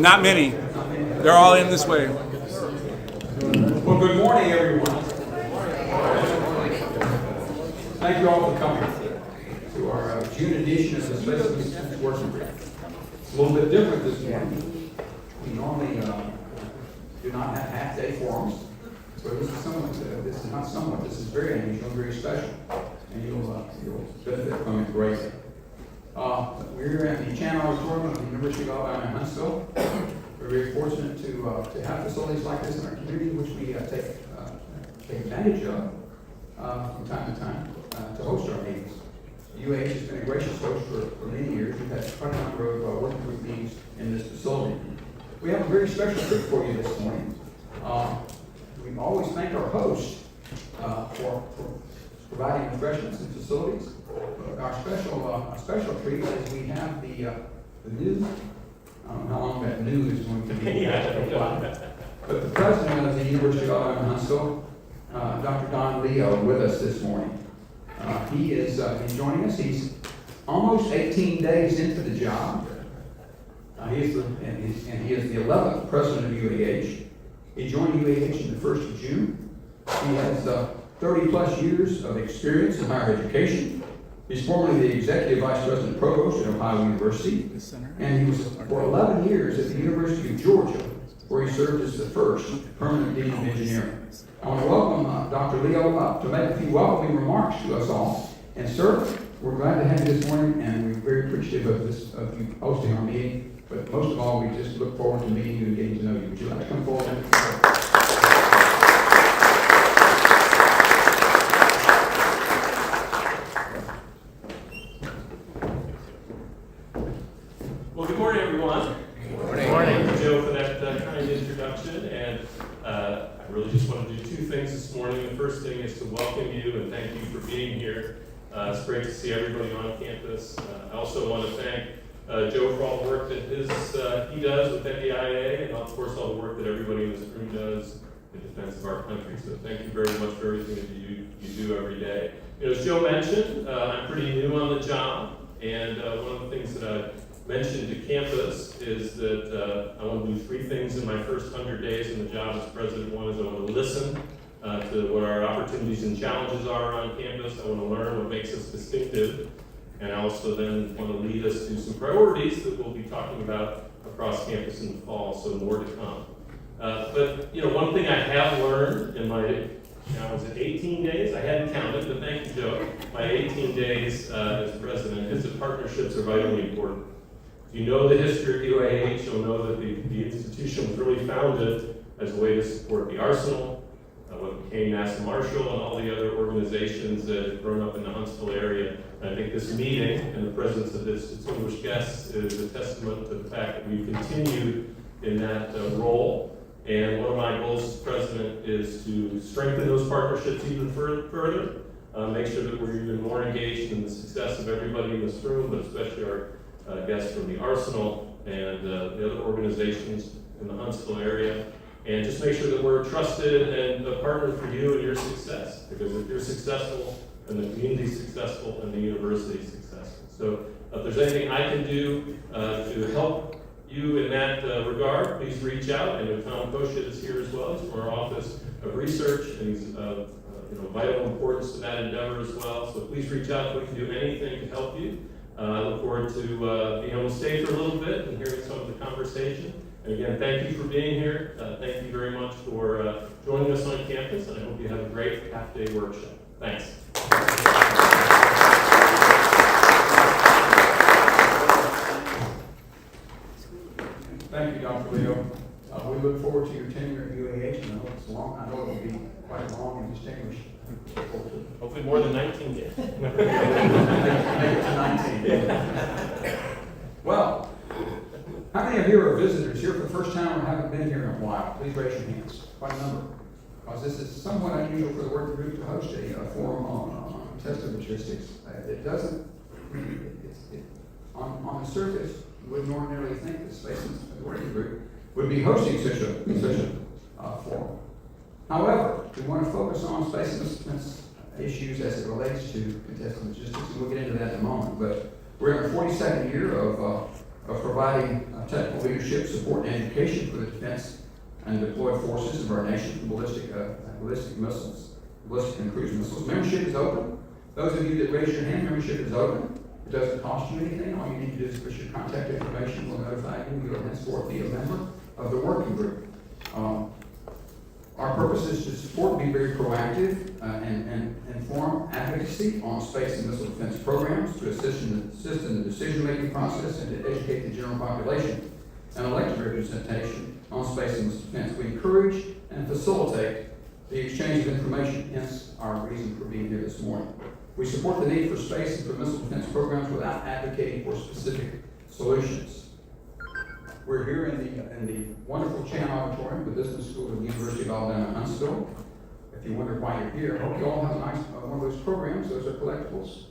Not many. They're all in this way. Well, good morning, everyone. Thank you all for coming to our June edition of the Space Systems Working Group. It's a little bit different this morning. We normally do not have half-day forums, so this is very unusual and very special, and you'll benefit from it greatly. We're in the Chan Auditorium of the University of Alabama in Huntsville. We're very fortunate to have facilities like this in our community, which we take advantage of from time to time to host our meetings. UAH has been a gracious host for many years. We've had quite a number of working group meetings in this facility. We have a very special treat for you this morning. We always thank our host for providing refreshments and facilities. Our special treat is we have the new, I don't know how long that new is going to be. But the president of the University of Alabama Huntsville, Dr. Don Leo, with us this morning. He is joining us. He's almost 18 days into the job. He is the 11th president of UAH. He joined UAH in the 1st of June. He has 30 plus years of experience in higher education. He's formerly the executive vice president provost at Ohio University, and he was for 11 years at the University of Georgia, where he served as the first permanent dean of engineering. I want to welcome Dr. Leo up to make a few welcoming remarks to us all. And sir, we're glad to have you this morning, and we're very appreciative of you hosting our meeting. But most of all, we just look forward to meeting you and getting to know you. Would you like to come forward? Well, good morning, everyone. Good morning. Thank you, Joe, for that kind introduction. And I really just want to do two things this morning. The first thing is to welcome you and thank you for being here. It's great to see everybody on campus. I also want to thank Joe for all the work that he does with NDIA, and of course all the work that everybody in this room does in defense of our country. So thank you very much for everything that you do every day. As Joe mentioned, I'm pretty new on the job, and one of the things that I mentioned to campus is that I want to do three things in my first 100 days in the job as president. One is I want to listen to what our opportunities and challenges are on campus. I want to learn what makes us distinctive. And I also then want to lead us to some priorities that we'll be talking about across campus in the fall, so more to come. But one thing I have learned in my, was it 18 days? I hadn't counted, but thank you, Joe. My 18 days as president is that partnerships are vitally important. If you know the history of UAH, you'll know that the institution was really founded as a way to support the Arsenal, what became NASA Marshall, and all the other organizations that have grown up in the Huntsville area. And I think this meeting and the presence of this distinguished guests is a testament to the fact that we've continued in that role. And one of my goals as president is to strengthen those partnerships even further, make sure that we're even more engaged in the success of everybody in this room, but especially our guests from the Arsenal and the other organizations in the Huntsville area. And just make sure that we're trusted and a partner for you and your success. Because if you're successful, and the community's successful, and the university's successful. So if there's anything I can do to help you in that regard, please reach out. And Tom Koshet is here as well. He's from our Office of Research, and he's of vital importance to that endeavor as well. So please reach out if we can do anything to help you. I look forward to being able to stay for a little bit and hearing some of the conversation. And again, thank you for being here. Thank you very much for joining us on campus, and I hope you have a great half-day workshop. Thanks. Thank you, Dr. Leo. We look forward to your tenure at UAH, and I hope it's long. I know it will be quite long and distinguished. Hopefully more than 19 days. Make it to 19. Well, how many of you are visitors here for the first time or haven't been here in a while? Please raise your hands. Quite a number. Because this is somewhat unusual for the working group to host a forum on test of logistics. It doesn't, on the surface, you wouldn't ordinarily think the Space and Working Group would be hosting such a forum. However, we want to focus on space and defense issues as it relates to contested logistics, and we'll get into that in a moment. But we're in our 42nd year of of providing technical leadership, support, and education for the defense and deployed forces of our nation for ballistic missiles, ballistic and cruise missiles. Membership is open. Those of you that raise your hand, membership is open. It doesn't cost you anything. All you need to do is push your contact information. We'll notify you. You will henceforth be a member of the working group. Our purpose is to support, be very proactive, and inform advocacy on space and missile defense programs, to assist in the decision-making process, and to educate the general population and elected representation on space and missile defense. We encourage and facilitate the exchange of information, hence our reason for being here this morning. We support the need for space and for missile defense programs without advocating for specific solutions. We're here in the wonderful Chan Auditorium, the Business School of the University of Alabama, Huntsville. If you wonder why you're here, I hope you all have a nice one of those programs. Those are collectibles.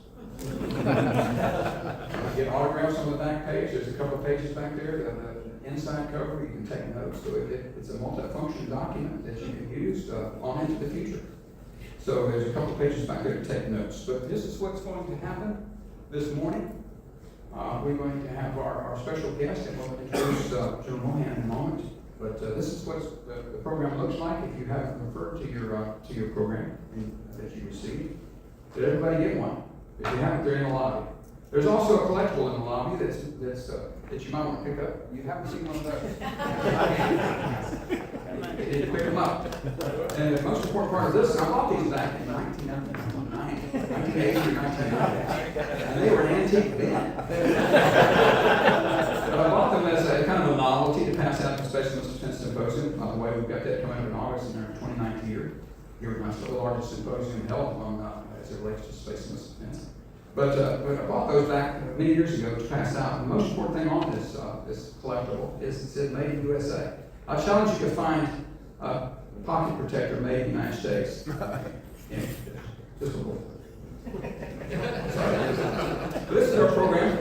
Get autographs on the back page. There's a couple of pages back there. The inside cover, you can take notes. So it's a multifunction document that you can use on into the future. So there's a couple of pages back there to take notes. But this is what's going to happen this morning. We're going to have our special guest, and we'll introduce General Mohan in a moment. But this is what the program looks like. If you haven't referred to your program that you received, did everybody get one? If you haven't, they're in the lobby. There's also a collectible in the lobby that you might want to pick up. You haven't seen one of those. You need to pick them up. And the most important part of this, I bought these back in 1980 or 1990, and they were an antique then. But I bought them as a kind of a novelty to pass out at the Space and Missile Defense Symposium. By the way, we've got that coming up in August in our 29th year. Here at Huntsville, the largest symposium held as it relates to space and missile defense. But I bought those back many years ago to pass out. And the most important thing on this collectible is it said "Made in USA." I challenge you to find a pocket protector made in the United States. Yeah, just a little. This is our program.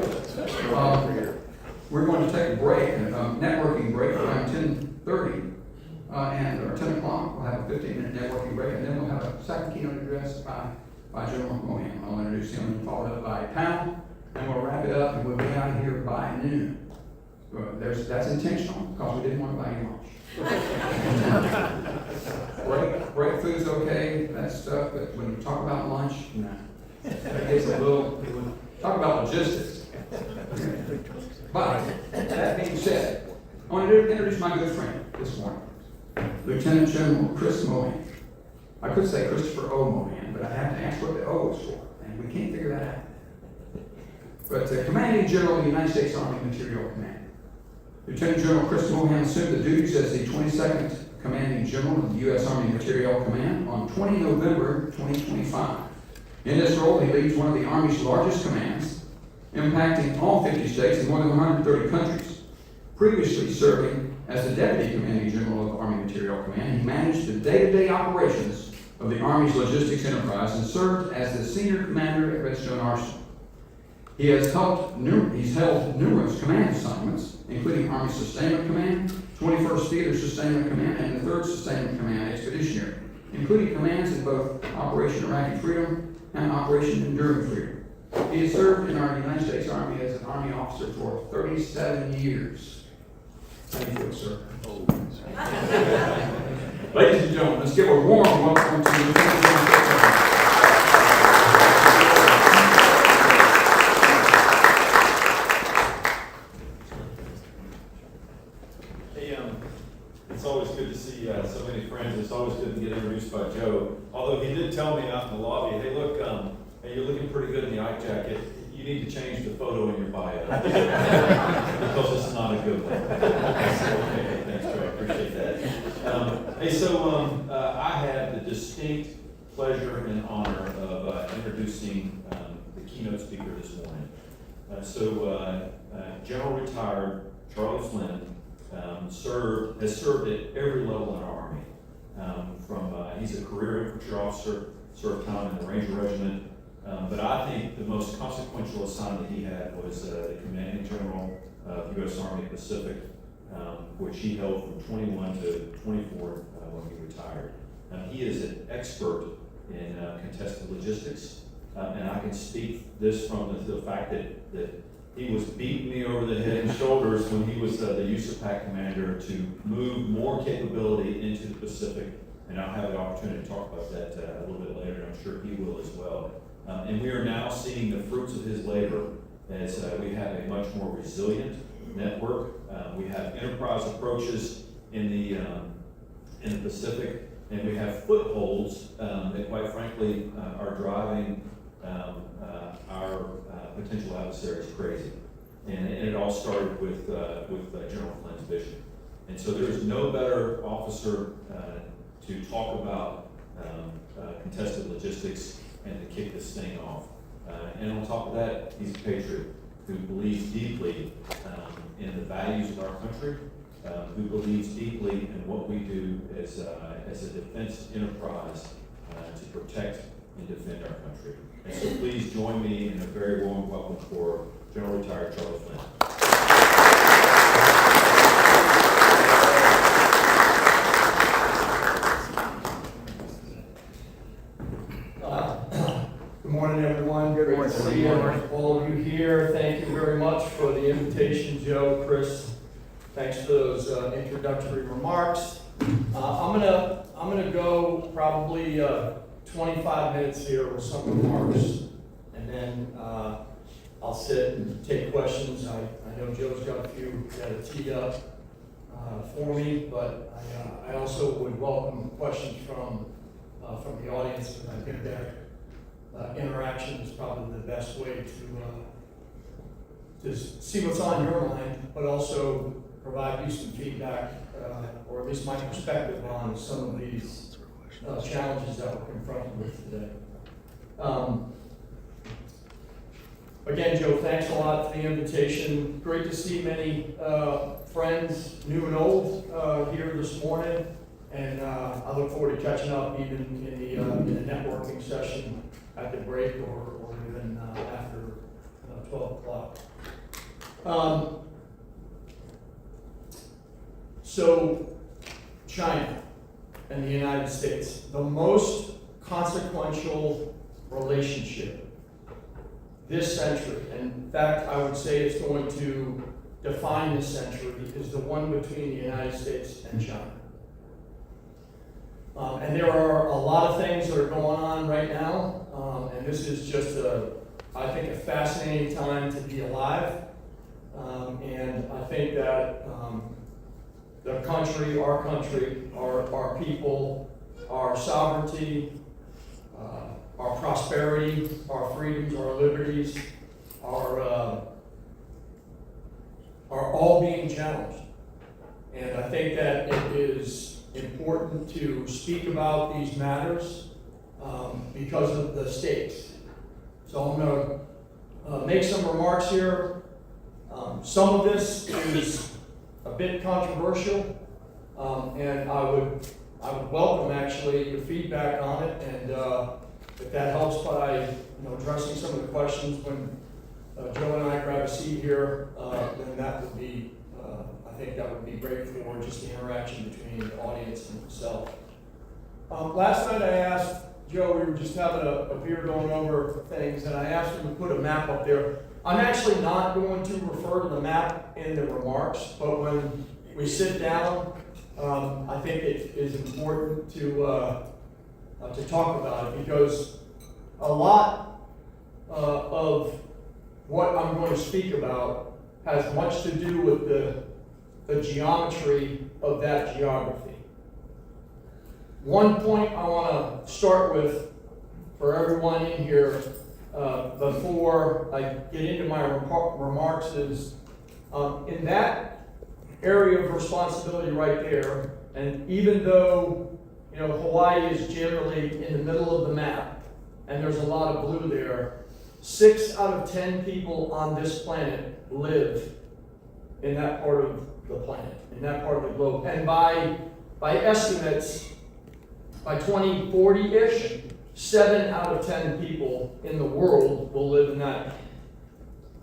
We're going to take a break, a networking break around 10:30, and or 10 o'clock. We'll have a 15-minute networking break, and then we'll have a second keynote address by General Mohan. I'll introduce him and followed up by a panel, and we'll wrap it up, and we'll be out of here by noon. That's intentional, because we didn't want to buy any lunch. break food's okay, that stuff, but when you talk about lunch, no. That gets a little, talk about logistics. But, that being said, I want to introduce my good friend this morning, Lieutenant General Chris Mohan. I could say Christopher O. Mohan, but I have to ask what the O is for, and we can't figure that out. But Commanding General of the United States Army Materiel Command. Lieutenant General Chris Mohan assumed the duties as the 22nd Commanding General of the U.S. Army Materiel Command on 20 November 2025. In this role, he leads one of the Army's largest commands, impacting all 50 states and more than 130 countries. Previously serving as the Deputy Commanding General of Army Materiel Command, he managed the day-to-day operations of the Army's logistics enterprise and served as the Senior Commander at Redstone Arsenal. He's held numerous command assignments, including Army Sustainment Command, 21st Theater Sustainment Command, and the 3rd Sustainment Command Expeditionary, including commands in both Operation Iraqi Freedom and Operation Enduring Freedom. He has served in our United States Army as an Army officer for 37 years. Thank you, sir. Ladies and gentlemen, let's give a warm welcome to Lieutenant General. It's always good to see so many friends. It's always good to get introduced by Joe. Although he did tell me out in the lobby, hey, look, hey, you're looking pretty good in the ike jacket. You need to change the photo in your bio because it's not a good one. Okay, thanks, Joe. I appreciate that. Hey, so I had the distinct pleasure and honor of introducing the keynote speaker this morning. General Retired Charlie Flynn has served at every level in our Army. He's a career infantry officer, served time in the Ranger Regiment, but I think the most consequential assignment he had was the Commanding General of U.S. Army Pacific, which he held from 21 to 24 when he retired. He is an expert in contested logistics, and I can speak this from the fact that He was beating me over the head and shoulders when he was the USAPAC commander to move more capability into the Pacific. And I'll have the opportunity to talk about that a little bit later, and I'm sure he will as well. And we are now seeing the fruits of his labor as we have a much more resilient network. We have enterprise approaches in the Pacific, and we have footholds that, quite frankly, are driving our potential adversaries crazy. And it all started with General Flynn's vision. And so there is no better officer to talk about contested logistics and to kick this thing off. And on top of that, he's a patriot who believes deeply in the values of our country, who believes deeply in what we do as a defense enterprise to protect and defend our country. And so please join me in a very warm welcome for General Retired Charlie Flynn. Good morning, everyone. Good to see all of you here. Thank you very much for the invitation, Joe, Chris. Thanks for those introductory remarks. I'm gonna go probably 25 minutes here with some remarks, and then I'll sit and take questions. I know Joe's got a few that are teed up for me, but I also would welcome questions from the audience, because I think that interaction is probably the best way to see what's on your mind, but also provide you some feedback, or at least my perspective on some of these challenges that we're confronted with today. Again, Joe, thanks a lot for the invitation. Great to see many friends, new and old, here this morning, and I look forward to catching up even in the networking session at the break, or even after 12 o'clock. So, China and the United States, the most consequential relationship this century, and in fact, I would say it's going to define this century, is the one between the United States and China. And there are a lot of things that are going on right now, and this is just I think, a fascinating time to be alive. And I think that the country, our people, our sovereignty, our prosperity, our freedoms, our liberties, are all being challenged. And I think that it is important to speak about these matters because of the stakes. So I'm going to make some remarks here. Some of this is a bit controversial, and I would welcome actually your feedback on it, and if that helps by addressing some of the questions when Joe and I grab a seat here, then that would be I think that would be great for just the interaction between the audience and myself. Last night I asked Joe, we were just having a beer going over things, and I asked him to put a map up there. I'm actually not going to refer to the map in the remarks, but when we sit down, I think it is important to talk about it, because a lot of what I'm going to speak about has much to do with the geometry of that geography. One point I want to start with for everyone in here before I get into my remarks is in that area of responsibility right there, and even though Hawaii is generally in the middle of the map and there's a lot of blue there, 6 out of 10 people on this planet live in that part of the planet, in that part of the globe. And by estimates, by 2040-ish, 7 out of 10 people in the world will live in that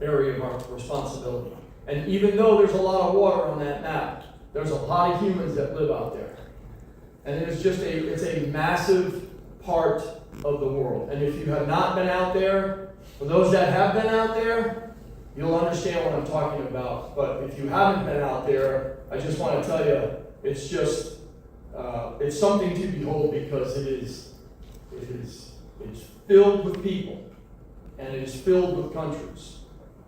area of our responsibility. And even though there's a lot of water on that map, there's a lot of humans that live out there. And it's a massive part of the world. And if you have not been out there, for those that have been out there, you'll understand what I'm talking about. But if you haven't been out there, I just want to tell you, it's just, it's something to behold, because it's filled with people, and it is filled with countries,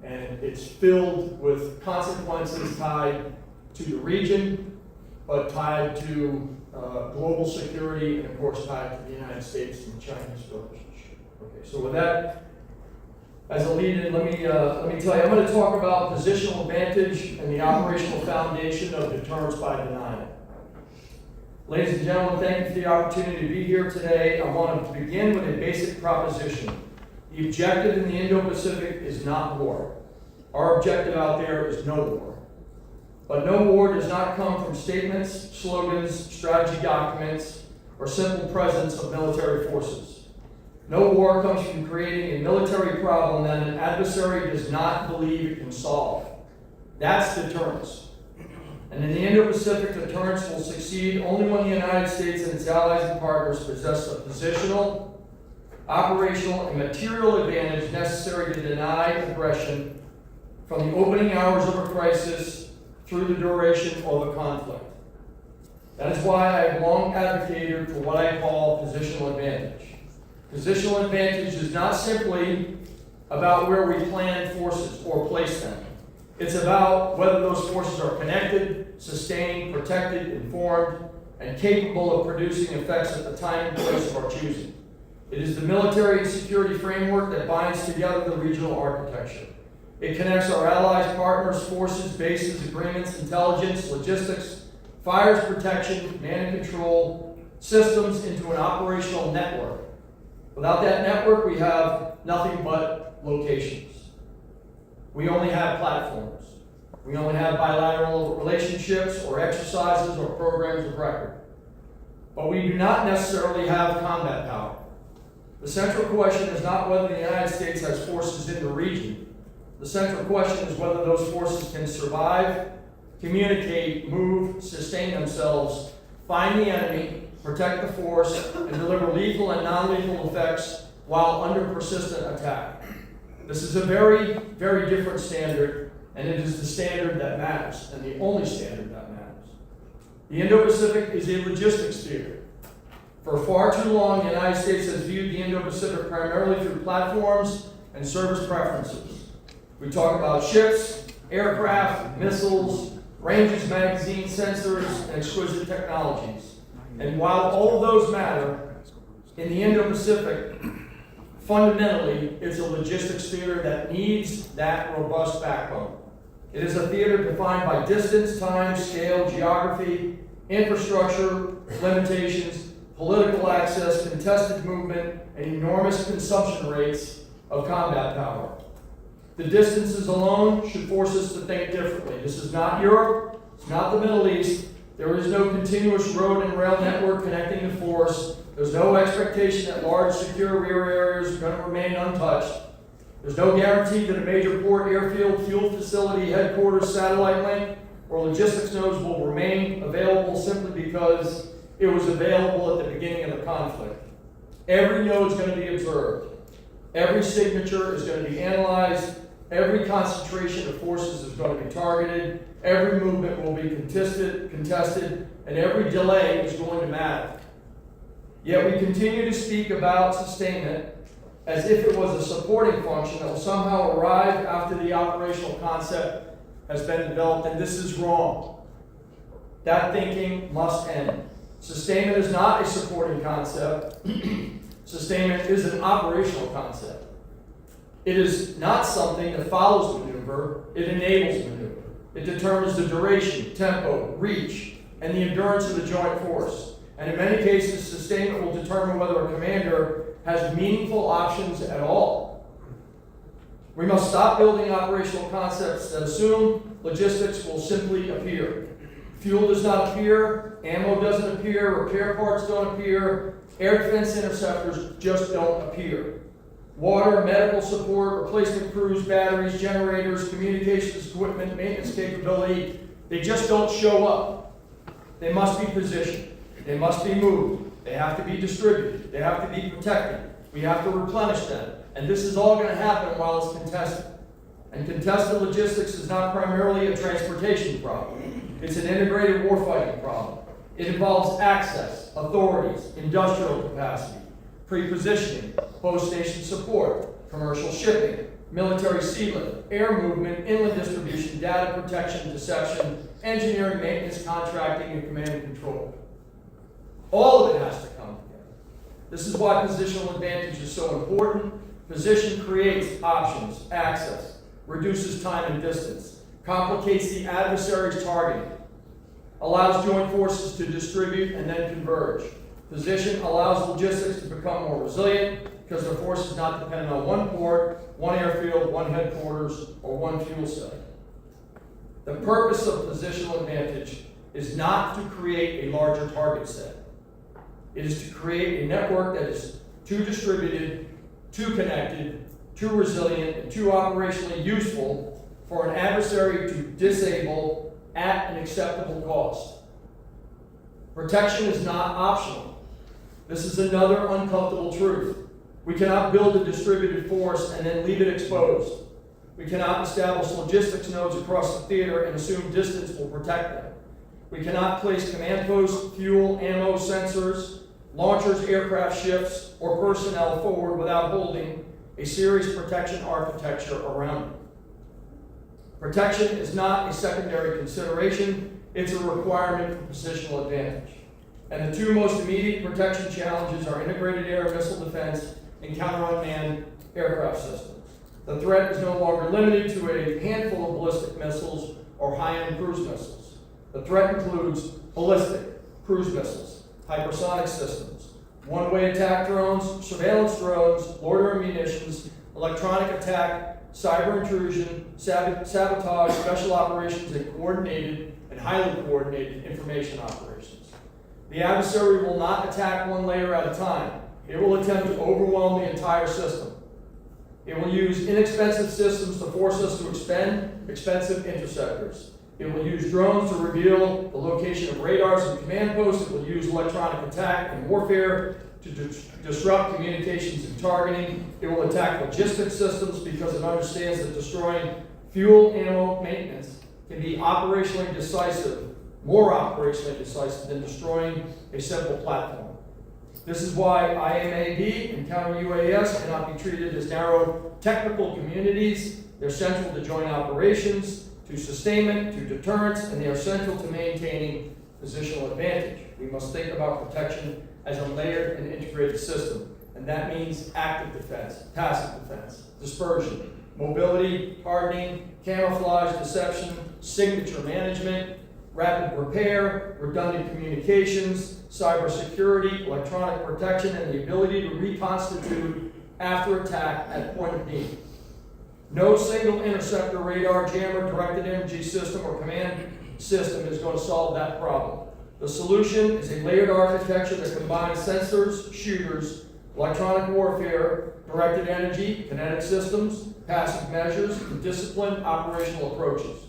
and it's filled with consequences tied to the region, but tied to global security, and of course tied to the United States and the Chinese relationship. Okay, so with that as a lead-in, let me tell you, I'm going to talk about positional advantage and the operational foundation of deterrence by denial. Ladies and gentlemen, thank you for the opportunity to be here today. I want to begin with a basic proposition. The objective in the Indo-Pacific is not war. Our objective out there is no war. But no war does not come from statements, slogans, strategy documents, or simple presence of military forces. No war comes from creating a military problem that an adversary does not believe it can solve. That's deterrence. And in the Indo-Pacific, deterrence will succeed only when the United States and its allies and partners possess the positional, operational, and material advantage necessary to deny aggression from the opening hours of a crisis through the duration of a conflict. That is why I have long advocated for what I call positional advantage. Positional advantage is not simply about where we plan forces or place them. It's about whether those forces are connected, sustained, protected, informed, and capable of producing effects at the time and place of our choosing. It is the military and security framework that binds together the regional architecture. It connects our allies, partners, forces, bases, agreements, intelligence, logistics, fires protection, command and control systems into an operational network. Without that network, we have nothing but locations. We only have platforms. We only have bilateral relationships or exercises or programs of record. But we do not necessarily have combat power. The central question is not whether the United States has forces in the region. The central question is whether those forces can survive, communicate, move, sustain themselves, find the enemy, protect the force, and deliver lethal and non-lethal effects while under persistent attack. This is a very, very different standard, and it is the standard that matters, and the only standard that matters. The Indo-Pacific is a logistics theater. For far too long, the United States has viewed the Indo-Pacific primarily through platforms and service preferences. We talk about ships, aircraft, missiles, ranges, magazines, sensors, and exquisite technologies. And while all of those matter, in the Indo-Pacific, fundamentally, it's a logistics theater that needs that robust backbone. It is a theater defined by distance, time, scale, geography, infrastructure, limitations, political access, contested movement, and enormous consumption rates of combat power. The distances alone should force us to think differently. This is not Europe, it's not the Middle East. There is no continuous road and rail network connecting the force. There's no expectation that large, secure rear areas are going to remain untouched. There's no guarantee that a major port, airfield, fuel facility, headquarters, satellite link, or logistics nodes will remain available simply because it was available at the beginning of the conflict. Every node is going to be observed. Every signature is going to be analyzed. Every concentration of forces is going to be targeted. Every movement will be contested, and every delay is going to matter. Yet we continue to speak about sustainment as if it was a supporting function that will somehow arrive after the operational concept has been developed, and this is wrong. That thinking must end. Sustainment is not a supporting concept. Sustainment is an operational concept. It is not something that follows maneuver, it enables maneuver. It determines the duration, tempo, reach, and the endurance of the joint force. And in many cases, sustainment will determine whether a commander has meaningful options at all. We must stop building operational concepts that assume logistics will simply appear. Fuel does not appear, ammo doesn't appear, repair parts don't appear, air defense interceptors just don't appear. Water, medical support, replacement crews, batteries, generators, communications equipment, maintenance capability, they just don't show up. They must be positioned. They must be moved. They have to be distributed. They have to be protected. We have to replenish them. And this is all going to happen while it's contested. And contested logistics is not primarily a transportation problem. It's an integrated warfighting problem. It involves access, authorities, industrial capacity, pre-positioning, post-station support, commercial shipping, military sea lift, air movement, inland distribution, data protection, deception, engineering, maintenance, contracting, and command and control. All of it has to come together. This is why positional advantage is so important. Position creates options, access, reduces time and distance, complicates the adversary's targeting, allows joint forces to distribute and then converge. Position allows logistics to become more resilient because the force is not dependent on one port, one airfield, one headquarters, or one fuel site. The purpose of positional advantage is not to create a larger target set. It is to create a network that is too distributed, too connected, too resilient, and too operationally useful for an adversary to disable at an acceptable cost. Protection is not optional. This is another uncomfortable truth. We cannot build a distributed force and then leave it exposed. We cannot establish logistics nodes across the theater and assume distance will protect them. We cannot place command posts, fuel, ammo, sensors, launchers, aircraft shifts, or personnel forward without holding a serious protection architecture around it. Protection is not a secondary consideration, it's a requirement for positional advantage. And the two most immediate protection challenges are integrated air and missile defense and counter-unmanned aircraft systems. The threat is no longer limited to a handful of ballistic missiles or high-end cruise missiles. The threat includes ballistic, cruise missiles, hypersonic systems, one-way attack drones, surveillance drones, loitering munitions, electronic attack, cyber intrusion, sabotage, special operations, and coordinated and highly coordinated information operations. The adversary will not attack one layer at a time. It will attempt to overwhelm the entire system. It will use inexpensive systems to force us to expend expensive interceptors. It will use drones to reveal the location of radars and command posts. It will use electronic attack and warfare to disrupt communications and targeting. It will attack logistics systems because it understands that destroying fuel, ammo, maintenance can be operationally decisive, more operationally decisive than destroying a simple platform. This is why IMAD and counter-UAS cannot be treated as narrow technical communities. They're central to joint operations, to sustainment, to deterrence, and they are central to maintaining positional advantage. We must think about protection as a layered and integrated system, and that means active defense, passive defense, dispersion, mobility, hardening, camouflage, deception, signature management, rapid repair, redundant communications, cybersecurity, electronic protection, and the ability to reconstitute after attack at point of need. No single interceptor, radar, jammer, directed energy system, or command system is going to solve that problem. The solution is a layered architecture that combines sensors, shooters, electronic warfare, directed energy, kinetic systems, passive measures, and disciplined operational approaches.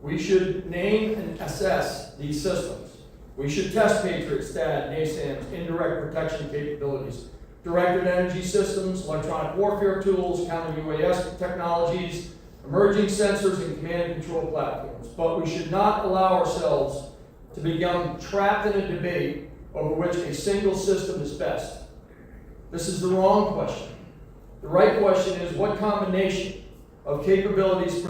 We should name and assess these systems. We should test Patriot, STAD, NASAMS, indirect protection capabilities, directed energy systems, electronic warfare tools, counter-UAS technologies, emerging sensors, and command and control platforms. But we should not allow ourselves to become trapped in a debate over which a single system is best. This is the wrong question. The right question is what combination of capabilities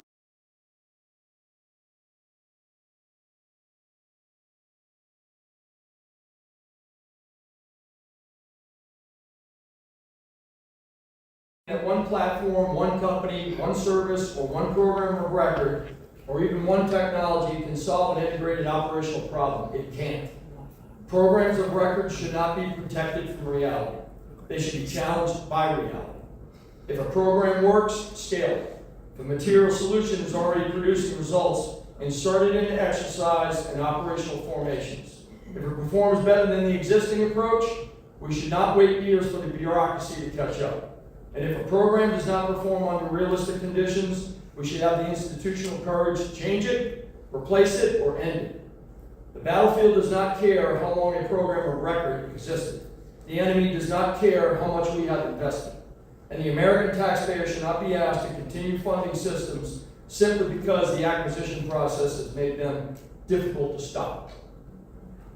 that one platform, one company, one service, or one program of record, or even one technology can solve an integrated operational problem. It can't. Programs of record should not be protected from reality. They should be challenged by reality. If a program works, scale it. If a material solution is already producing results, insert it into exercise and operational formations. If it performs better than the existing approach, we should not wait years for the bureaucracy to catch up. And if a program does not perform under realistic conditions, we should have the institutional courage to change it, replace it, or end it. The battlefield does not care how long a program of record existed. The enemy does not care how much we have invested. And the American taxpayer should not be asked to continue funding systems simply because the acquisition process has made them difficult to stop.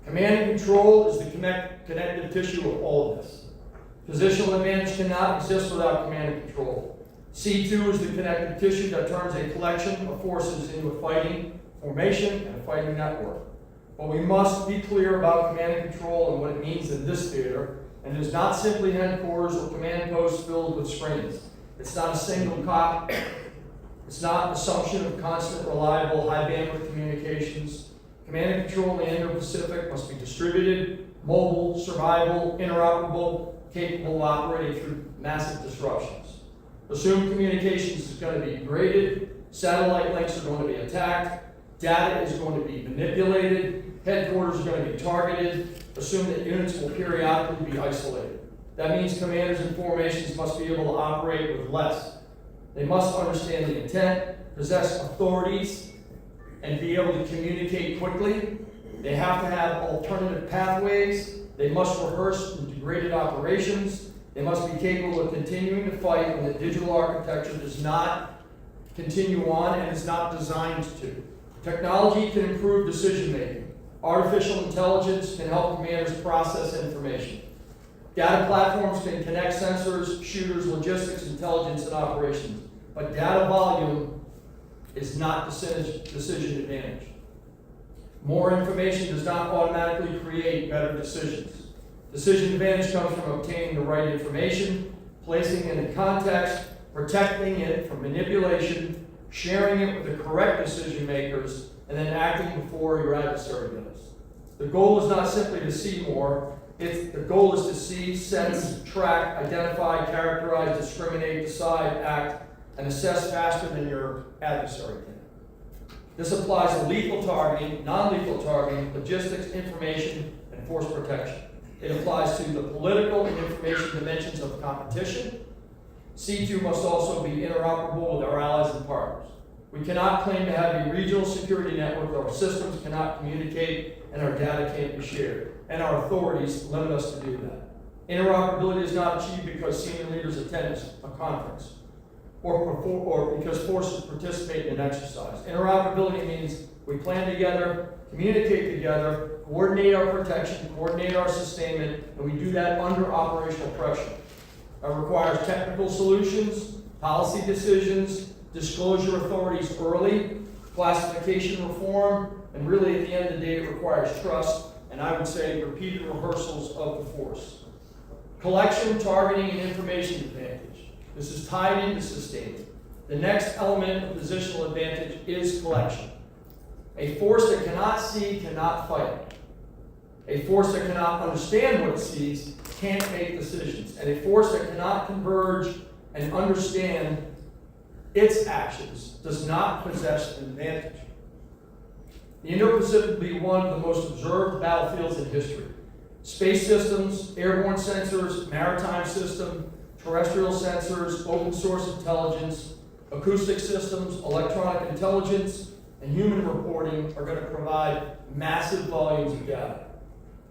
Command and control is the connective tissue of all of this. Positional advantage cannot exist without command and control. C2 is the connective tissue that turns a collection of forces into a fighting formation and a fighting network. But we must be clear about command and control and what it means in this theater, and it is not simply headquarters or command posts filled with screens. It's not a single cop. It's not assumption of constant, reliable, high bandwidth communications. Command and control in the Indo-Pacific must be distributed, mobile, survival, interoperable, capable of operating through massive disruptions. Assume communications is going to be degraded, satellite links are going to be attacked, data is going to be manipulated, headquarters are going to be targeted. Assume that units will periodically be isolated. That means commanders and formations must be able to operate with less. They must understand the intent, possess authorities, and be able to communicate quickly. They have to have alternative pathways. They must rehearse integrated operations. They must be capable of continuing to fight when the digital architecture does not continue on and is not designed to. Technology can improve decision making. Artificial intelligence can help commanders process information. Data platforms can connect sensors, shooters, logistics, intelligence, and operations. But data volume is not decision advantage. More information does not automatically create better decisions. Decision advantage comes from obtaining the right information, placing it in context, protecting it from manipulation, sharing it with the correct decision makers, and then acting before your adversary does. The goal is not simply to see more. The goal is to see, sense, track, identify, characterize, discriminate, decide, act, and assess faster than your adversary can. This applies to lethal targeting, non-lethal targeting, logistics, information, and force protection. It applies to the political and information dimensions of competition. C2 must also be interoperable with our allies and partners. We cannot claim to have a regional security network where our systems cannot communicate and our data can't be shared, and our authorities limit us to do that. Interoperability is not achieved because senior leaders attend a conference or because forces participate in an exercise. Interoperability means we plan together, communicate together, coordinate our protection, coordinate our sustainment, and we do that under operational pressure. It requires technical solutions, policy decisions, disclosure authorities early, classification reform, and really at the end of the day it requires trust, and I would say repeated rehearsals of the force. Collection, targeting, and information advantage. This is tied into sustainment. The next element of positional advantage is collection. A force that cannot see cannot fight. A force that cannot understand what it sees can't make decisions. And a force that cannot converge and understand its actions does not possess an advantage. The Indo-Pacific will be one of the most observed battlefields in history. Space systems, airborne sensors, maritime system, terrestrial sensors, open source intelligence, acoustic systems, electronic intelligence, and human reporting are going to provide massive volumes of data.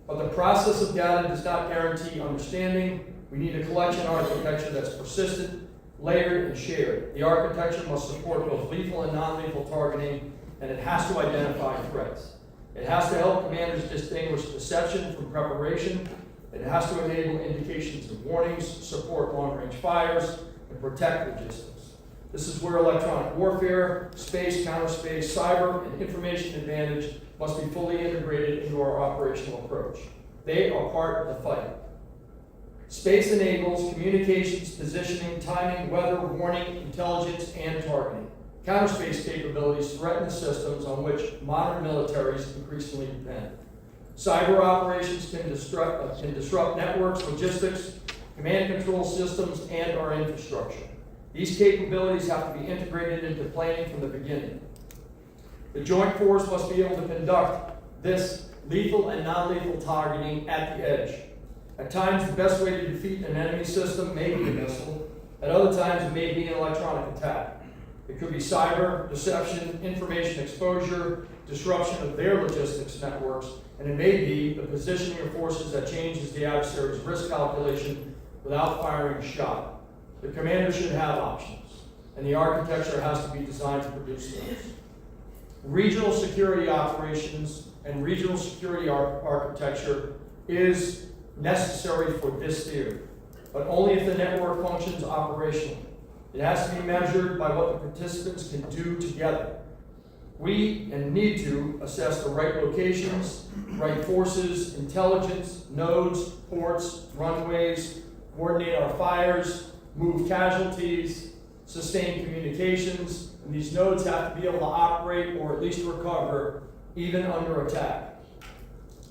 But the process of data does not guarantee understanding. We need a collection architecture that's persistent, layered, and shared. The architecture must support both lethal and non-lethal targeting, and it has to identify threats. It has to help commanders distinguish deception from preparation. It has to enable indications of warnings, support long-range fires, and protect logistics. This is where electronic warfare, space, counterspace, cyber, and information advantage must be fully integrated into our operational approach. They are part of the fight. Space enables communications, positioning, timing, weather, warning, intelligence, and targeting. Counterspace capabilities threaten the systems on which modern militaries increasingly depend. Cyber operations can disrupt networks, logistics, command control systems, and our infrastructure. These capabilities have to be integrated into planning from the beginning. The joint force must be able to conduct this lethal and non-lethal targeting at the edge. At times, the best way to defeat an enemy system may be a missile. At other times, it may be an electronic attack. It could be cyber, deception, information exposure, disruption of their logistics networks, and it may be the positioning of forces that changes the adversary's risk calculation without firing a shot. The commander should have options, and the architecture has to be designed to produce those. Regional security operations and regional security architecture is necessary for this theory, but only if the network functions operationally. It has to be measured by what the participants can do together. We need to assess the right locations, right forces, intelligence, nodes, ports, runways, coordinate our fires, move casualties, sustain communications, and these nodes have to be able to operate or at least recover even under attack.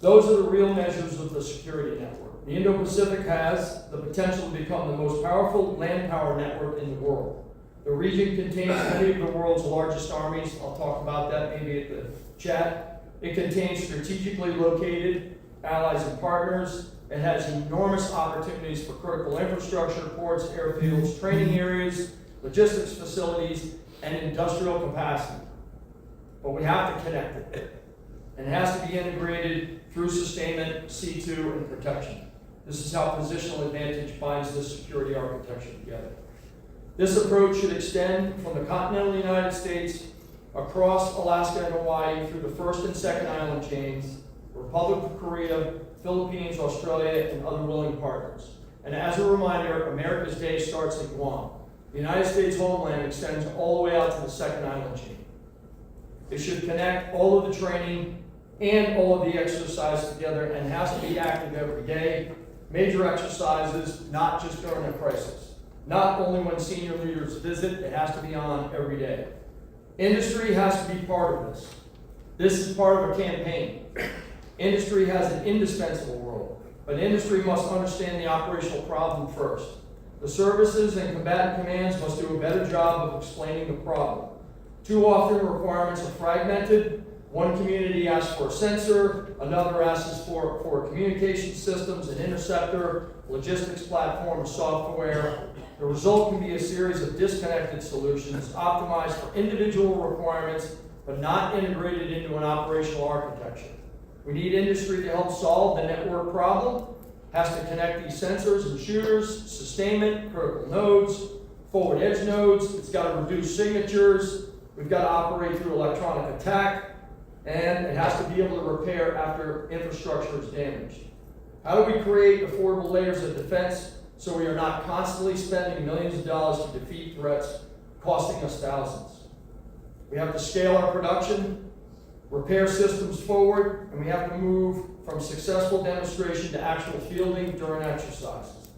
Those are the real measures of the security network. The Indo-Pacific has the potential to become the most powerful land power network in the world. The region contains many of the world's largest armies. I'll talk about that maybe at the chat. It contains strategically located allies and partners. It has enormous opportunities for critical infrastructure, ports, airfields, training areas, logistics facilities, and industrial capacity. But we have to connect it. And it has to be integrated through sustainment, C2, and protection. This is how positional advantage binds this security architecture together. This approach should extend from the continental United States across Alaska and Hawaii through the first and second island chains, Republic of Korea, Philippines, Australia, and other willing partners. And as a reminder, America's Day starts in Guam. The United States homeland extends all the way out to the second island chain. It should connect all of the training and all of the exercise together and has to be active every day. Major exercises, not just during a crisis. Not only when senior leaders visit, it has to be on every day. Industry has to be part of this. This is part of a campaign. Industry has an indispensable role, but industry must understand the operational problem first. The services and combatant commands must do a better job of explaining the problem. Too often requirements are fragmented. One community asks for a sensor, another asks for communication systems, an interceptor, logistics platform, software. The result can be a series of disconnected solutions optimized for individual requirements, but not integrated into an operational architecture. We need industry to help solve the network problem. Has to connect these sensors and shooters, sustainment, critical nodes, forward edge nodes. It's got to reduce signatures. We've got to operate through electronic attack, and it has to be able to repair after infrastructure is damaged. How do we create affordable layers of defense so we are not constantly spending millions of dollars to defeat threats costing us thousands? We have to scale our production, repair systems forward, and we have to move from successful demonstration to actual fielding during exercises.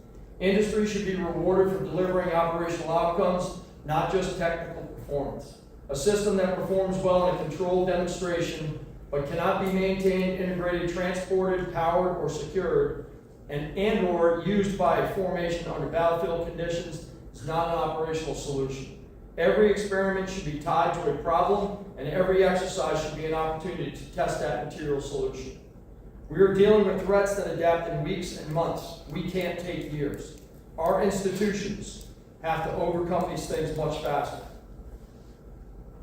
Industry should be rewarded for delivering operational outcomes, not just technical performance. A system that performs well in a controlled demonstration but cannot be maintained, integrated, transported, powered, or secured, and or used by a formation under battlefield conditions is not an operational solution. Every experiment should be tied to a problem, and every exercise should be an opportunity to test that material solution. We are dealing with threats that adapt in weeks and months. We can't take years. Our institutions have to overcome these things much faster.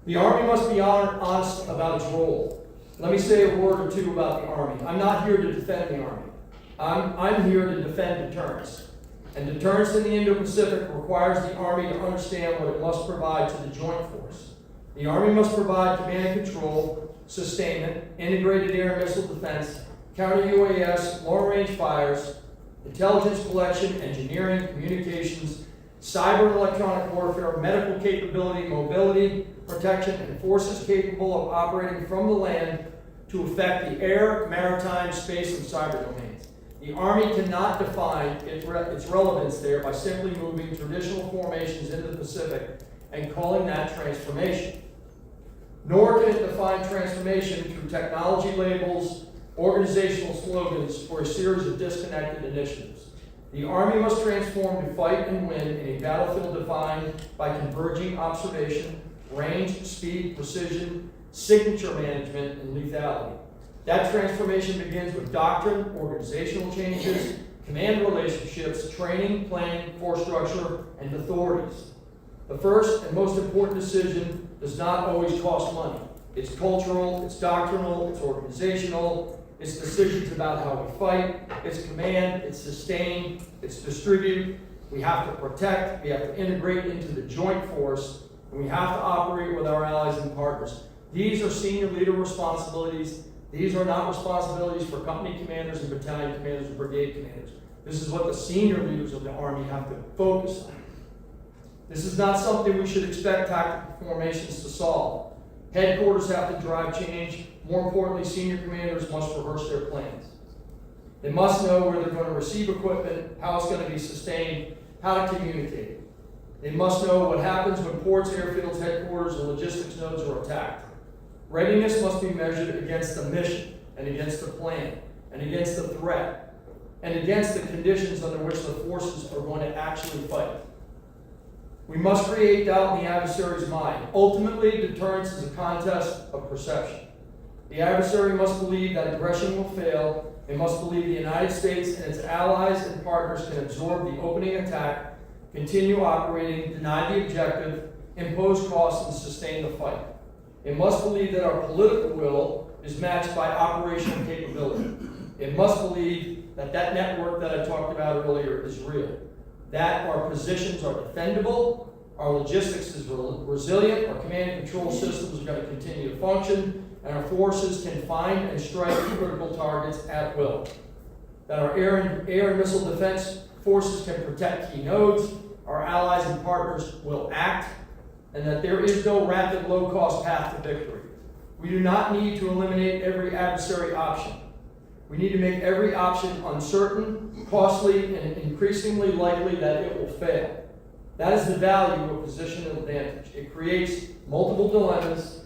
The Army must be honest about its role. Let me say a word or two about the Army. I'm not here to defend the Army. I'm here to defend deterrence. And deterrence in the Indo-Pacific requires the Army to understand what it must provide to the Joint Force. The Army must provide command and control, sustainment, integrated air and missile defense, counter-UAS, long-range fires, intelligence collection, engineering, communications, cyber and electronic warfare, medical capability, mobility, protection, and forces capable of operating from the land to affect the air, maritime, space, and cyber domains. The Army cannot define its relevance there by simply moving traditional formations into the Pacific and calling that transformation. Nor can it define transformation through technology labels, organizational slogans, or a series of disconnected initiatives. The Army must transform to fight and win in a battlefield defined by converging observation, range, speed, precision, signature management, and lethality. That transformation begins with doctrine, organizational changes, command relationships, training, planning, force structure, and authorities. The first and most important decision does not always cost money. It's cultural, it's doctrinal, it's organizational, it's decisions about how we fight, it's command, it's sustain, it's distribute, we have to protect, we have to integrate into the joint force, and we have to operate with our allies and partners. These are senior leader responsibilities. These are not responsibilities for company commanders and battalion commanders and brigade commanders. This is what the senior leaders of the Army have to focus on. This is not something we should expect tactical formations to solve. Headquarters have to drive change. More importantly, senior commanders must rehearse their plans. They must know where they're going to receive equipment, how it's going to be sustained, how to communicate. They must know what happens when ports, airfields, headquarters, and logistics nodes are attacked. Readiness must be measured against the mission, and against the plan, and against the threat, and against the conditions under which the forces are going to actually fight. We must create doubt in the adversary's mind. Ultimately, deterrence is a contest of perception. The adversary must believe that aggression will fail. It must believe the United States and its allies and partners can absorb the opening attack, continue operating, deny the objective, impose costs, and sustain the fight. It must believe that our political will is matched by operational capability. It must believe that that network that I talked about earlier is real. That our positions are defendable, our logistics is resilient, our command and control systems are going to continue to function, and our forces can find and strike critical targets at will. That our air and missile defense forces can protect key nodes, our allies and partners will act, and that there is no rapid, low-cost path to victory. We do not need to eliminate every adversary option. We need to make every option uncertain, costly, and increasingly likely that it will fail. That is the value of positional advantage. It creates multiple dilemmas.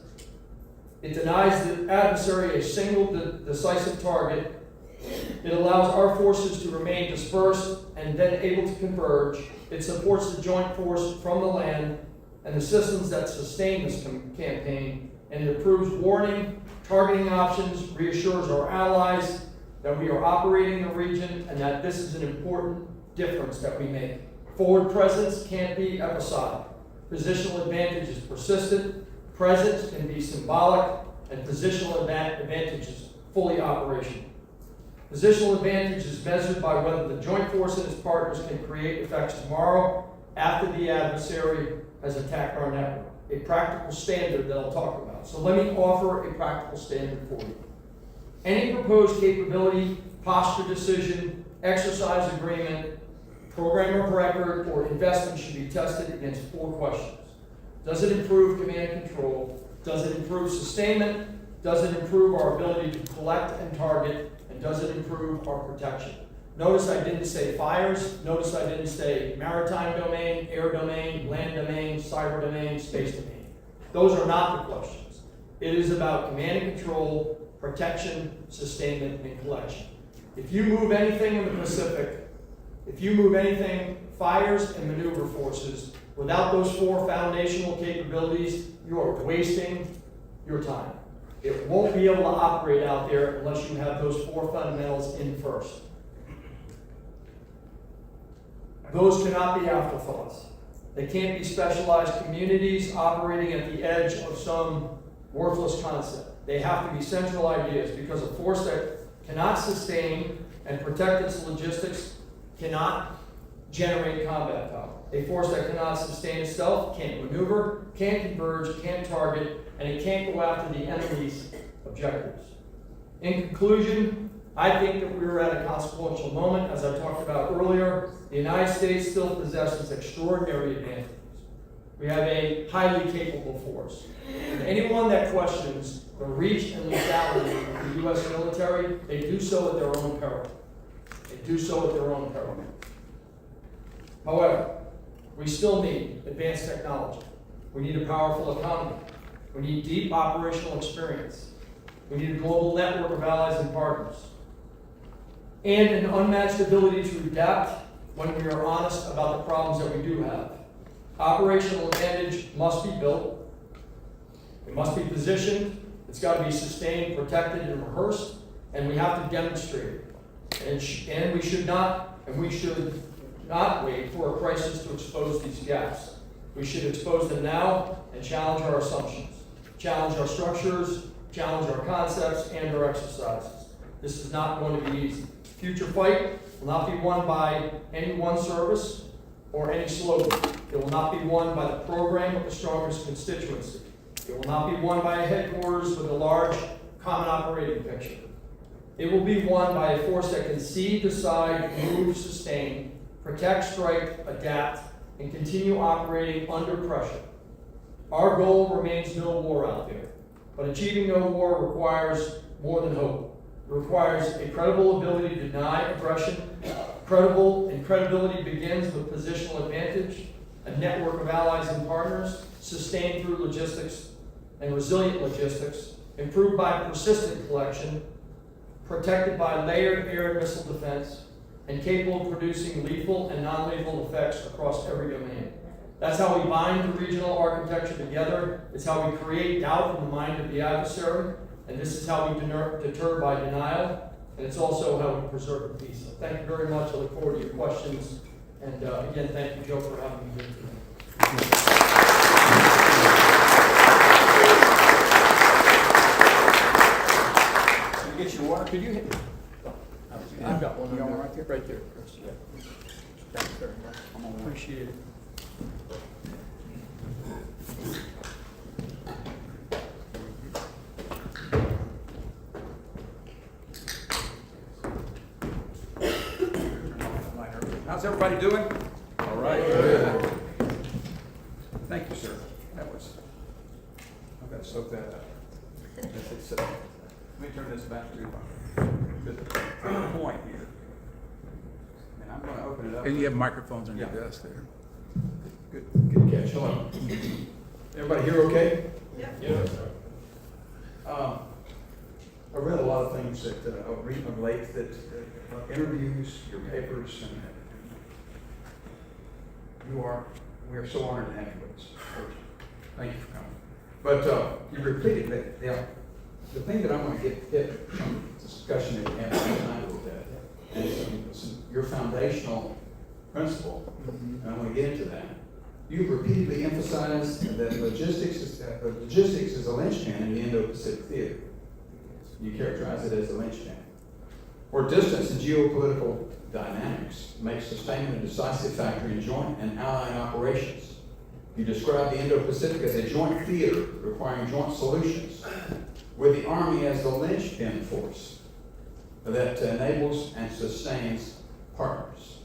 It denies the adversary a single decisive target. It allows our forces to remain dispersed and then able to converge. It supports the joint force from the land and the systems that sustain this campaign, and it improves warning, targeting options, reassures our allies that we are operating in the region, and that this is an important difference that we make. Forward presence can't be episodic. Positional advantage is persistent, presence can be symbolic, and positional advantage is fully operational. Positional advantage is measured by whether the joint force and its partners can create effects tomorrow after the adversary has attacked our network. A practical standard that I'll talk about. So let me offer a practical standard for you. Any proposed capability, posture decision, exercise agreement, program of record, or investment should be tested against 4 questions. Does it improve command and control? Does it improve sustainment? Does it improve our ability to collect and target? And does it improve our protection? Notice I didn't say fires. Notice I didn't say maritime domain, air domain, land domain, cyber domain, space domain. Those are not the questions. It is about command and control, protection, sustainment, and collection. If you move anything in the Pacific, if you move anything, fires and maneuver forces, without those 4 foundational capabilities, you are wasting your time. It won't be able to operate out there unless you have those 4 fundamentals in first. Those cannot be afterthoughts. They can't be specialized communities operating at the edge of some worthless concept. They have to be central ideas, because a force that cannot sustain and protect its logistics cannot generate combat power. A force that cannot sustain itself can't maneuver, can't converge, can't target, and it can't go after the enemy's objectives. In conclusion, I think that we're at a consequential moment. As I talked about earlier, the United States still possesses extraordinary advantages. We have a highly capable force. And anyone that questions the reach and lethality of the U.S. military, they do so at their own peril. They do so at their own peril. However, we still need advanced technology. We need a powerful economy. We need deep operational experience. We need a global network of allies and partners. And an unmatched ability to adapt when we are honest about the problems that we do have. Operational advantage must be built. It must be positioned. It's got to be sustained, protected, and rehearsed. And we have to demonstrate it. And we should not wait for a crisis to expose these gaps. We should expose them now and challenge our assumptions, challenge our structures, challenge our concepts, and our exercises. This is not going to be easy. Future fight will not be won by any one service. or any slogan. It will not be won by the program with the strongest constituency. It will not be won by a headquarters with a large common operating picture. It will be won by a force that can see, decide, move, sustain, protect, strike, adapt, and continue operating under pressure. Our goal remains no war out there, but achieving no war requires more than hope. It requires a credible ability to deny aggression. Credibility begins with positional advantage, a network of allies and partners, sustained through logistics and resilient logistics, improved by persistent collection, protected by layered air and missile defense, and capable of producing lethal and non-lethal effects across every domain. That's how we bind the regional architecture together. It's how we create doubt in the mind of the adversary, and this is how we deter by denial, and it's also how we preserve the peace. So thank you very much. I look forward to your questions, and again, thank you, Joe, for having me here today. Get your water. Could you hit? I've got one. You got one right there? Right there, Chris. Yeah. Thanks very much. Appreciate it. How's everybody doing? All right. Good. Thank you, sir. That was, I've got to soak that up. Let me turn this back to the point here. And I'm going to open it up. And you have microphones on your Yeah. desk there. Good catch. Hello. Everybody here okay? Yeah. I read a lot of things that read of late, that interviews, your papers, and we are so honored to have you with us. Thank you for coming. But you repeated that the thing that I want to get from the discussion that we had tonight with that is your foundational principle, and I want to get into that. You've repeatedly emphasized that logistics is a linchpin in the Indo-Pacific theater. You characterize it as a linchpin, where distance and geopolitical dynamics make sustainment a decisive factor in joint and allied operations. You describe the Indo-Pacific as a joint theater requiring joint solutions, with the Army as the linchpin force that enables and sustains partners.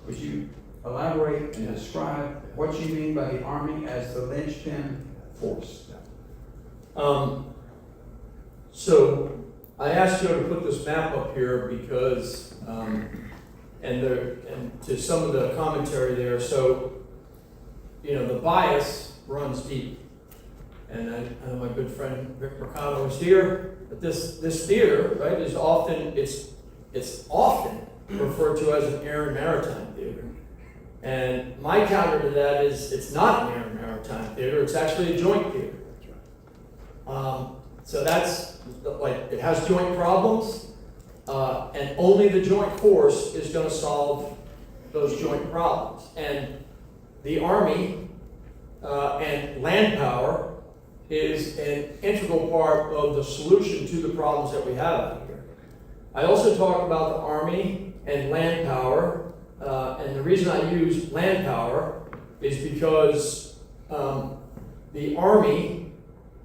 Would you elaborate and describe what you mean by the Army as the linchpin force? So I asked Joe to put this map up here because, and to some of the commentary there. So, you know, the bias runs deep, and I know my good friend Rick Mercado is here. But this theater, right, is often it's often referred to as an air and maritime theater. And my counter to that is it's not an air and maritime theater. It's actually a joint theater. So that's like, it has joint problems, and only the joint force is going to solve those joint problems. And the Army and land power is an integral part of the solution to the problems that we have out here. I also talk about the Army and land power, and the reason I use land power is because the Army,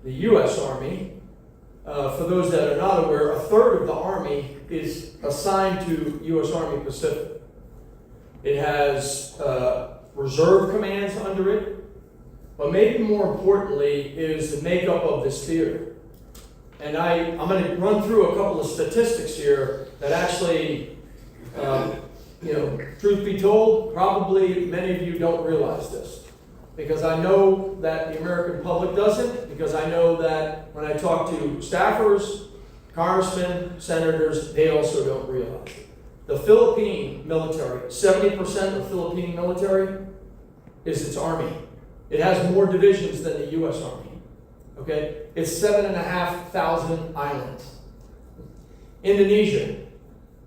the U.S. Army, for those that are not aware, a third of the Army is assigned to U.S. Army Pacific. It has reserve commands under it, but maybe more importantly is the makeup of this theater. And I'm going to run through a couple of statistics here that actually, you know, truth be told, probably many of you don't realize this. Because I know that the American public doesn't, because I know that when I talk to staffers, congressmen, senators, they also don't realize it. The Philippine military, 70% of Philippine military is its army. It has more divisions than the U.S. Army. Okay? It's 7,500 islands. Indonesia.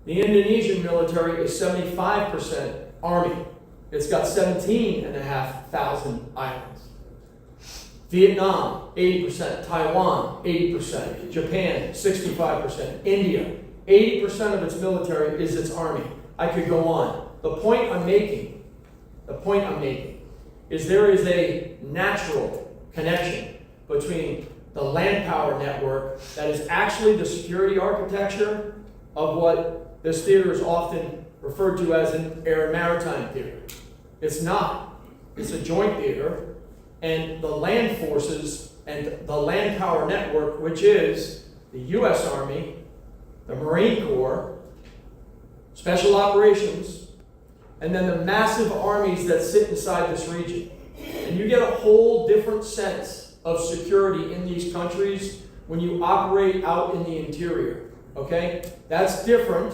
The Indonesian military is 75% army. It's got 17,500 islands. Vietnam, 80%. Taiwan, 80%. Japan, 65%. India, 80% of its military is its army. I could go on. The point I'm making The point I'm making is there is a natural connection between the land power network that is actually the security architecture of what this theater is often referred to as an air and maritime theater. It's not. It's a joint theater, and the land forces and the land power network, which is the U.S. Army, the Marine Corps, Special Operations, and then the massive armies that sit inside this region. And you get a whole different sense of security in these countries when you operate out in the interior, okay? That's different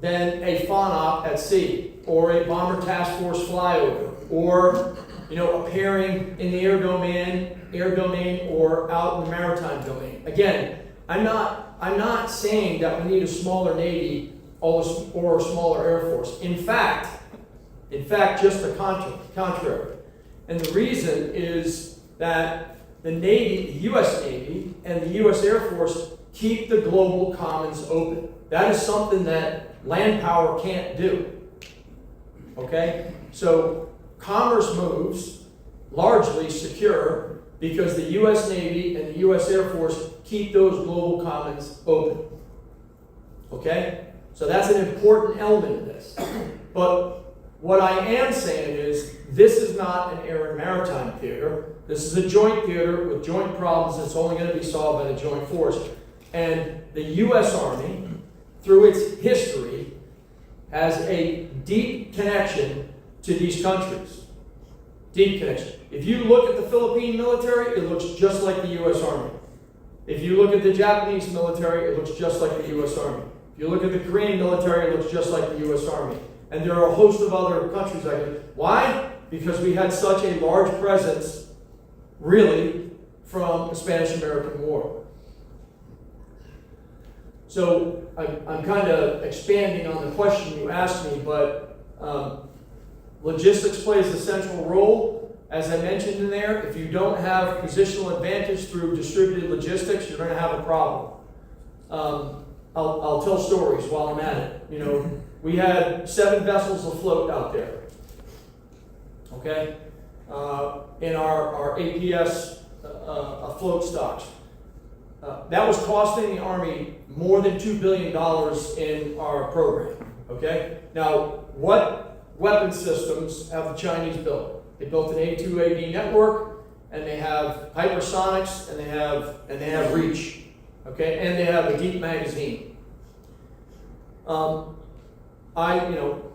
than a FONOP at sea, or a Bomber Task Force flyover, or a pairing in the air domain, or out in the maritime domain. Again, I'm not saying that we need a smaller Navy or a smaller Air Force. In fact, just the contrary. And the reason is that the Navy, the U.S. Navy, and the U.S. Air Force keep the global commons open. That is something that land power can't do. Okay? So commerce moves largely secure because the U.S. Navy and the U.S. Air Force keep those global commons open. Okay? So that's an important element of this. But what I am saying is this is not an air and maritime theater. This is a joint theater with joint problems that's only going to be solved by the joint force. And the U.S. Army, through its history, has a deep connection to these countries. Deep connection. If you look at the Philippine military, it looks just like the U.S. Army. If you look at the Japanese military, it looks just like the U.S. Army. If you look at the Korean military, it looks just like the U.S. Army. And there are a host of other countries like it. Why? Because we had such a large presence, really, from the Spanish-American War. So I'm kind of expanding on the question you asked me, but logistics plays a central role. As I mentioned in there, if you don't have positional advantage through distributed logistics, you're going to have a problem. I'll tell stories while I'm at it. We had 7 vessels afloat out there, okay, in our APS afloat stocks. That was costing the Army more than $2 billion in our program, okay? Now, what weapon systems have the Chinese built? They built an A2AD network, and they have hypersonics, and they have reach, okay, and they have a deep magazine.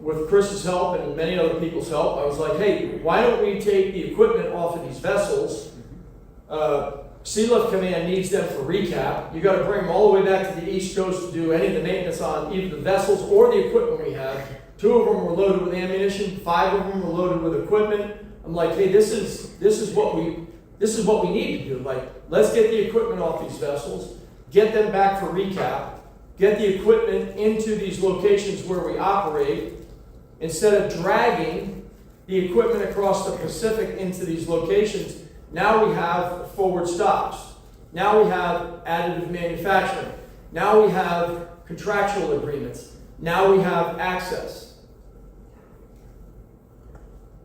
With Chris's help and many other people's help, I was like, hey, why don't we take the equipment off of these vessels? Sea Lift Command needs them for recap. You got to bring them all the way back to the East Coast to do any of the maintenance on either the vessels or the equipment we have. 2 of them were loaded with ammunition. 5 of them were loaded with equipment. I'm like, hey, this is what we need to do. Like, let's get the equipment off these vessels, get them back for recap, get the equipment into these locations where we operate, instead of dragging the equipment across the Pacific into these locations. Now we have forward stops. Now we have additive manufacturing. Now we have contractual agreements. Now we have access.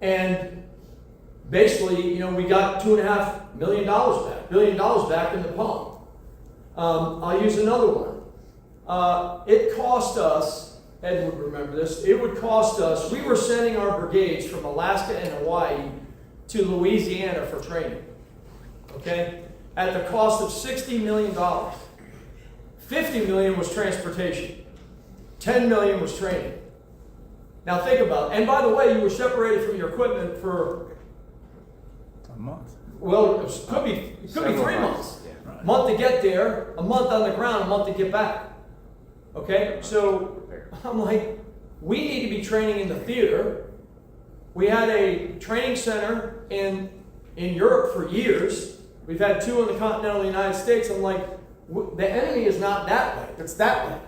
And basically, we got $2.5 million back, $1 billion back in the pump. I'll use another one. It cost us, Ed would remember this, it would cost us, we were sending our brigades from Alaska and Hawaii to Louisiana for training, okay, at the cost of $60 million. $50 million was transportation. $10 million was training. Now think about it. And by the way, you were separated from your equipment for A month. well, it could be 3 months. Yeah, right. A month to get there, a month on the ground, a month to get back. Okay, so I'm like, we need to be training in the theater. We had a training center in Europe for years. We've had 2 in the continental United States. I'm like, the enemy is not that way. It's that way.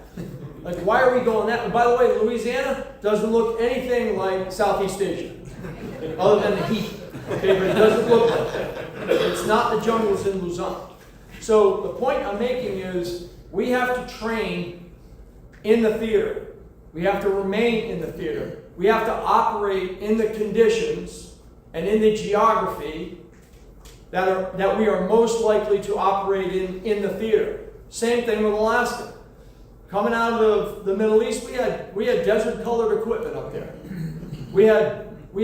Like, why are we going that way? By the way, Louisiana doesn't look anything like Southeast Asia, other than the heat. Okay, but it doesn't look like that. It's not the jungles in Luzon. So the point I'm making is we have to train in the theater. We have to remain in the theater. We have to operate in the conditions and in the geography that we are most likely to operate in the theater. Same thing with Alaska. Coming out of the Middle East, we had desert-colored equipment up there. We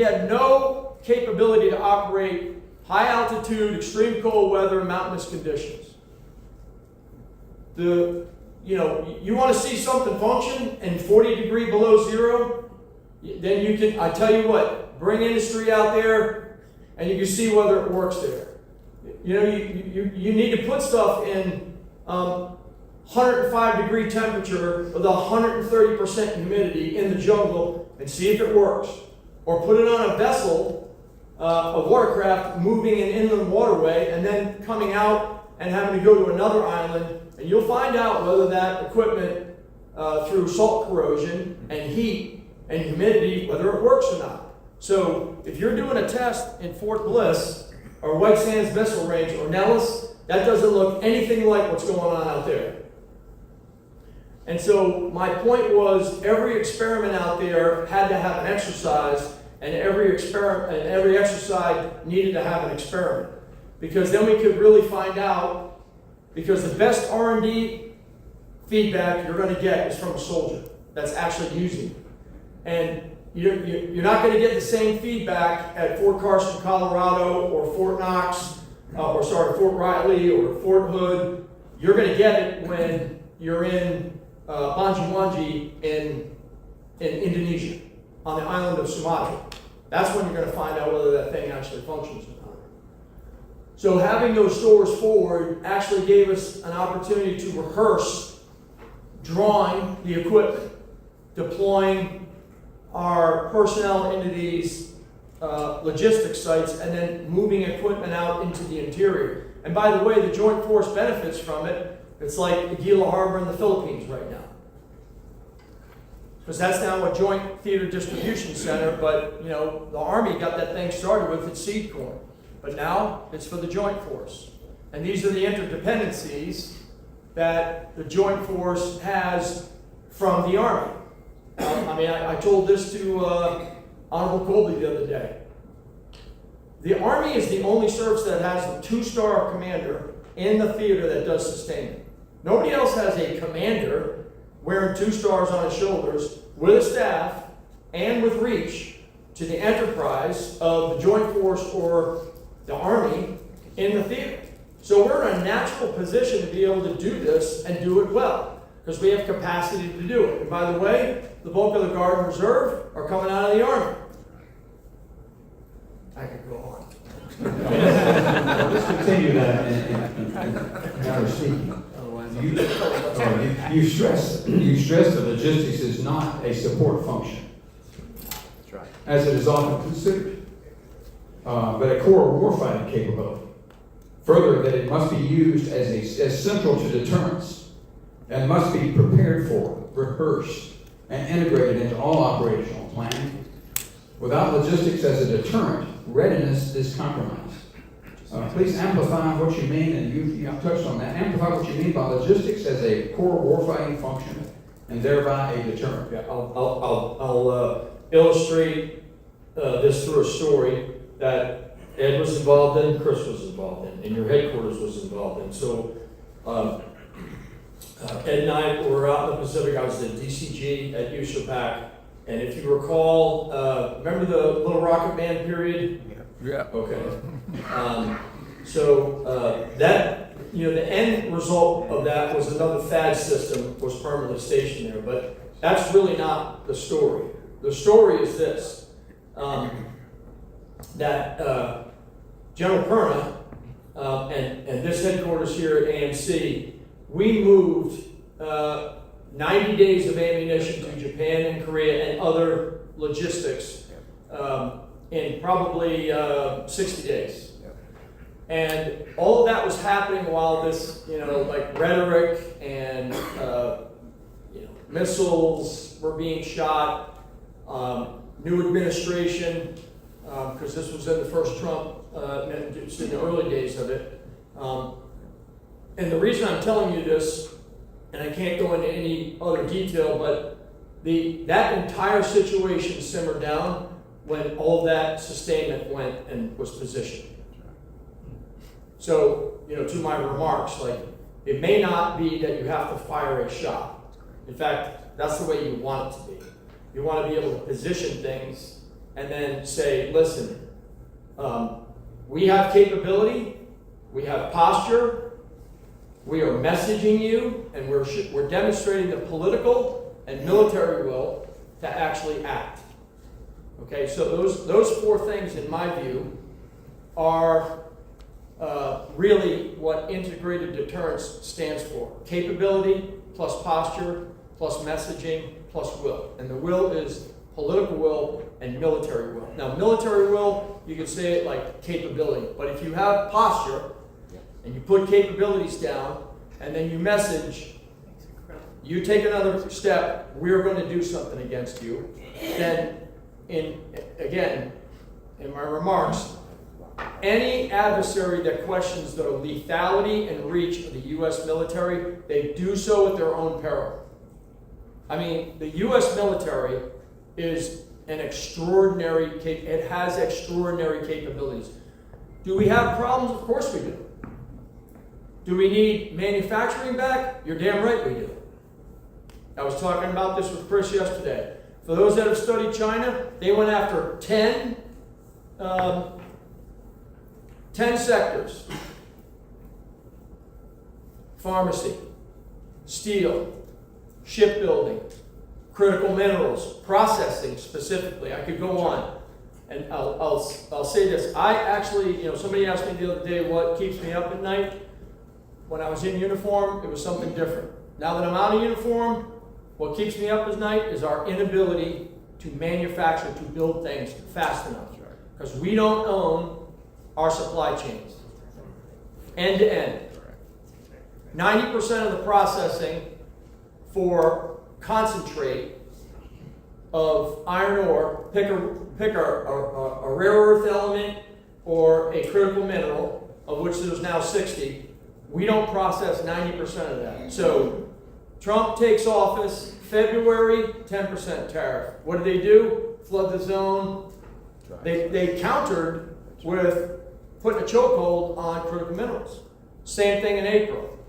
had no capability to operate high altitude, extreme cold weather, mountainous conditions. You want to see something function in 40 degree below zero, then you can, I tell you what, bring industry out there and you can see whether it works there. You need to put stuff in 105 degree temperature with 130% humidity in the jungle and see if it works. Or put it on a vessel, a watercraft moving an inland waterway and then coming out and having to go to another island, and you'll find out whether that equipment, through salt corrosion and heat and humidity, whether it works or not. So if you're doing a test in Fort Bliss or White Sands Missile Range or Nellis, that doesn't look anything like what's going on out there. And so my point was, every experiment out there had to have an exercise, and every exercise needed to have an experiment. Because then we could really find out, because the best R&D feedback you're going to get is from a soldier that's actually using it. And you're not going to get the same feedback at Fort Carson, Colorado, or Fort Knox, Fort Riley, or Fort Hood. You're going to get it when you're in Banjarmasin in Indonesia, on the island of Sumatra. That's when you're going to find out whether that thing actually functions or not. So having those stores forward actually gave us an opportunity to rehearse drawing the equipment, deploying our personnel into these logistics sites, and then moving equipment out into the interior. And by the way, the Joint Force benefits from it. It's like Aguila Harbor in the Philippines right now. Because that's now a joint theater distribution center, but the Army got that thing started with its seed corn. But now it's for the Joint Force. And these are the interdependencies that the Joint Force has from the Army. I told this to Honorable Colby the other day. The Army is the only service that has a 2-star commander in the theater that does sustainment. Nobody else has a commander wearing 2 stars on his shoulders with a staff and with reach to the enterprise of the Joint Force or the Army in the theater. So we're in a natural position to be able to do this and do it well, because we have capacity to do it. And by the way, the bulk of the Guard and Reserve are coming out of the Army. I could go on. Let's continue that in matter of speaking. You stress that logistics is not a support function, That's right. as it is often considered, but a core warfighting capability. Further, that it must be used as central to deterrence and must be prepared for, rehearsed, and integrated into all operational planning. Without logistics as a deterrent, readiness is compromised. Please amplify what you mean, and you touched on that. Amplify what you mean by logistics as a core warfighting function, and thereby a deterrent. Yeah, I'll illustrate this through a story that Ed was involved in, Chris was involved in, and your headquarters was involved in. So Ed and I were out in the Pacific. I was at DCG at USAPAC, and if you recall, remember the Little Rocket Band period? Yeah. Okay. That, the end result of that was another THAAD system was permanently stationed there, but that's really not the story. The story is this, that General Perna and this headquarters here at AMC, we moved 90 days of ammunition to Japan and Korea and other logistics in probably 60 days. And all of that was happening while this, rhetoric and, missiles were being shot, new administration, because this was in the first Trump, just in the early days of it. And the reason I'm telling you this, and I can't go into any other detail, but that entire situation simmered down when all that sustainment went and was positioned. So, to my remarks, like, it may not be that you have to fire a shot. In fact, that's the way you want it to be. You want to be able to position things and then say, listen, we have capability, we have posture, we are messaging you, and we're demonstrating the political and military will to actually act. Okay, so those four things, in my view, are really what integrated deterrence stands for. Capability plus posture plus messaging plus will. And the will is political will and military will. Now, military will, you could say it like capability, but if you have posture and you put capabilities down and then you message, you take another step, we're going to do something against you, then in my remarks, any adversary that questions the lethality and reach of the U.S. military, they do so at their own peril. I mean, the U.S. military is it has extraordinary capabilities. Do we have problems? Of course we do. Do we need manufacturing back? You're damn right we do. I was talking about this with Chris yesterday. For those that have studied China, they went after 10 sectors. Pharmacy, steel, shipbuilding, critical minerals, processing specifically. I could go on. And I'll say this. I actually, somebody asked me the other day what keeps me up at night. When I was in uniform, it was something different. Now that I'm out of uniform, what keeps me up at night is our inability to manufacture, to build things fast enough. Because we don't own our supply chains. End to end. 90% of the processing for concentrate of iron ore, pick a rare earth element or a critical mineral, of which there's now 60, we don't process 90% of that. So Trump takes office, February, 10% tariff. What do? Flood the zone. They countered with putting a chokehold on critical minerals. Same thing in April.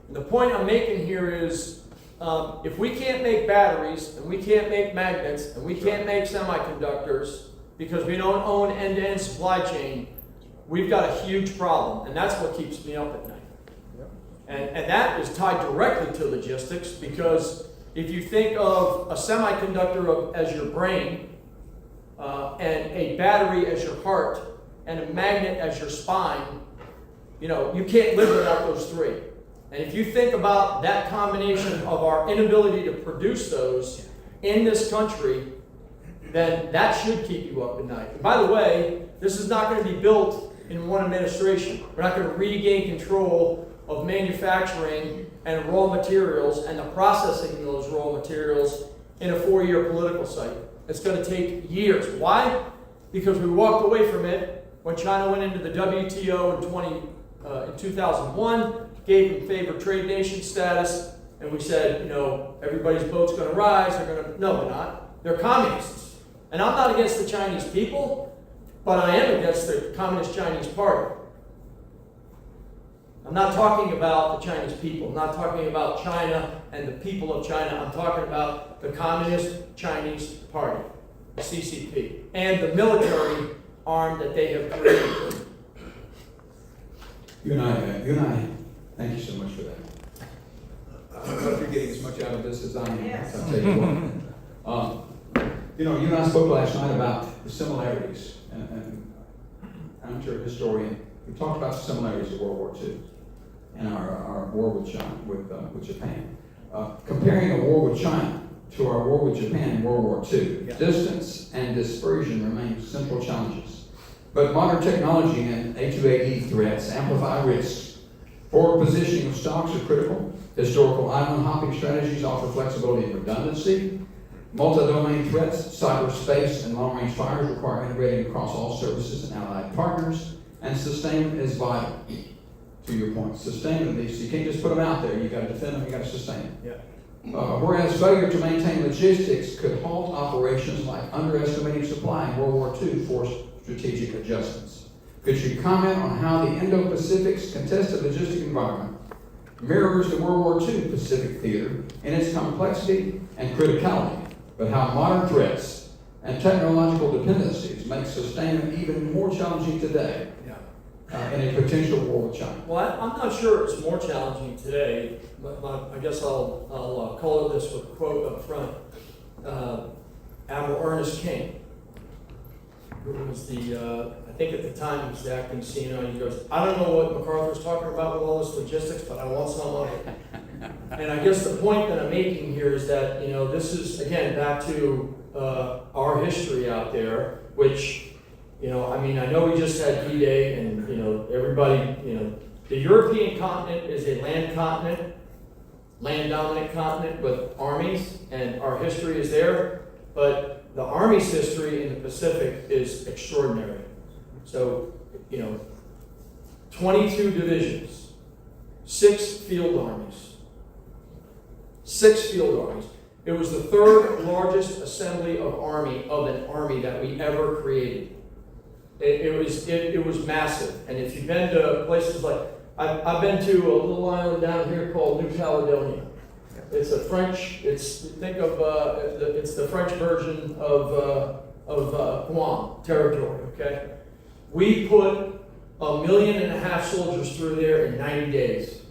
And the point I'm making here is, if we can't make batteries, and we can't make magnets, and we can't make semiconductors, because we don't own end-to-end supply chain, we've got a huge problem. And that's what keeps me up at night. And that is tied directly to logistics, because if you think of a semiconductor as your brain, and a battery as your heart, and a magnet as your spine, you can't live without those three. And if you think about that combination of our inability to produce those in this country, then that should keep you up at night. And by the way, this is not going to be built in one administration. We're not going to regain control of manufacturing and raw materials and the processing of those raw materials in a 4-year political cycle. It's going to take years. Why? Because we walked away from it when China went into the WTO in 2001, gave them favored trade nation status, and we said, everybody's boat's going to rise. No, they're not. They're communists. And I'm not against the Chinese people, but I am against the Communist Chinese Party. I'm not talking about the Chinese people. I'm not talking about China and the people of China. I'm talking about the Communist Chinese Party, the CCP, and the military arm that they have created. You and I, thank you so much for that. I don't know if you're getting as much out of this as I am. Yes. I'll tell you what. You and I spoke last night about the similarities, and I'm sure a historian. We talked about the similarities of World War II and our war with China, with Japan. Comparing a war with China to our war with Japan in World War II, distance and dispersion remain central challenges. But modern technology and A2AE threats amplify risks. Forward positioning of stocks are critical. Historical island hopping strategies offer flexibility and redundancy. Multi-domain threats, cyberspace, and long-range fires require integrating across all services and allied partners. And sustainment is vital. To your point, sustainment, you can't just put them out there. You got to defend them. You got to sustain them. Yeah. Whereas failure to maintain logistics could halt operations like underestimating supply in World War II forced strategic adjustments. Could you comment on how the Indo-Pacific's contested logistic environment mirrors the World War II Pacific theater in its complexity and criticality, but how modern threats and technological dependencies make sustainment even more challenging today in a potential war with China? Well, I'm not sure it's more challenging today, but I guess I'll color this with a quote up front. Admiral Ernest King, who was I think at the time he was the acting CEO, and he goes, I don't know what MacArthur's talking about with all this logistics, but I want some of it. And I guess the point that I'm making here is that, this is, again, back to our history out there, which, I know we just had D-Day and, everybody, the European continent is a land continent, land-dominant continent with armies, and our history is there, but the Army's history in the Pacific is extraordinary. So, 22 divisions, 6 field armies. 6 field armies. It was the 3rd largest assembly of an army that we ever created. It was massive. And if you've been to places like, I've been to a little island down here called New Caledonia. It's a French, it's the French version of Guam territory, okay? We put 1.5 million soldiers through there in 90 days.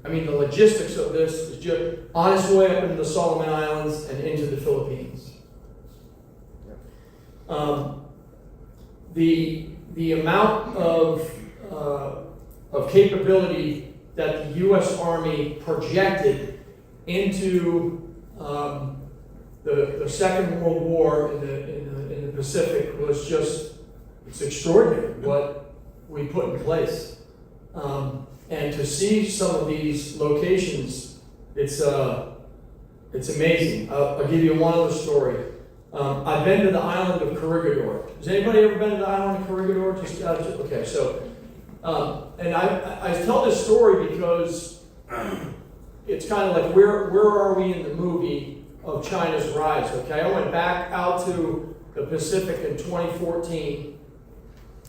I mean, the logistics of this is just on its way up into the Solomon Islands and into the Philippines. The amount of capability that the U.S. Army projected into the Second World War in the Pacific was it's extraordinary what we put in place. And to see some of these locations, it's amazing. I'll give you one other story. I've been to the island of Corregidor. Has anybody ever been to the island of Corregidor? Okay, so, and I tell this story because it's kind of like, where are we in the movie of China's rise, okay? I went back out to the Pacific in 2014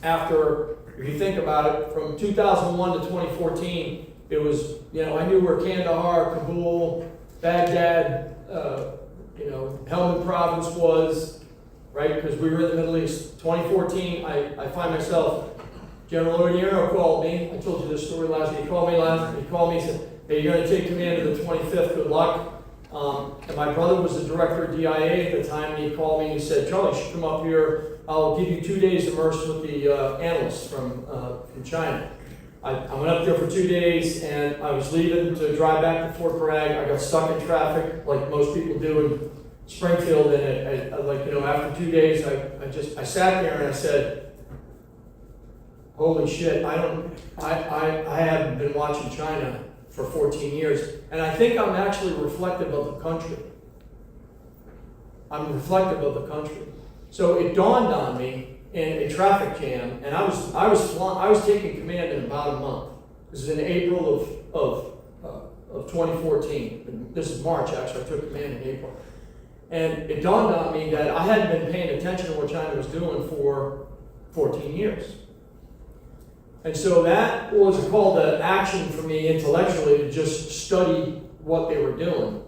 after, if you think about it, from 2001 to 2014, it was, I knew where Kandahar, Kabul, Baghdad, Helmand province was, right? Because we were in the Middle East. 2014, I find myself, General Odierno called me. I told you this story last week. He called me and said, hey, you're going to take command of the 25th, good luck. And my brother was the director of DIA at the time, and he called me and he said, Charlie, you should come up here. I'll give you 2 days immersed with the analysts from China. I went up there for 2 days, and I was leaving to drive back to Fort Bragg. I got stuck in traffic, like most people do in Springfield, and after 2 days, I sat there and I said, holy shit, I haven't been watching China for 14 years, and I think I'm actually reflective of the country. I'm reflective of the country. So it dawned on me in a traffic jam, and I was taking command in about a month. This is in April of 2014. This is March, actually. I took command in April. And it dawned on me that I hadn't been paying attention to what China was doing for 14 years. And so that was a call to action for me intellectually to just study what they were doing.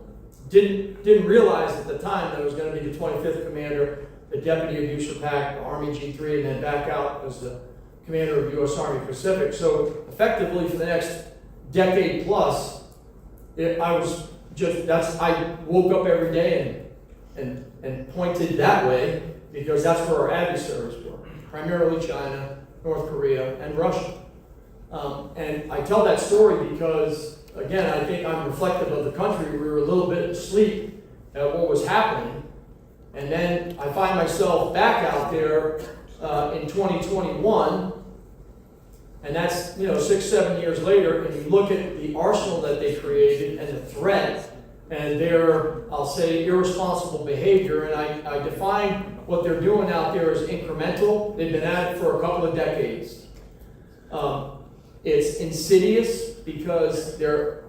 Didn't realize at the time that I was going to be the 25th commander, the deputy of USAPAC, Army G3, and then back out as the commander of U.S. Army Pacific. So effectively for the next decade plus, I woke up every day and pointed that way because that's where our adversaries were, primarily China, North Korea, and Russia. And I tell that story because, again, I think I'm reflective of the country. We were a little bit asleep at what was happening. And then I find myself back out there in 2021, and that's 6-7 years later, and you look at the arsenal that they created and the threat and their, I'll say, irresponsible behavior, and I define what they're doing out there as incremental. They've been at it for a couple of decades. It's insidious because they're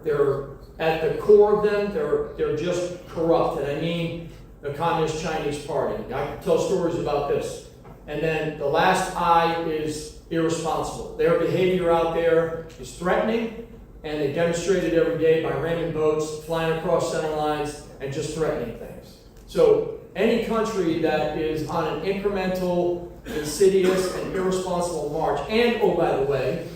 at the core of them, they're just corrupt, and I mean the Communist Chinese Party. I can tell stories about this. And then the last I is irresponsible. Their behavior out there is threatening, and they demonstrate it every day by ramming boats, flying across center lines, and just threatening things. So any country that is on an incremental, insidious, and irresponsible march, and oh, by the way,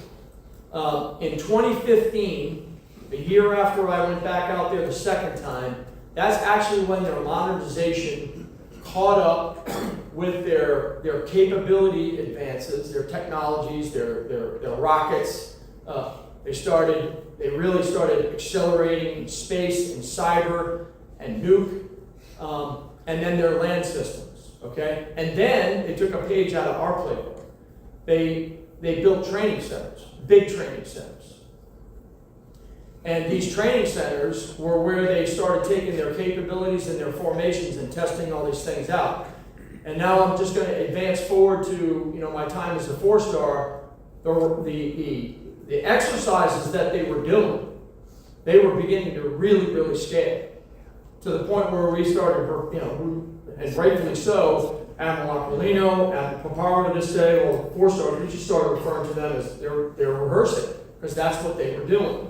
in 2015, a year after I went back out there the second time, that's actually when their modernization caught up with their capability advances, their technologies, their rockets. They really started accelerating space and cyber and nuke, and then their land systems, okay? And then they took a page out of our playbook. They built training centers, big training centers. And these training centers were where they started taking their capabilities and their formations and testing all these things out. And now I'm just going to advance forward to, my time as a 4-star. The exercises that they were doing, they were beginning to really, really scale. To the point where we started, and rightfully so, Admiral Aquilino, Admiral Paparo to this day, well, 4-stars, we just started referring to them as they're rehearsing, because that's what they were doing.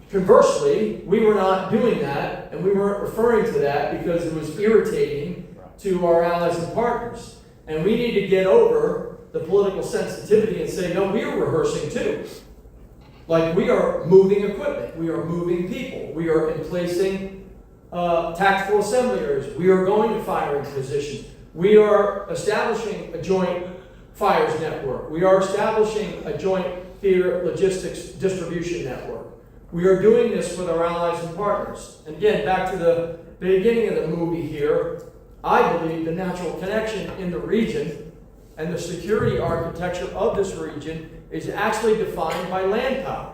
Conversely, we were not doing that, and we weren't referring to that because it was irritating to our allies and partners. And we need to get over the political sensitivity and say, no, we are rehearsing too. Like, we are moving equipment, we are moving people, we are emplacing tactical assembly areas, we are going to firing positions, we are establishing a joint fires network, we are establishing a joint theater logistics distribution network. We are doing this with our allies and partners. And again, back to the beginning of the movie here, I believe the natural connection in the region and the security architecture of this region is actually defined by land power.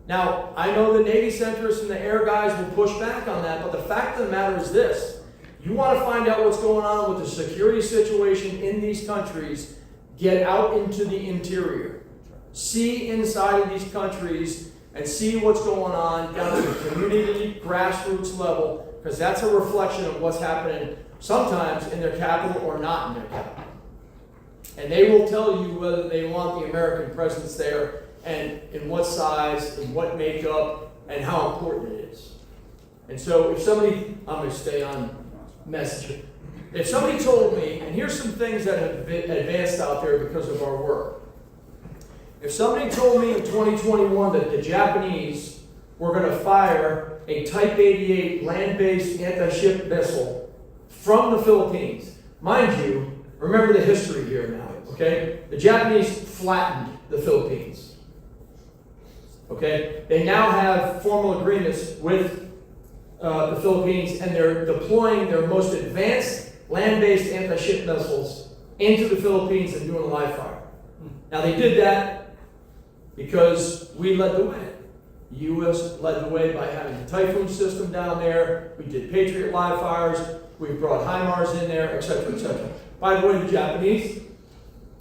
Now, I know the Navy centrists and the air guys will push back on that, but the fact of the matter is this. You want to find out what's going on with the security situation in these countries, get out into the interior. See inside of these countries and see what's going on down to the community grassroots level, because that's a reflection of what's happening sometimes in their capital or not in their capital. And they will tell you whether they want the American presence there and in what size, and what makeup, and how important it is. And so if somebody, I'm going to stay on message. If somebody told me, and here's some things that have been advanced out there because of our work. If somebody told me in 2021 that the Japanese were going to fire a Type 88 land-based anti-ship missile from the Philippines, mind you, remember the history here now, okay? The Japanese flattened the Philippines, okay? They now have formal agreements with the Philippines, and they're deploying their most advanced land-based anti-ship missiles into the Philippines and doing a live fire. Now they did that because we led the way. The U.S. led the way by having the Typhoon system down there. We did Patriot live fires. We brought HIMARS in there, etc., etc. By the way, the Japanese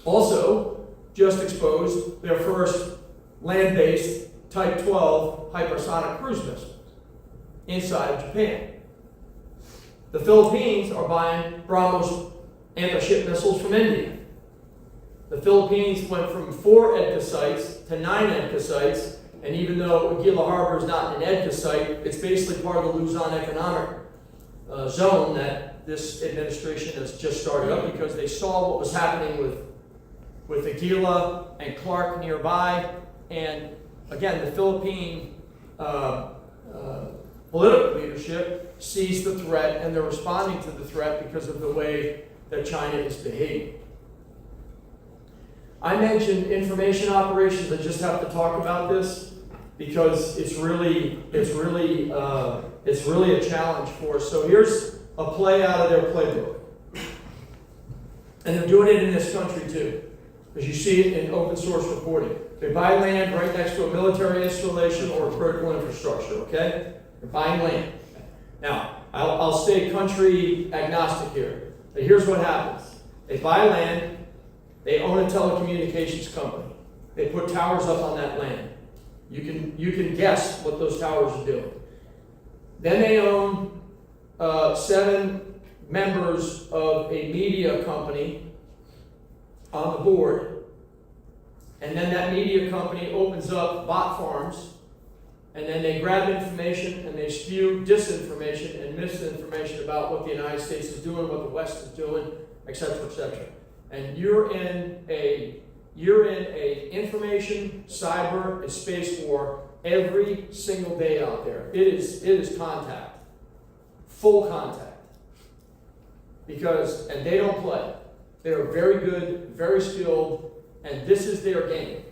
also just exposed their first land-based Type 12 hypersonic cruise missile inside of Japan. The Philippines are buying BrahMos anti-ship missiles from India. The Philippines went from 4 EDCA sites to 9 EDCA sites, and even though Aguila Harbor is not an EDCA site, it's basically part of the Luzon economic zone that this administration has just started up because they saw what was happening with Aguila and Clark nearby. And again, the Philippine political leadership sees the threat, and they're responding to the threat because of the way that China is behaving. I mentioned information operations. I just have to talk about this because it's really a challenge for us. So here's a play out of their playbook, and they're doing it in this country too, because you see it in open source reporting. They buy land right next to a military installation or critical infrastructure. Okay, they're buying land. Now I'll stay country agnostic here. But here's what happens: they buy land. They own a telecommunications company. They put towers up on that land. You can guess what those towers are doing. Then they own 7 members of a media company on the board, and then that media company opens up bot farms, and then they grab information and they spew disinformation and misinformation about what the United States is doing, what the West is doing, etc., etc. And you're in a information, cyber, and space war every single day out there. It is contact, full contact. And they don't play. They are very good, very skilled, and this is their game.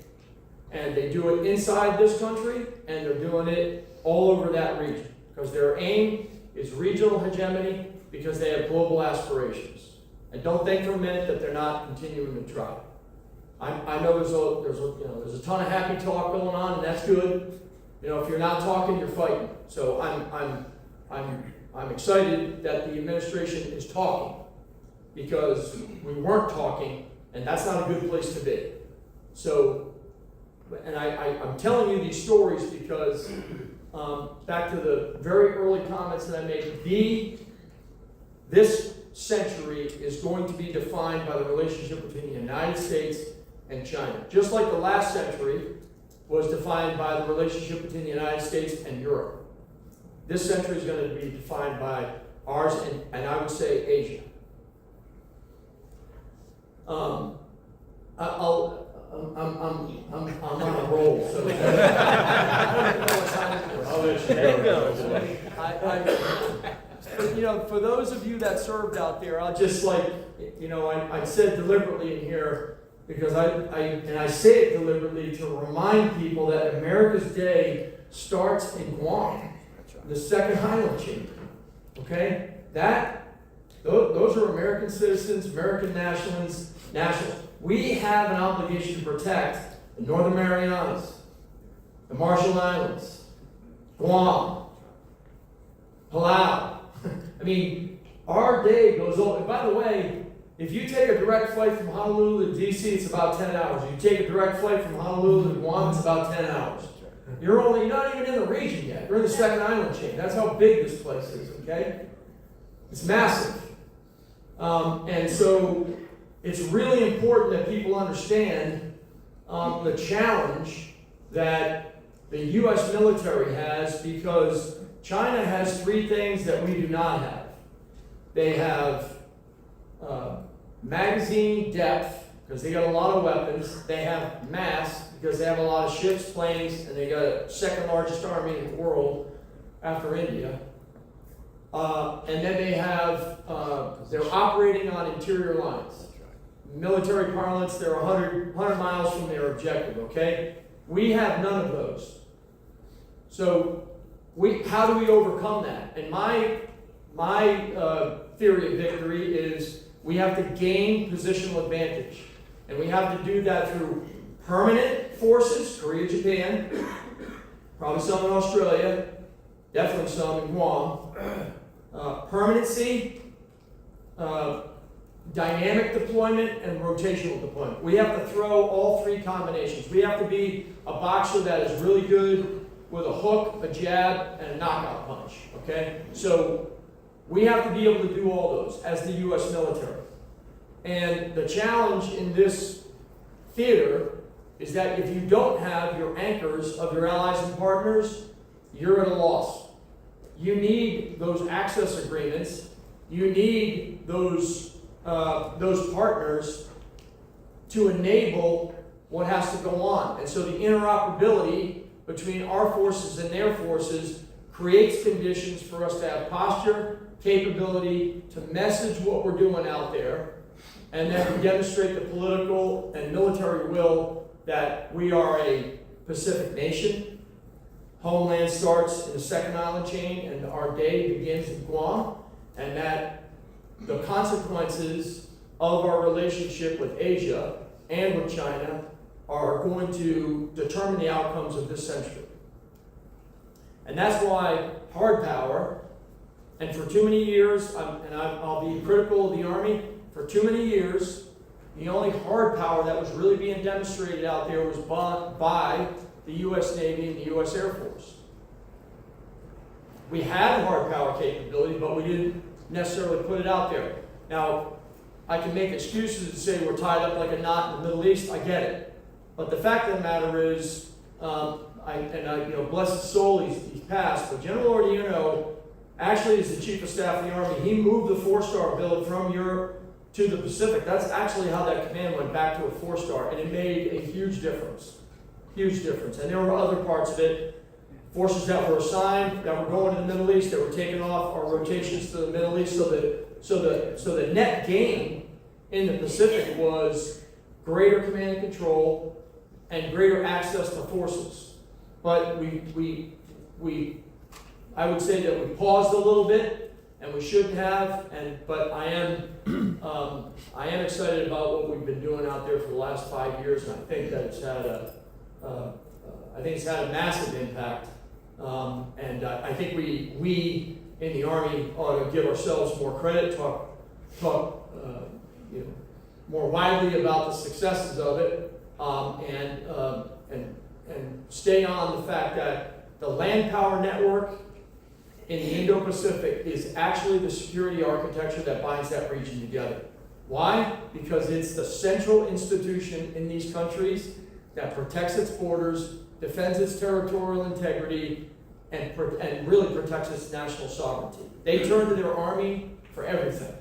And they do it inside this country, and they're doing it all over that region. Because their aim is regional hegemony, because they have global aspirations. And don't think for a minute that they're not continuing to try. I know there's a ton of happy talk going on, and that's good. If you're not talking, you're fighting. So I'm excited that the administration is talking, because we weren't talking, and that's not a good place to be. So, and I'm telling you these stories because, back to the very early comments that I made, this century is going to be defined by the relationship between the United States and China. Just like the last century was defined by the relationship between the United States and Europe. This century is going to be defined by ours and I would say Asia. I'm on a roll, so I don't know what time it is. I'll let you go. For those of you that served out there, I'll just I said deliberately in here, because I say it deliberately to remind people that America's day starts in Guam, the second island chain. Okay? Those are American citizens, American nationals. We have an obligation to protect the Northern Marianas, the Marshall Islands, Guam, Palau. I mean, our day goes on. And by the way, if you take a direct flight from Honolulu to DC, it's about 10 hours. If you take a direct flight from Honolulu to Guam, it's about 10 hours. You're not even in the region yet. You're in the second island chain. That's how big this place is, okay? It's massive. And so it's really important that people understand the challenge that the U.S. military has, because China has 3 things that we do not have. They have magazine depth, because they got a lot of weapons. They have mass, because they have a lot of ships, planes, and they got a second largest army in the world after India. And then they have, they're operating on interior lines. Military parlance, they're 100 miles from their objective, okay? We have none of those. So how do we overcome that? And my theory of victory is we have to gain positional advantage. And we have to do that through permanent forces, Korea, Japan, probably some in Australia, definitely some in Guam. Permanency, dynamic deployment, and rotational deployment. We have to throw all 3 combinations. We have to be a boxer that is really good with a hook, a jab, and a knockout punch, okay? So we have to be able to do all those as the U.S. military. And the challenge in this theater is that if you don't have your anchors of your allies and partners, you're at a loss. You need those access agreements. You need those partners to enable what has to go on. And so the interoperability between our forces and their forces creates conditions for us to have posture, capability to message what we're doing out there, and then demonstrate the political and military will that we are a Pacific nation. Homeland starts in the second island chain, and our day begins in Guam, and that the consequences of our relationship with Asia and with China are going to determine the outcomes of this century. And that's why hard power, and for too many years, I'll be critical of the Army, for too many years, the only hard power that was really being demonstrated out there was by the US Navy and the US Air Force. We had hard power capability, but we didn't necessarily put it out there. Now, I can make excuses to say we're tied up like a knot in the Middle East, I get it. But the fact of the matter is, bless his soul, he's passed, but General Ordino actually is the Chief of Staff of the Army. He moved the 4-star build from Europe to the Pacific. That's actually how that command went back to a 4-star, and it made a huge difference. Huge difference. And there were other parts of it. Forces that were assigned, that were going to the Middle East, that were taking off our rotations to the Middle East, so the net gain in the Pacific was greater command and control and greater access to forces. But I would say that we paused a little bit, and we shouldn't have. But I am excited about what we've been doing out there for the last 5 years, and I think that it's had a massive impact. I think we in the Army ought to give ourselves more credit, talk more widely about the successes of it, and stay on the fact that the land power network in the Indo-Pacific is actually the security architecture that binds that region together. Why? Because it's the central institution in these countries that protects its borders, defends its territorial integrity, and really protects its national sovereignty. They turn to their army for everything.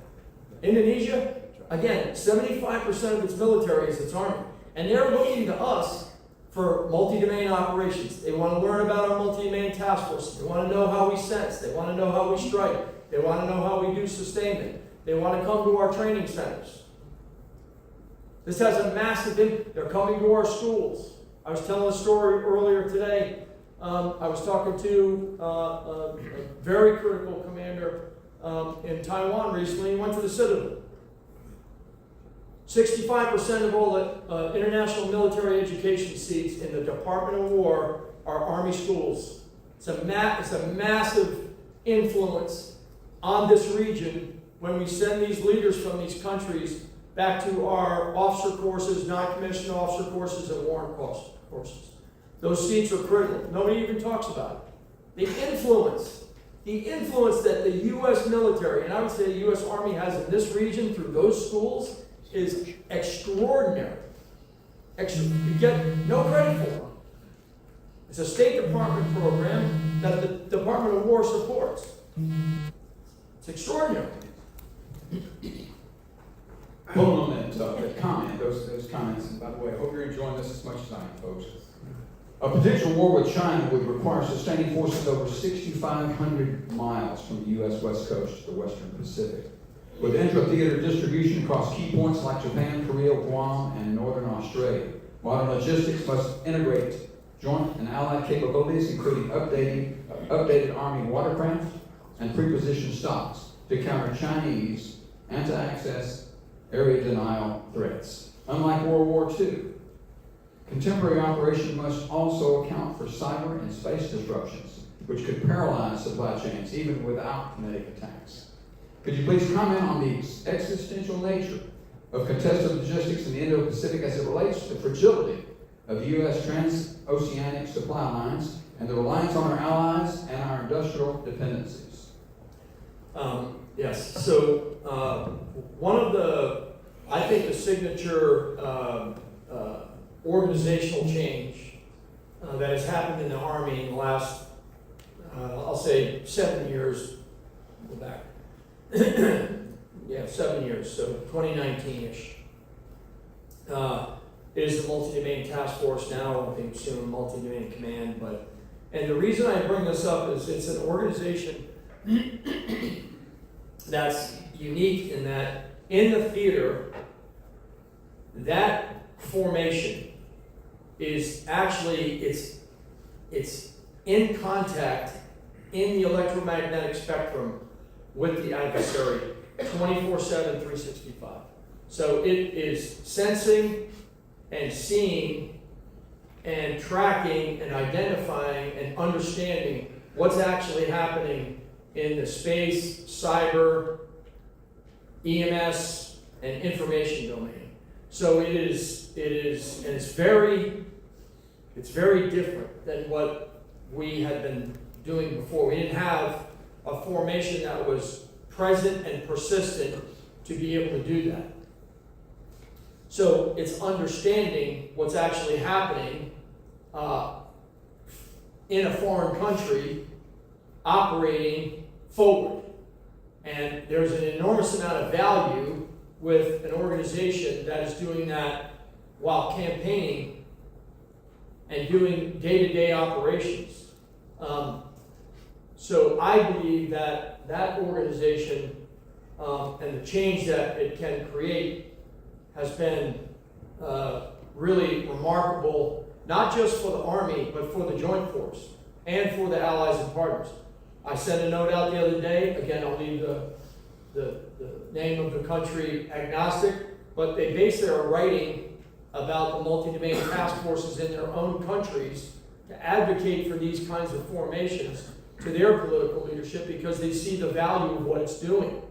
Indonesia, again, 75% of its military is its army. And they're looking to us for multi-domain operations. They want to learn about our multi-domain task forces. They want to know how we sense. They want to know how we strike. They want to know how we do sustainment. They want to come to our training centers. This has a massive impact. They're coming to our schools. I was telling a story earlier today. I was talking to a very critical commander in Taiwan recently. He went to the Citadel. 65% of all the international military education seats in the Department of War are Army schools. It's a massive influence on this region when we send these leaders from these countries back to our officer courses, non-commissioned officer courses, and warrant courses. Those seats are critical. Nobody even talks about it. The influence that the U.S. military, and I would say the U.S. Army has in this region through those schools is extraordinary. You get no credit for it. It's a State Department program that the Department of War supports. It's extraordinary. Building on that comment, those comments, and by the way, I hope you're enjoying this as much as I am, folks. A potential war with China would require sustaining forces over 6,500 miles from the U.S. West Coast to the Western Pacific, with intra-theater distribution across key points like Japan, Korea, Guam, and Northern Australia. Modern logistics must integrate joint and allied capabilities, including updated Army watercraft and pre-positioned stocks to counter Chinese anti-access area denial threats. Unlike World War II, contemporary operation must also account for cyber and space disruptions, which could paralyze supply chains even without kinetic attacks. Could you please comment on the existential nature of contested logistics in the Indo-Pacific as it relates to the fragility of U.S. transoceanic supply lines and the reliance on our allies and our industrial dependencies? Yes. So one of I think the signature organizational change that has happened in the Army in the last, I'll say 7 years, go back. 7 years, so 2019-ish. It is the multi-domain task force now, I think soon multi-domain command, and the reason I bring this up is it's an organization that's unique in that in the theater, that formation is actually, it's in contact in the electromagnetic spectrum with the adversary 24/7, 365. So it is sensing and seeing and tracking and identifying and understanding what's actually happening in the space, cyber, EMS, and information domain. So it is, and it's very It's very different than what we had been doing before. We didn't have a formation that was present and persistent to be able to do that. So it's understanding what's actually happening in a foreign country operating forward. And there's an enormous amount of value with an organization that is doing that while campaigning and doing day-to-day operations. So I believe that that organization and the change that it can create has been really remarkable, not just for the Army, but for the Joint Force and for the allies and partners. I sent a note out the other day. Again, I'll leave the name of the country agnostic, but they base their writing about the multi-domain task forces in their own countries to advocate for these kinds of formations to their political leadership because they see the value of what it's doing.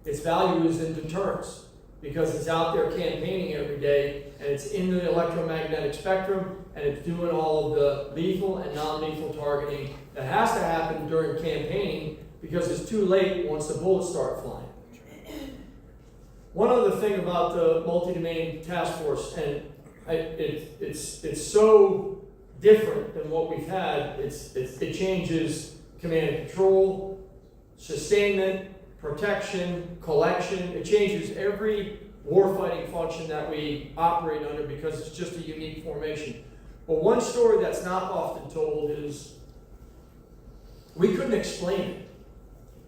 Its value is in deterrence because it's out there campaigning every day and it's in the electromagnetic spectrum and it's doing all of the lethal and non-lethal targeting that has to happen during campaigning because it's too late once the bullets start flying. One other thing about the multi-domain task force, and it's so different than what we've had. It changes command and control, sustainment, protection, collection. It changes every warfighting function that we operate under because it's just a unique formation. But one story that's not often told is we couldn't explain it.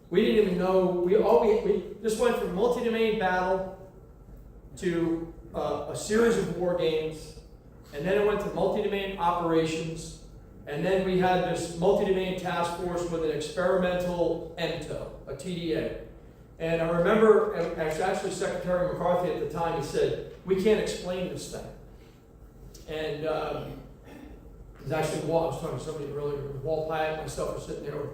We didn't even know, we just went from multi-domain battle to a series of war games, and then it went to multi-domain operations, and then we had this multi-domain task force with an experimental MTO, a TDA. And I remember, actually Secretary McCarthy at the time, he said, we can't explain this thing. And it was actually Walt, I was talking to somebody earlier, Walt Pyatt and myself were sitting there with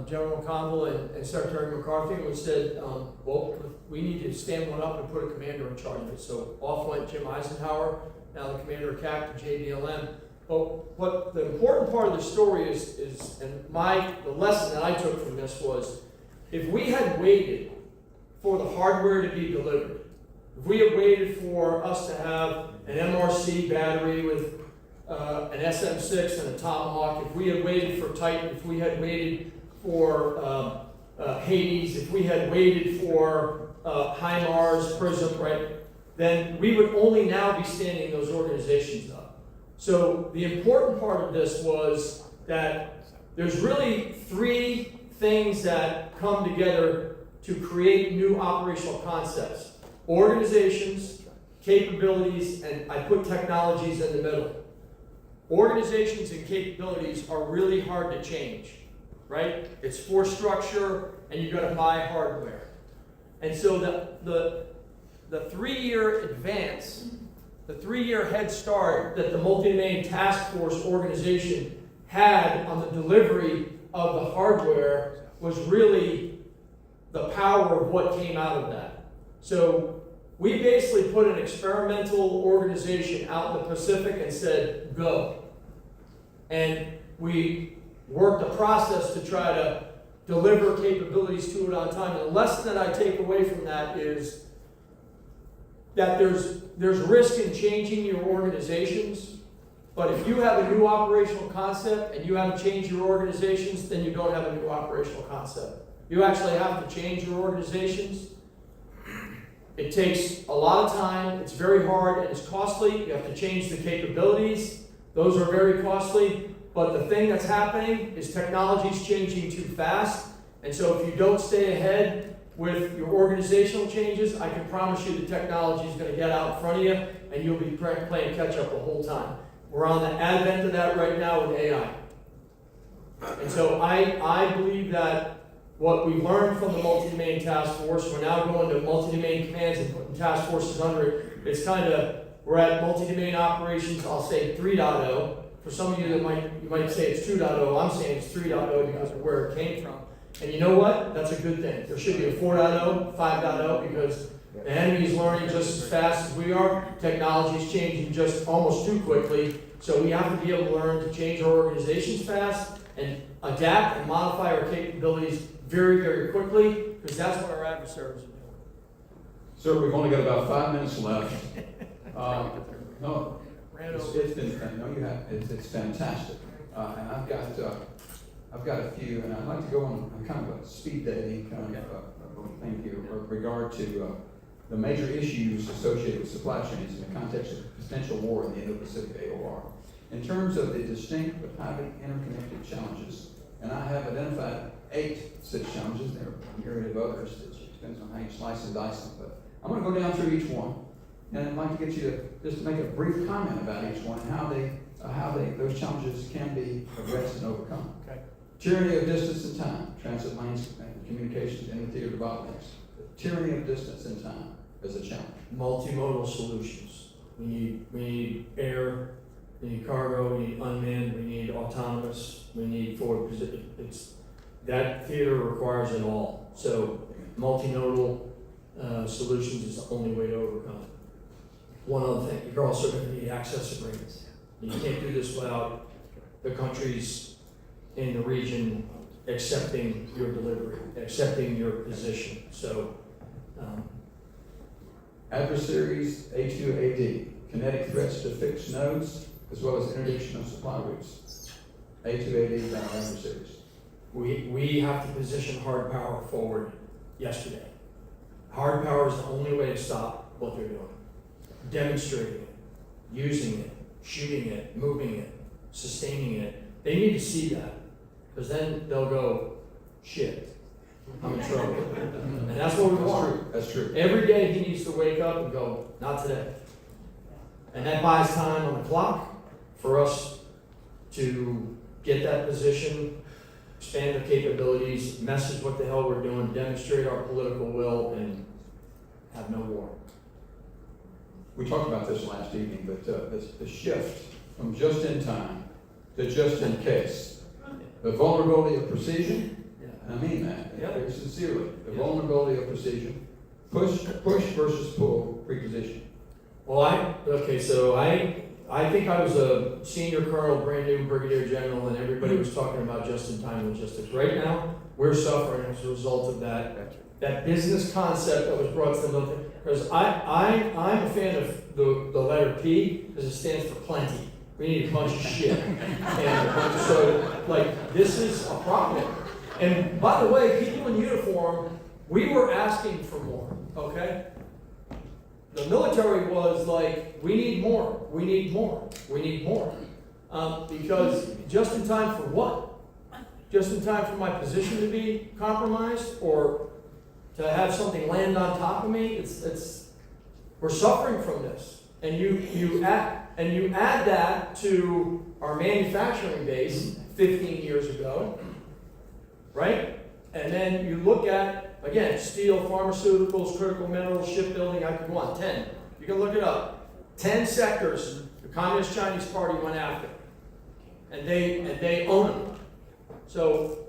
General McConnell and Secretary McCarthy, and we said, well, we need to stand one up and put a commander in charge of it. So off went Jim Eisenhower, now the commander of CAC, the JDLM. But what the important part of the story is and the lesson that I took from this was, if we had waited for the hardware to be delivered, if we had waited for us to have an MRC battery with an SM-6 and a Tomahawk, if we had waited for Titan, if we had waited for Hades, if we had waited for HIMARS, PRISM, right, then we would only now be standing those organizations up. So the important part of this was that there's really three things that come together to create new operational concepts: organizations, capabilities, and I put technologies in the middle. Organizations and capabilities are really hard to change, right? It's force structure, and you've got to buy hardware. And so the 3-year advance, the 3-year head start that the multi-domain task force organization had on the delivery of the hardware was really the power of what came out of that. So we basically put an experimental organization out in the Pacific and said, go. And we worked a process to try to deliver capabilities to it on time. And the lesson that I take away from that is that there's risk in changing your organizations, but if you have a new operational concept and you haven't changed your organizations, then you don't have a new operational concept. You actually have to change your organizations. It takes a lot of time, it's very hard, and it's costly. You have to change the capabilities. Those are very costly. But the thing that's happening is technology's changing too fast. And so if you don't stay ahead with your organizational changes, I can promise you the technology is going to get out in front of you, and you'll be playing catch up the whole time. We're on the advent of that right now with AI. And so I believe that what we learned from the multi-domain task force, we're now going to multi-domain commands and putting task forces under it. It's kind of, we're at multi-domain operations, I'll say 3.0. For some of you that you might say it's 2.0, I'm saying it's 3.0 because of where it came from. And you know what? That's a good thing. There should be a 4.0, 5.0, because The enemy's learning just as fast as we are. Technology's changing just almost too quickly. So we have to be able to learn to change our organizations fast and adapt and modify our capabilities very, very quickly, because that's what our adversaries are doing. Sir, we've only got about 5 minutes left. No, it's been, no, you have, it's fantastic. And I've got a few, and I'd like to go on kind of a speed dating kind of thing here with regard to the major issues associated with supply chains in the context of potential war in the Indo-Pacific AOR. In terms of the distinct but highly interconnected challenges, and I have identified 8 such challenges. There are a myriad of others. It depends on how you slice and dice them. But I'm going to go down through each one, and I'd like to get you to just make a brief comment about each one and how those challenges can be addressed and overcome. Okay. Tyranny of distance and time, transit lanes, communications, and the theater bottlenecks. The tyranny of distance and time is a challenge. Multimodal solutions. We need air, we need cargo, we need unmanned, we need autonomous, we need forward position. That theater requires it all. So multimodal solutions is the only way to overcome it. One other thing, you're also going to need access agreements. You can't do this without the countries in the region accepting your delivery, accepting your position. So, adversaries, A2AD, kinetic threats to fixed nodes, as well as interdiction of supply routes. A2AD by our adversaries. we have to position hard power forward yesterday. Hard power is the only way to stop what they're doing. Demonstrating it, using it, shooting it, moving it, sustaining it. They need to see that, because then they'll go, shit, I'm in trouble. And that's what we want. That's true. Every day he needs to wake up and go, not today. And that buys time on the clock for us to get that position, expand the capabilities, message what the hell we're doing, demonstrate our political will, and have no war. We talked about this last evening, but the shift from just in time to just in case, the vulnerability of precision, and I mean that very sincerely, the vulnerability of precision, push versus pull preposition. Well, I think I was a senior colonel, brand new brigadier general, and everybody was talking about just-in-time logistics. Right now, we're suffering as a result of that business concept that was brought to the military. Because I'm a fan of the letter P, because it stands for plenty. We need a bunch of shit. And so, like, this is a problem. And by the way, people in uniform, we were asking for more, okay? The military was like, we need more, we need more, we need more. Because just in time for what? Just in time for my position to be compromised, or to have something land on top of me? We're suffering from this. And you add that to our manufacturing base 15 years ago, right? And then you look at, again, steel, pharmaceuticals, critical minerals, shipbuilding, I could go on, 10. You can look it up. 10 sectors the Communist Chinese Party went after. And they own them. So,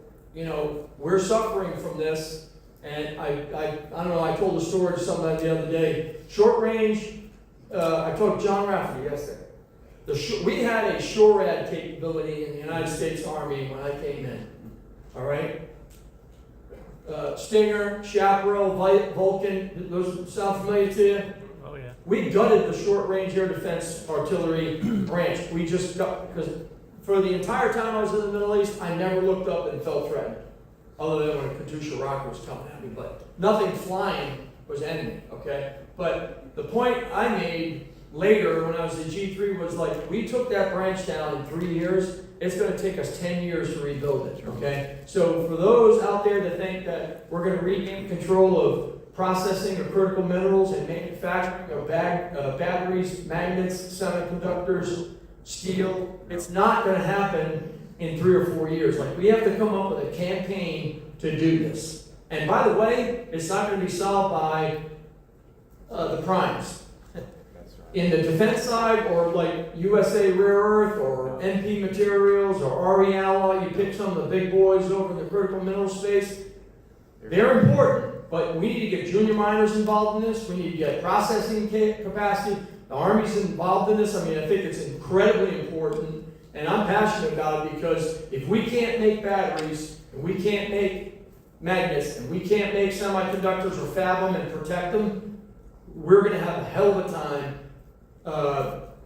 we're suffering from this. And I don't know, I told a story to somebody the other day. Short range, I told John Rafferty yesterday. We had a SHORAD capability in the United States Army when I came in. All right? Stinger, Chaparral, Vulcan, those sound familiar to you? Oh, yeah. We gutted the short range air defense artillery branch. We just got, because for the entire time I was in the Middle East, I never looked up and felt threatened. Other than when a Katyusha rocket was coming at me, but nothing flying was enemy, okay? But the point I made later when I was at G3 was like, we took that branch down in 3 years. It's going to take us 10 years to rebuild it, okay? So for those out there that think that we're going to regain control of processing of critical minerals and manufacturing of batteries, magnets, semiconductors, steel, it's not going to happen in 3 or 4 years. Like, we have to come up with a campaign to do this. And by the way, it's not going to be solved by the primes. In the defense side, or like USA Rare Earth, or MP Materials, or RE Alloy, you pick some of the big boys over in the critical mineral space. They're important, but we need to get junior miners involved in this. We need to get processing capacity. The Army's involved in this. I mean, I think it's incredibly important, and I'm passionate about it because if we can't make batteries, and we can't make magnets, and we can't make semiconductors or fab them and protect them, we're going to have a hell of a time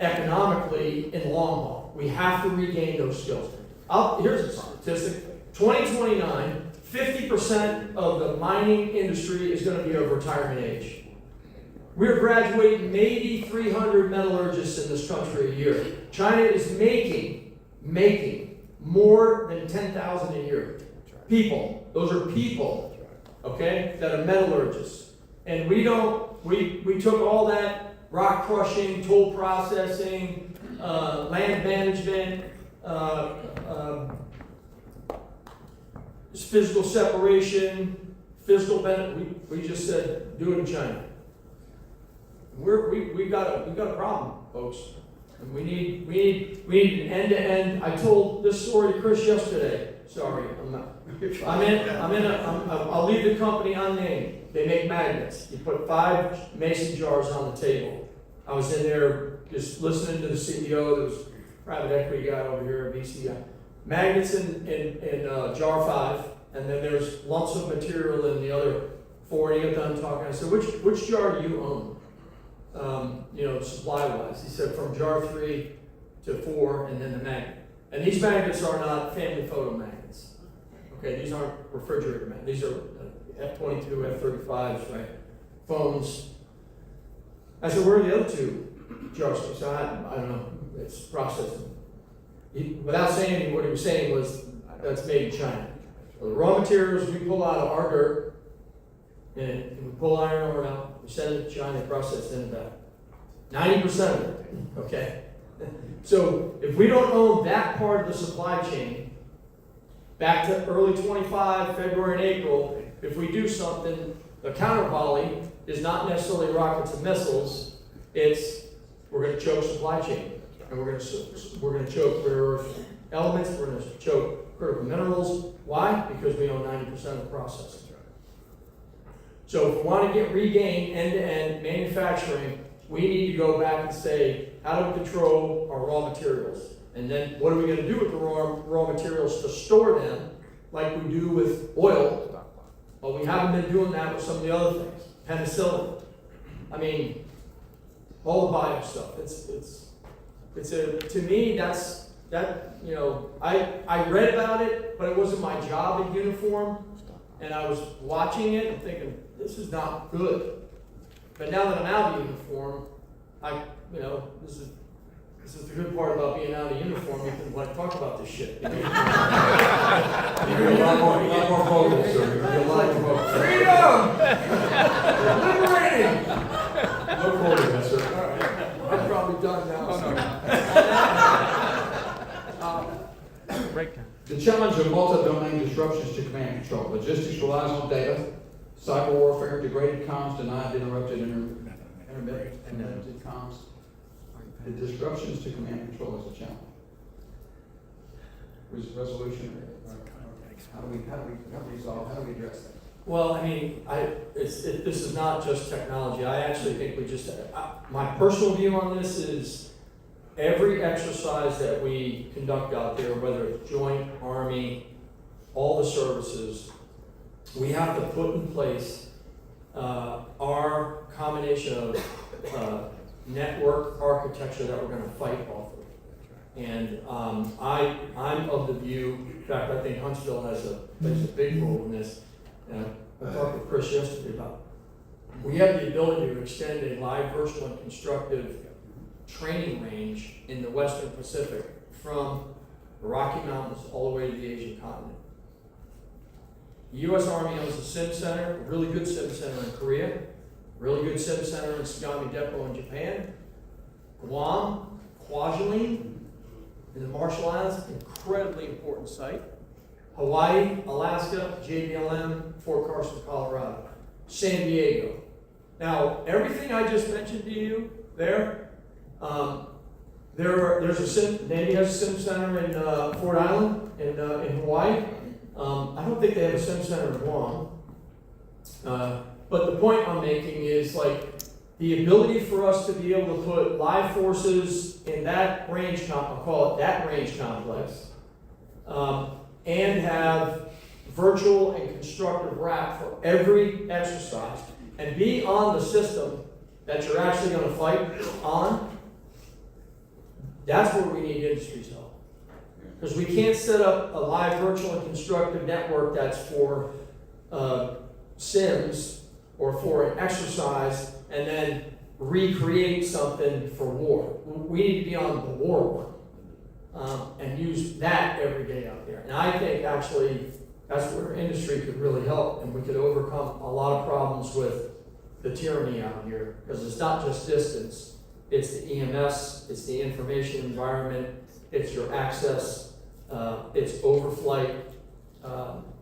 economically in the long haul. We have to regain those skills. Here's a statistic. 2029, 50% of the mining industry is going to be of retirement age. We're graduating maybe 300 metallurgists in this country a year. China is making more than 10,000 a year. People, those are people, okay, that are metallurgists. And we took all that rock crushing, toll processing, land management, physical separation, physical benefit. We just said, do it in China. We've got a problem, folks. And we need an end-to-end. I told this story to Chris yesterday. Sorry, I'll leave the company unnamed. They make magnets. You put 5 mason jars on the table. I was in there just listening to the CEO. There was a private equity guy over here at BCI. Magnets in jar 5, and then there's lumps of material in the other 4. And he got done talking. I said, which jar do you own? Supply-wise. He said from jar 3 to 4, and then the magnet. And these magnets are not family photo magnets. Okay, these aren't refrigerator magnets. These are F-22, F-35s, right? Phones. I said, where are the other 2 jars? So I don't know. It's processing. Without saying what he was saying was, that's made in China. So the raw materials we pull out of our dirt, and we pull iron ore out, we send it to China, process it in back. 90% of it, okay? So if we don't own that part of the supply chain, back to early 25, February and April, if we do something, the counter volley is not necessarily rockets and missiles, it's we're going to choke supply chain. And we're going to choke rare earth elements, we're going to choke critical minerals. Why? Because we own 90% of the process. So if we want to regain end-to-end manufacturing, we need to go back and say, how do we control our raw materials? And then what are we going to do with the raw materials to store them, like we do with oil? But we haven't been doing that with some of the other things. Penicillin. I mean, all the bio stuff. To me, I read about it, but it wasn't my job in uniform. And I was watching it and thinking, this is not good. But now that I'm out of uniform, this is the good part about being out of uniform. You can talk about this shit. You get a lot more vocal, sir. You get a lot more vocal. Freedom! Liberating! Look forward to that, sir. All right. I'm probably done now. Breakdown. The challenge of multi-domain disruptions to command and control. Logistics relies on data. Cyber warfare, degraded comms, denied, interrupted, intermittent comms. The disruptions to command and control is a challenge. Resolution. How do we resolve? How do we address that? Well, I mean, this is not just technology. I actually think my personal view on this is every exercise that we conduct out there, whether it's joint, Army, all the services, we have to put in place our combination of network architecture that we're going to fight off of. And I'm of the view, in fact, I think Huntsville plays a big role in this. I talked with Chris yesterday about we have the ability to extend a live, virtual, and constructive training range in the Western Pacific from the Rocky Mountains all the way to the Asian continent. The U.S. Army owns a sim center, a really good sim center in Korea, a really good sim center in Sagami Depot in Japan, Guam, Kwajalein in the Marshall Islands, incredibly important site. Hawaii, Alaska, JBLM, Fort Carson, Colorado, San Diego. Now, everything I just mentioned to you there, there's a sim, Navy has a sim center in Fort Island in Hawaii. I don't think they have a sim center in Guam. But the point I'm making is like the ability for us to be able to put live forces in that range, I'll call it that range complex, and have virtual and constructive wrap for every exercise, and be on the system that you're actually going to fight on. That's where we need industry's help. Because we can't set up a live virtual and constructive network that's for sims or for an exercise and then recreate something for war. We need to be on the war one and use that every day out there. And I think actually that's where industry could really help, and we could overcome a lot of problems with the tyranny out here, because it's not just distance, it's the EMS, it's the information environment, it's your access, it's overflight,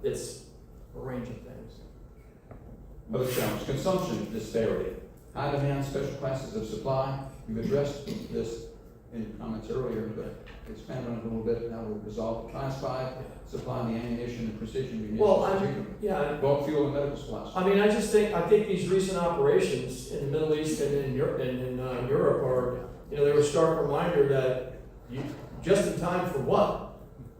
it's a range of things. Other challenge, consumption disparity. High demand, special classes of supply. You've addressed this in comments earlier, but expand on it a little bit. Now we've resolved the classified, supply the ammunition and precision munitions. Well, bulk fuel and medical supplies. I mean, I think these recent operations in the Middle East and in Europe, are, they were a stark reminder that just in time for what?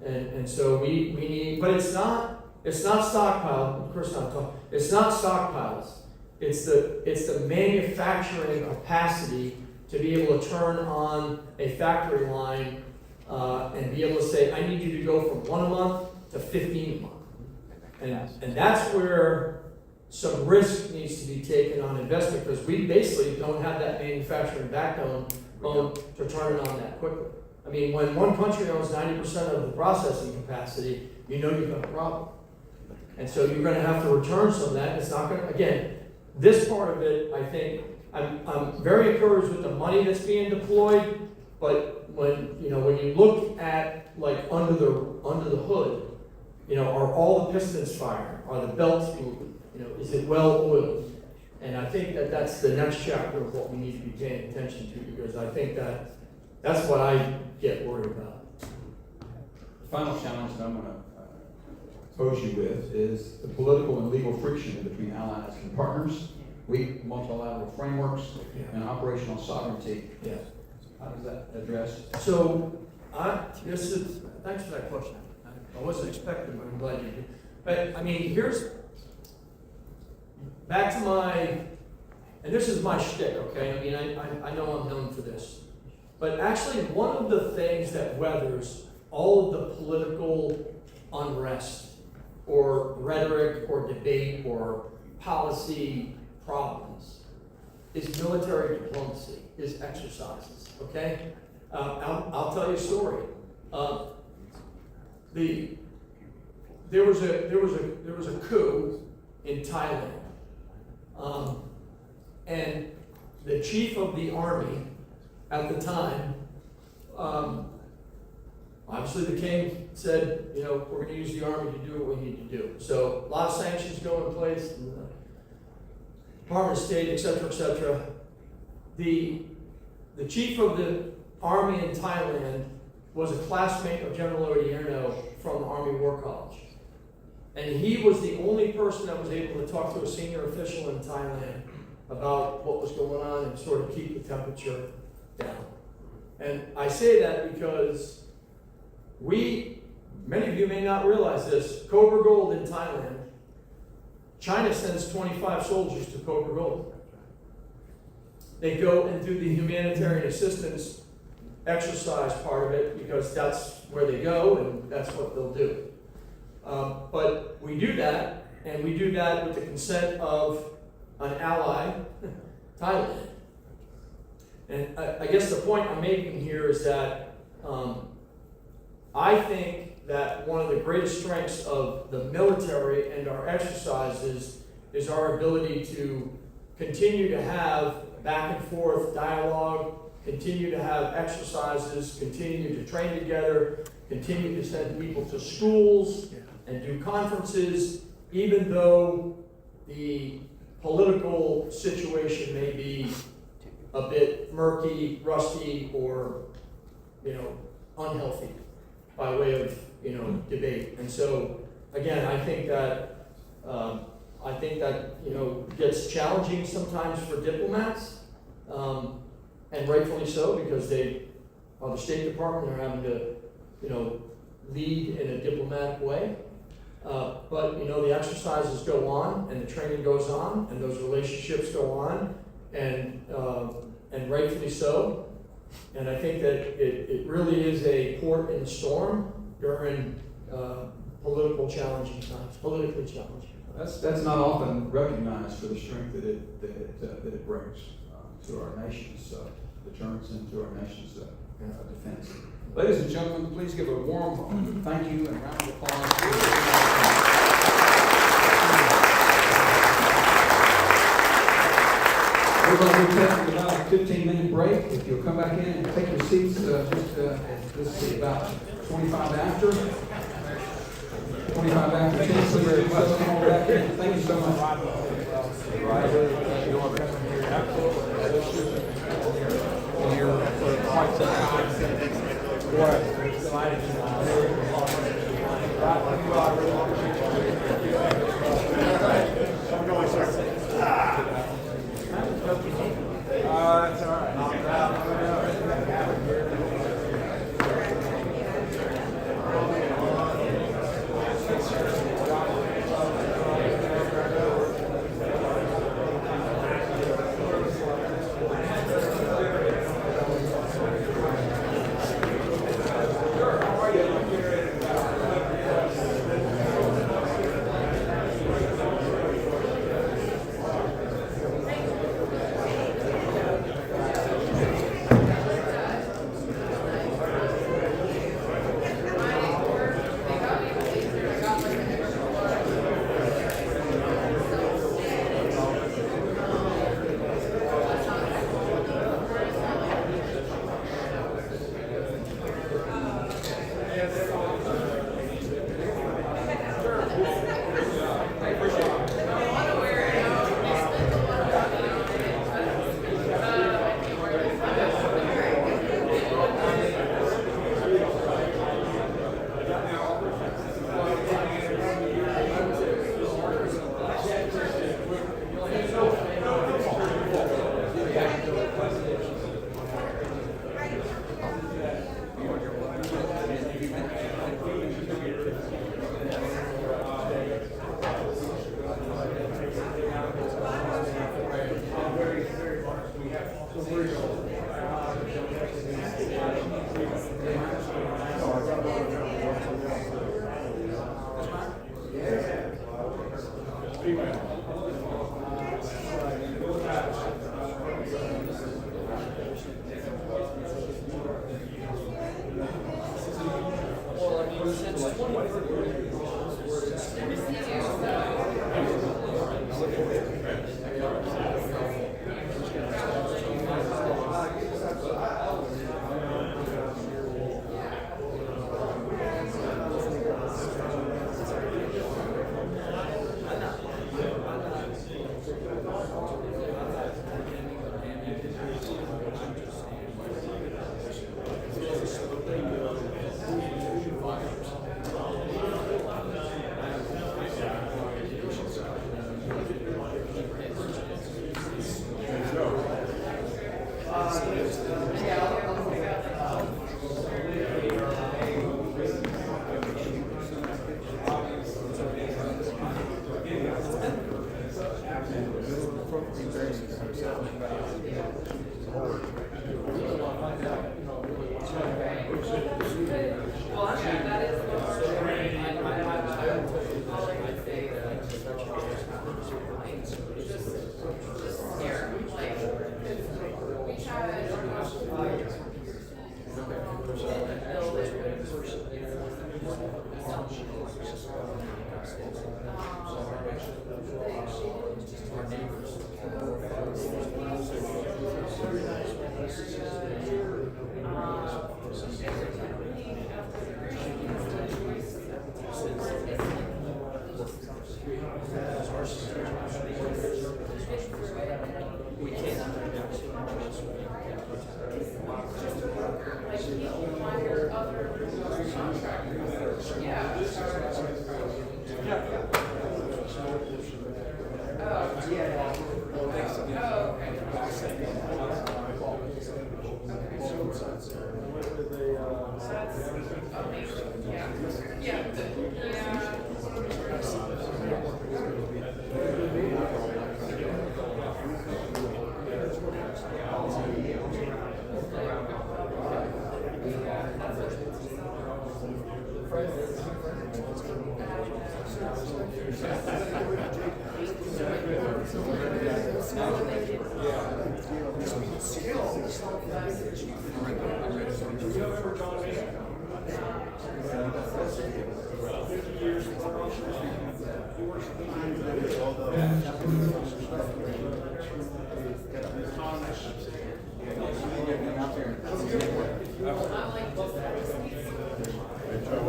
And so we need, but it's not stockpile, of course not talking, it's not stockpiles. It's the manufacturing capacity to be able to turn on a factory line and be able to say, I need you to go from 1 a month to 15 a month. And that's where some risk needs to be taken on investment, because we basically don't have that manufacturing backbone to turn it on that quickly. I mean, when one country owns 90% of the processing capacity, you've got a problem. And so you're going to have to return some of that. It's not going to, again, this part of it, I think, I'm very encouraged with the money that's being deployed, but when you look at like under the hood, are all the pistons firing? Are the belts moving? Is it well oiled? And I think that's the next chapter of what we need to be paying attention to, because I think that's what I get worried about. The final challenge that I'm going to pose you with is the political and legal friction between allies and partners, weak multilateral frameworks, and operational sovereignty. Yeah. How does that address? So, thanks for that question. I wasn't expecting, but I'm glad you did. But I mean, back to and this is my shtick, okay? I mean, I know I'm known for this. But actually, one of the things that weathers all of the political unrest or rhetoric or debate or policy problems is military diplomacy, is exercises, okay? I'll tell you a story. There was a coup in Thailand, and the chief of the army at the time, obviously the king said, we're going to use the army to do what we need to do. So a lot of sanctions go in place, and the Department of State, et cetera, et cetera. The chief of the army in Thailand was a classmate of General Odierno from the Army War College. And he was the only person that was able to talk to a senior official in Thailand about what was going on and sort of keep the temperature down. And I say that because many of you may not realize this, Cobra Gold in Thailand, China sends 25 soldiers to Cobra Gold. They go and do the humanitarian assistance exercise part of it, because that's where they go and that's what they'll do. But we do that, and we do that with the consent of an ally, Thailand. And I guess the point I'm making here is that I think that one of the greatest strengths of the military and our exercises is our ability to continue to have back and forth dialogue, continue to have exercises, continue to train together, continue to send people to schools and do conferences, even though the political situation may be a bit murky, rusty, or unhealthy by way of debate. And so again, I think that I think that, you know, gets challenging sometimes for diplomats, and rightfully so, because they are the State Department, they're having to, you know, lead in a diplomatic way. But, you know, the exercises go on, and the training goes on, and those relationships go on, and rightfully so. And I think that it really is a port in a storm during politically challenging times. That's not often recognized for the strength that it brings to our nation's deterrence and to our nation's defense. Ladies and gentlemen, please give a warm thank you and round of applause. We're going to be taking about a 15-minute break. If you'll come back in and take your seats, this will be about 25 after. 25 after 10, so very much. Come on back in. Thank you so much. That's all right.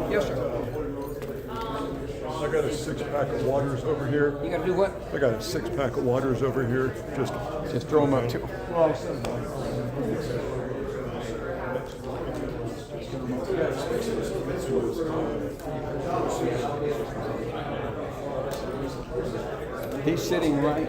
Yes, sir. I got a 6-pack of waters over here. You gotta do what? I got a 6-pack of waters over here. Just throw them up too. Well, he's sitting right.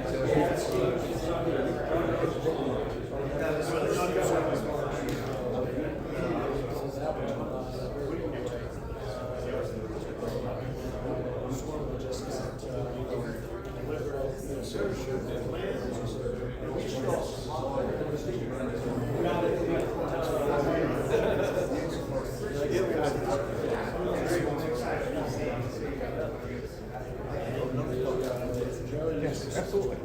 Yes, absolutely.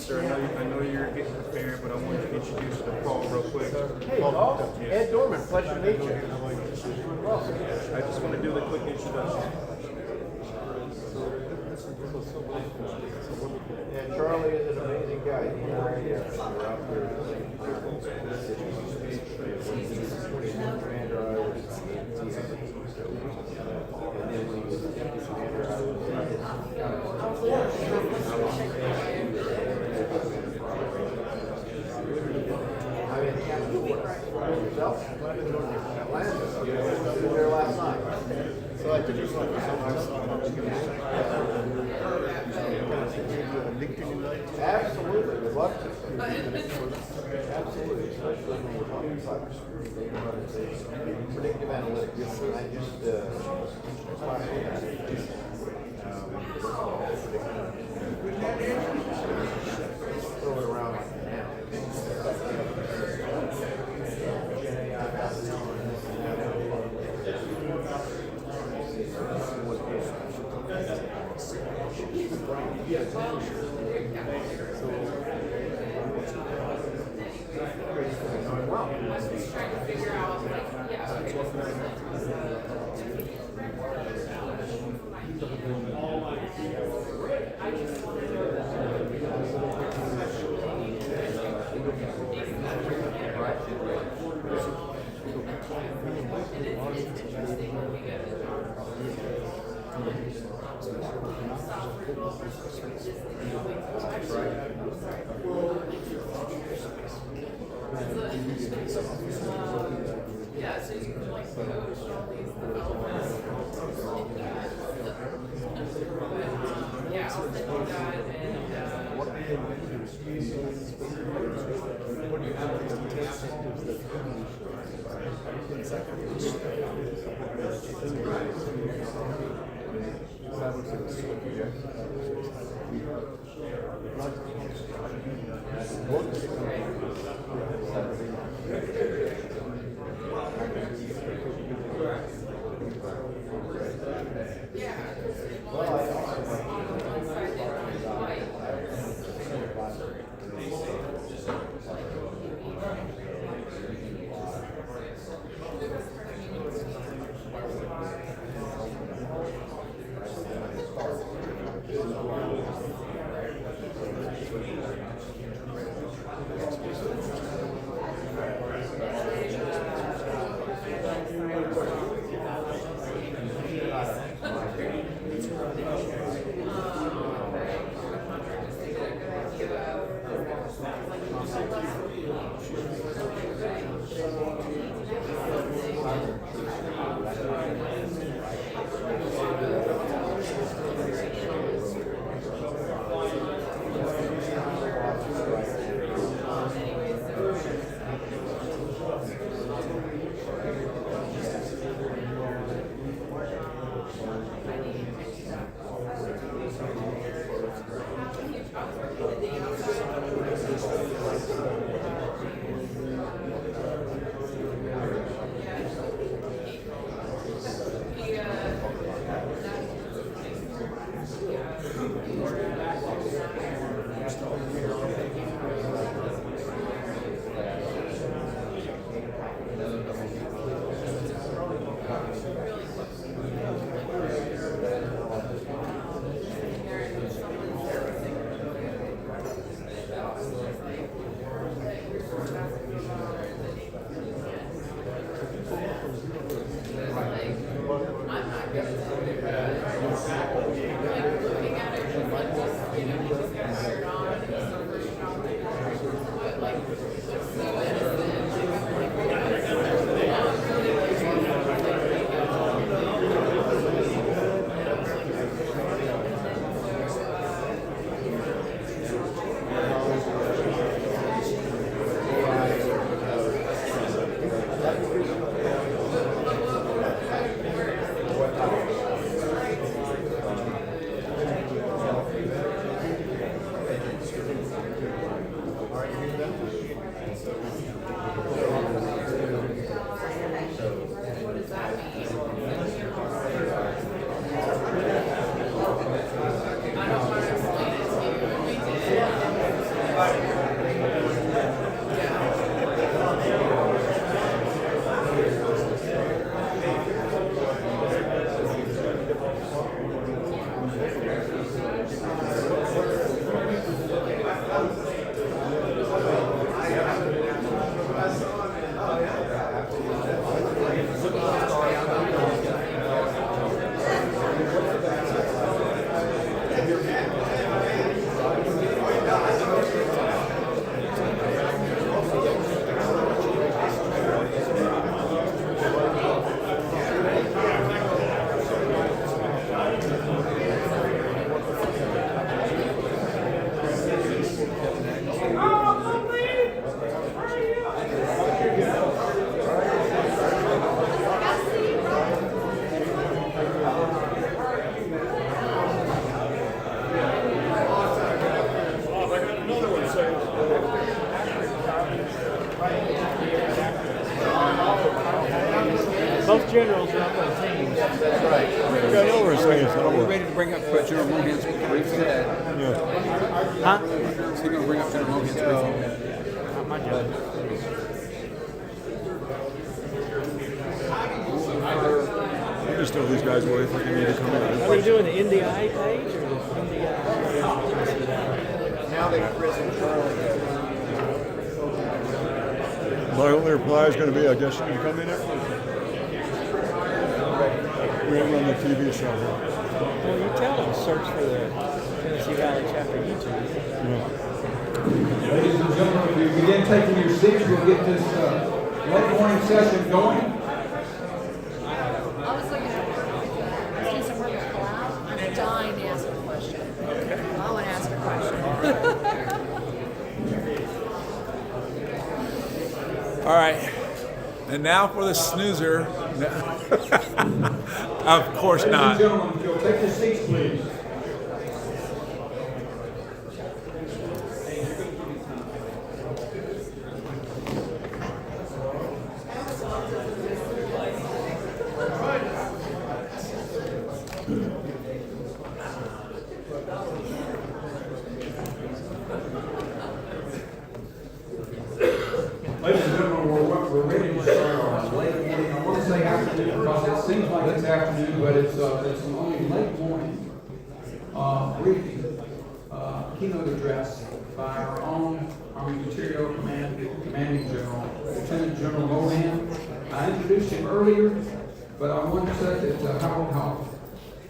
Sir, I know you're getting prepared, but I wanted to introduce you to Paul real quick. Hey, Paul. Ed Dorman, pleasure to meet you. I just want to do the quick introduction. Yeah, Charlie is an amazing guy. We're out there. Commander, I was and then when he was the deputy commander, I yourself? Atlanta. You were there last night. So I just want to Absolutely, would love to. Absolutely, especially when we're talking cybersecurity, they know how to say predictive analytics. I just throw it around like now. Yeah, so you can like coach all these developers. Yeah, I'll send you that and What do you generals are up on teams. That's right. I know we're saying Are we something. ready to bring up General Mohan's briefing? Yeah. Huh? Is he going to bring up General Mohan's briefing? Not my job. I just know these guys will if they need to come in. Are they doing the NDIA page or the NDIA? Now they've risen early. My only reply is going to be, I guess you can come in there. We ain't run the TV show here. Well, you tell them to search for the Tennessee Valley chapter YouTube. Yeah. Ladies and gentlemen, if you begin taking your seats, we'll get this late morning session going. I was looking at, since I'm working at Cloud, I'm dying to ask a question. I want to ask a question. All right, and now for the snoozer. Of course Ladies and not. gentlemen, if you'll take your seats, please. Ladies and gentlemen, we're ready to start our late morning. I want to say afternoon because it seems like it's afternoon, but it's only late morning briefing, keynote address by our own Army Materiel Commanding General, Lieutenant General Mohan. I introduced him earlier, but I want to say that how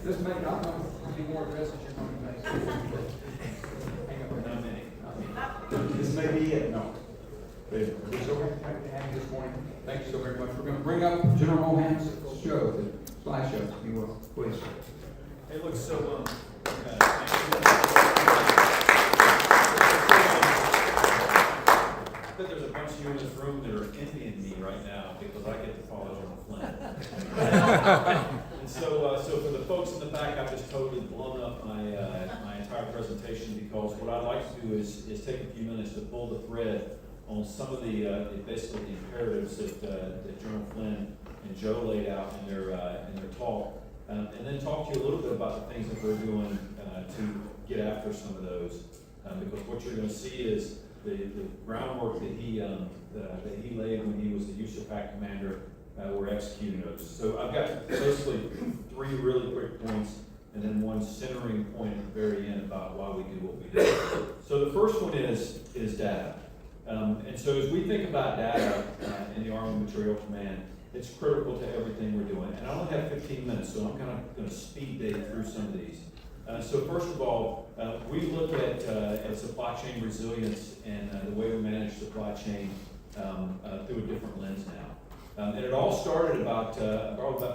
this may not know how many more addresses you're going to make. This may be it. No. We're so happy to have you this morning. Thank you so very much. We're going to bring up General Mohan's show, the slideshow, if you will, please. Hey, look, so, I bet there's a bunch of you in this room that are envying me right now because I get to follow General Flynn. And so for the folks in the back, I've just totally blown up my entire presentation because what I'd like to do is take a few minutes to pull the thread on some of the basically the imperatives that General Flynn and Joe laid out in their talk, and then talk to you a little bit about the things that we're doing to get after some of those. Because what you're going to see is the groundwork that he laid when he was the USAPAC commander. We're executing those. So I've got basically three really quick points, and then one centering point at the very end about why we do what we do. So the first one is data. And so as we think about data in the Army Materiel Command, it's critical to everything we're doing. And I only have 15 minutes, so I'm kind of going to speed date through some of these. So first of all, we look at supply chain resilience and the way we manage supply chain through a different lens now. And it all started about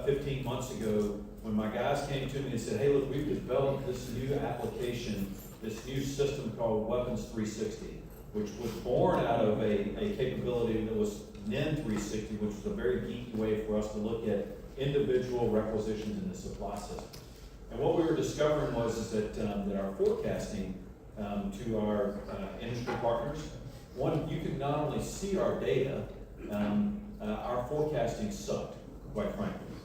15 months ago when my guys came to me and said, hey, look, we've developed this new application, this new system called Weapons 360. Which was born out of a capability that was NIN 360, which was a very geeky way for us to look at individual requisitions in the supply system. And what we were discovering was that our forecasting to our industry partners, one, you could not only see our data, our forecasting sucked, quite frankly.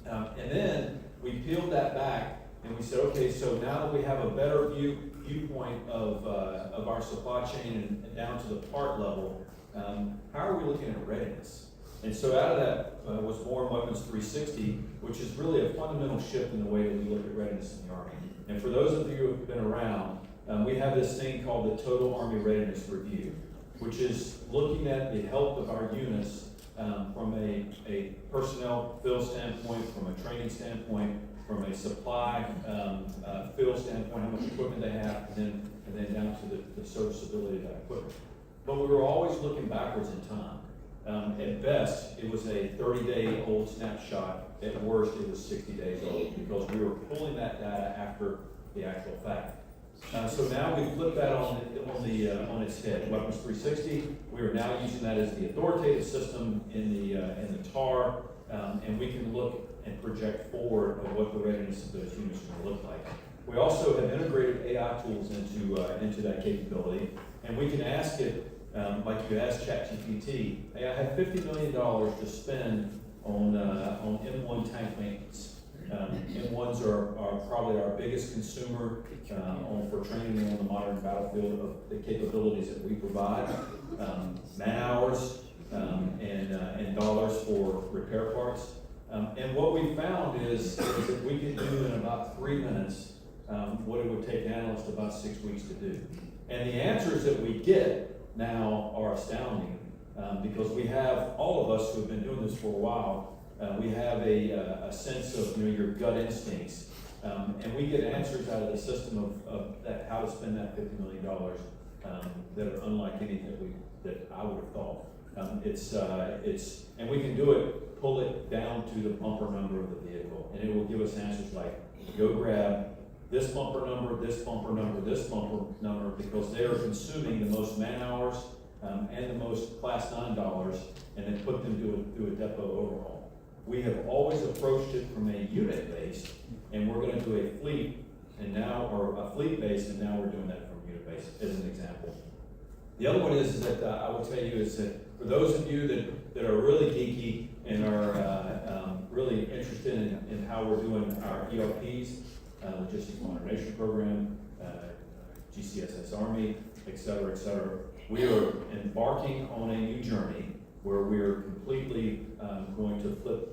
And then we peeled that back and we said, okay, so now that we have a better viewpoint of our supply chain and down to the part level, how are we looking at readiness? And so out of that was born Weapons 360, which is really a fundamental shift in the way that we look at readiness in the Army. And for those of you who have been around, we have this thing called the Total Army Readiness Review, which is looking at the health of our units from a personnel fill standpoint, from a training standpoint, from a supply fill standpoint, how much equipment they have, and then down to the serviceability of that equipment. But we were always looking backwards in time. At best, it was a 30-day-old snapshot. At worst, it was 60 days old because we were pulling that data after the actual fact. So now we flip that on its head. Weapons 360. We are now using that as the authoritative system in the TAR, and we can look and project forward of what the readiness of those units are going to look like. We also have integrated AI tools into that capability, and we can ask it, like you ask ChatGPT, hey, I have $50 million to spend on M1 tank maintenance. M1s are probably our biggest consumer for training on the modern battlefield of the capabilities that we provide, man hours and dollars for repair parts. And what we found is that we can do in about 3 minutes what it would take analysts about 6 weeks to do. And the answers that we get now are astounding because we have, all of us who have been doing this for a while, we have a sense of your gut instincts, and we get answers out of the system of that, how to spend that $50 million that are unlike anything that I would have thought. And we can do it, pull it down to the bumper number of the vehicle, and it will give us answers like, go grab this bumper number, this bumper number, this bumper number, because they are consuming the most man hours and the most Class 9 dollars, and then put them through a depot overhaul. We have always approached it from a unit base, and we're going to do a fleet, or a fleet base, and now we're doing that from unit base as an example. The other one is that I will tell you is that for those of you that are really geeky and are really interested in how we're doing our ERPs, Logistics Modernization Program, GCSS Army, et cetera, we are embarking on a new journey where we're completely going to flip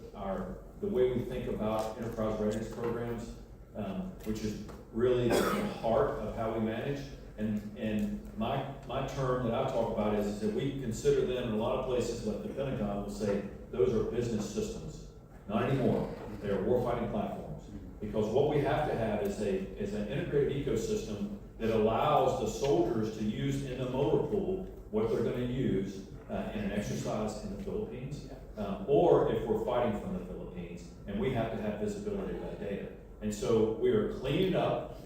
the way we think about enterprise readiness programs, which is really the heart of how we manage. And my term that I talk about is that we consider them in a lot of places, like the Pentagon will say, those are business systems. Not anymore. They are warfighting platforms. Because what we have to have is an integrated ecosystem that allows the soldiers to use in the motor pool what they're going to use in an exercise in the Philippines, or if we're fighting from the Philippines, and we have to have visibility of that data. And so we are cleaning up,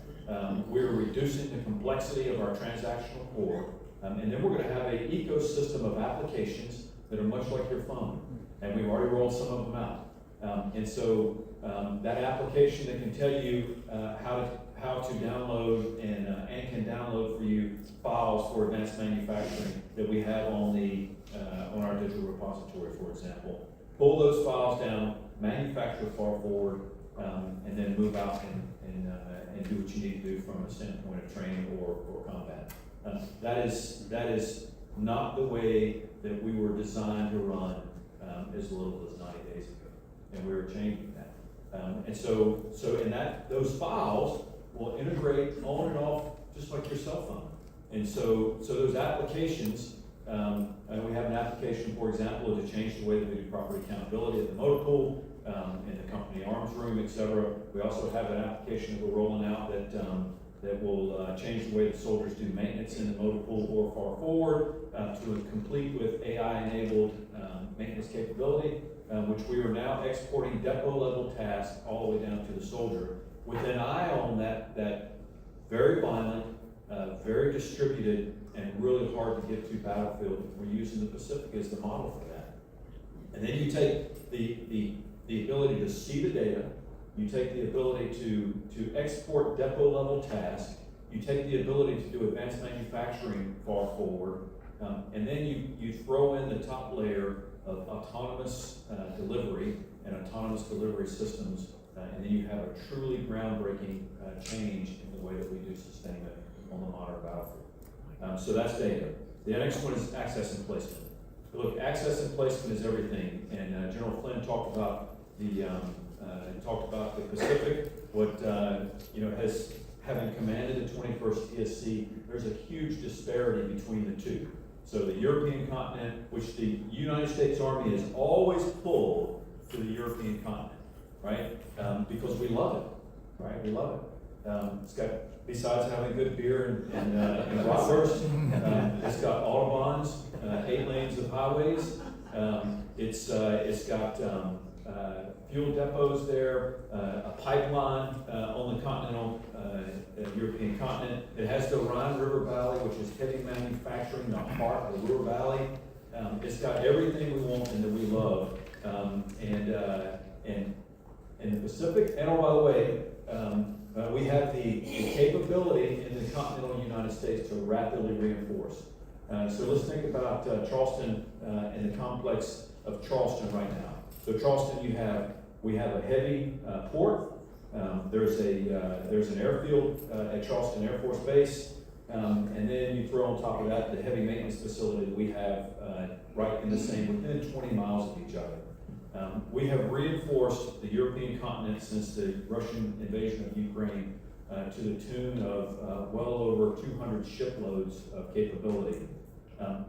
we're reducing the complexity of our transactional core, and then we're going to have an ecosystem of applications that are much like your phone, and we've already rolled some of them out. And so that application that can tell you how to download and can download for you files for advanced manufacturing that we have on our digital repository, for example. Pull those files down, manufacture far forward, and then move out and do what you need to do from a standpoint of training or combat. That is not the way that we were designed to run as little as 90 days ago, and we were changing that. And so in those files will integrate on and off just like your cell phone. And so those applications, we have an application, for example, to change the way that we do property accountability at the motor pool, in the company arms room, et cetera. We also have an application that we're rolling out that will change the way that soldiers do maintenance in the motor pool or far forward, to complete with AI-enabled maintenance capability, which we are now exporting depot-level tasks all the way down to the soldier, with an eye on that very violent, very distributed, and really hard to get to battlefield. We're using the Pacific as the model for that. And then you take the ability to see the data, you take the ability to export depot-level tasks, you take the ability to do advanced manufacturing far forward, and then you throw in the top layer of autonomous delivery and autonomous delivery systems, and then you have a truly groundbreaking change in the way that we do sustainment on the modern battlefield. So that's data. The next one is access and placement. Look, access and placement is everything, and General Flynn talked about the Pacific. What has having commanded the 21st TSC, there's a huge disparity between the two. So the European continent, which the United States Army has always pulled to the European continent, right? Because we love it, right? We love it. It's got, besides having good beer and bratwurst, it's got autobahns, 8 lanes of highways. It's got fuel depots there, a pipeline on the continental European continent. It has the Rhine River Valley, which is heavy manufacturing, the heart of the Ruhr Valley. It's got everything we want and that we love. And in the Pacific, and oh, by the way, we have the capability in the continental United States to rapidly reinforce. So let's think about Charleston and the complex of Charleston right now. So Charleston, we have a heavy port. There's an airfield at Charleston Air Force Base, and then you throw on top of that the heavy maintenance facility that we have right in the same, within 20 miles of each other. We have reinforced the European continent since the Russian invasion of Ukraine to the tune of well over 200 shiploads of capability.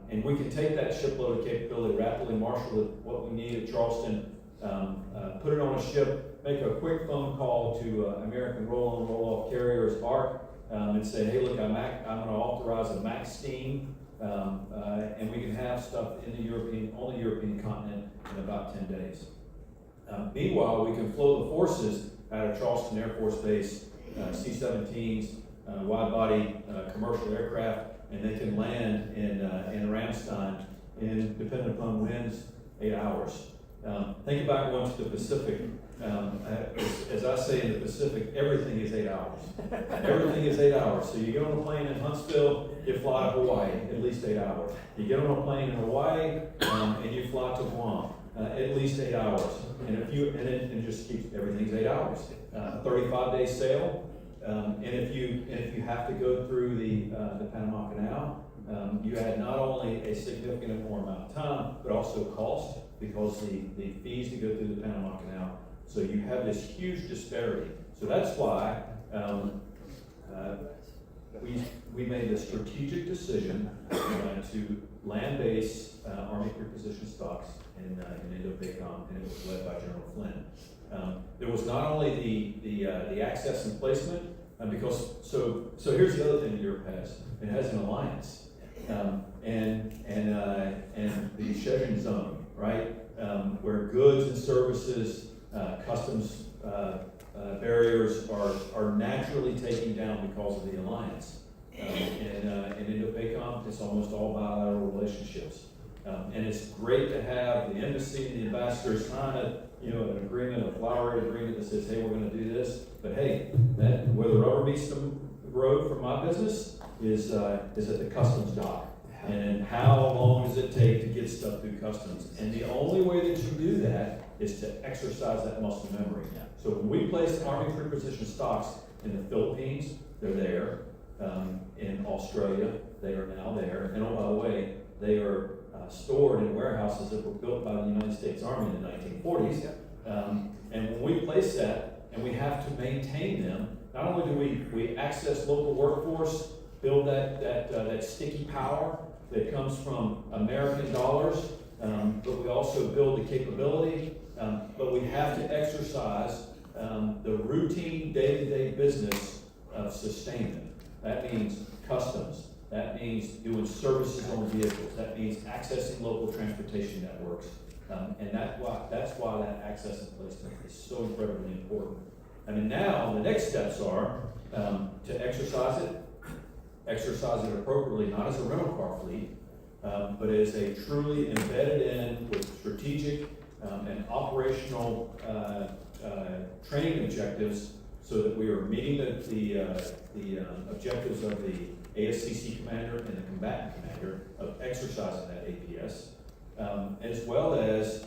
And we can take that shipload of capability, rapidly marshal it, what we need at Charleston, put it on a ship, make a quick phone call to American roll-on, roll-off carriers, ARC, and say, hey, look, I'm going to authorize a max steam, and we can have stuff on the European continent in about 10 days. Meanwhile, we can flow the forces out of Charleston Air Force Base, C-17s, wide-body commercial aircraft, and they can land in Ramstein in, depending upon winds, 8 hours. Think about going to the Pacific. As I say in the Pacific, everything is 8 hours. Everything is 8 hours. So you get on a plane in Huntsville, you fly to Hawaii, at least 8 hours. You get on a plane in Hawaii, and you fly to Guam, at least 8 hours. And it just keeps, everything's 8 hours. 35-day sail. And if you have to go through the Panama Canal, you add not only a significant more amount of time, but also cost, because the fees to go through the Panama Canal. So you have this huge disparity. So that's why we made the strategic decision to land base Army preposition stocks in INDOPACOM, and it was led by General Flynn. There was not only the access and placement, because so here's the other thing that Europe has. It has an alliance, and the Schengen zone, right, where goods and services, customs barriers are naturally taken down because of the alliance. In Indo-PACOM, it's almost all bilateral relationships. And it's great to have the embassy and the ambassador sign an agreement, a flowery agreement that says, hey, we're going to do this. But hey, where the rubber meets the road for my business is at the customs dock. And how long does it take to get stuff through customs? And the only way that you do that is to exercise that muscle memory. So when we place Army preposition stocks in the Philippines, they're there. In Australia, they are now there. And oh, by the way, they are stored in warehouses that were built by the United States Army in the 1940s. And when we place that, and we have to maintain them, not only do we access local workforce, build that sticky power that comes from American dollars, but we also build the capability, but we have to exercise the routine day-to-day business of sustainment. That means customs. That means doing services on vehicles. That means accessing local transportation networks. And that's why that access and placement is so incredibly important. I mean, now the next steps are to exercise it appropriately, not as a rental car fleet, but as a truly embedded in with strategic and operational training objectives, so that we are meeting the objectives of the ASCC commander and the combatant commander of exercising that APS, as well as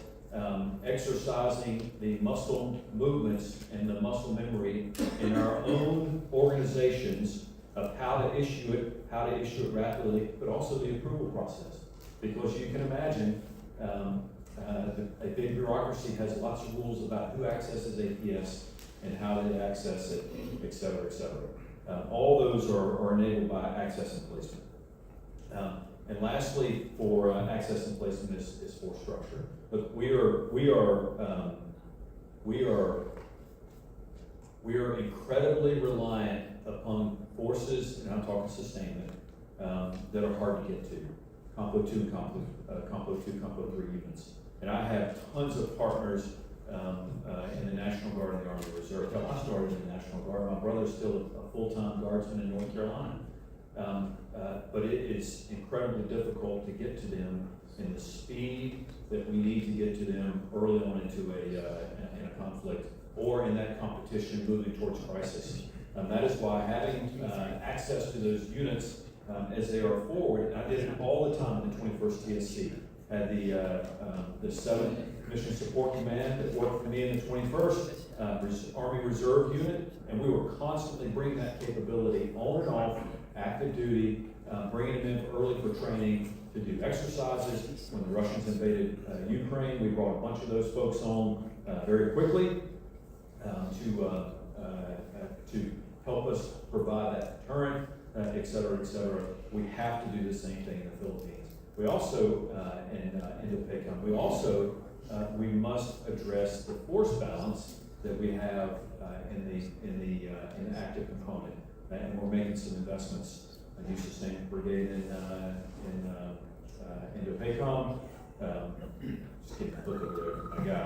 exercising the muscle movements and the muscle memory in our own organizations of how to issue it rapidly, but also the approval process. Because you can imagine a big bureaucracy has lots of rules about who accesses APS and how they access it, et cetera, et cetera. All those are enabled by access and placement. And lastly, for access and placement is force structure. Look, we are incredibly reliant upon forces, and I'm talking sustainment, that are hard to get to. Compo 2 and Compo 2, Compo 3 units. And I have tons of partners in the National Guard and the Army Reserve. I started in the National Guard. My brother's still a full-time guardsman in North Carolina. But it is incredibly difficult to get to them in the speed that we need to get to them early on into a conflict or in that competition moving towards crisis. That is why having access to those units as they are forward, and I did it all the time in the 21st TSC. had the 7th Mission Support Command that worked for me in the 21st Army Reserve Unit, and we were constantly bringing that capability on and off active duty, bringing them in early for training to do exercises. When the Russians invaded Ukraine, we brought a bunch of those folks on very quickly to help us provide that deterrent, et cetera, et cetera. We have to do the same thing in the Philippines. We also, in INDOPACOM, we must address the force balance that we have in the active component, and we're making some investments. A new sustainment brigade in INDOPACOM. Just keep a look at there, my guy,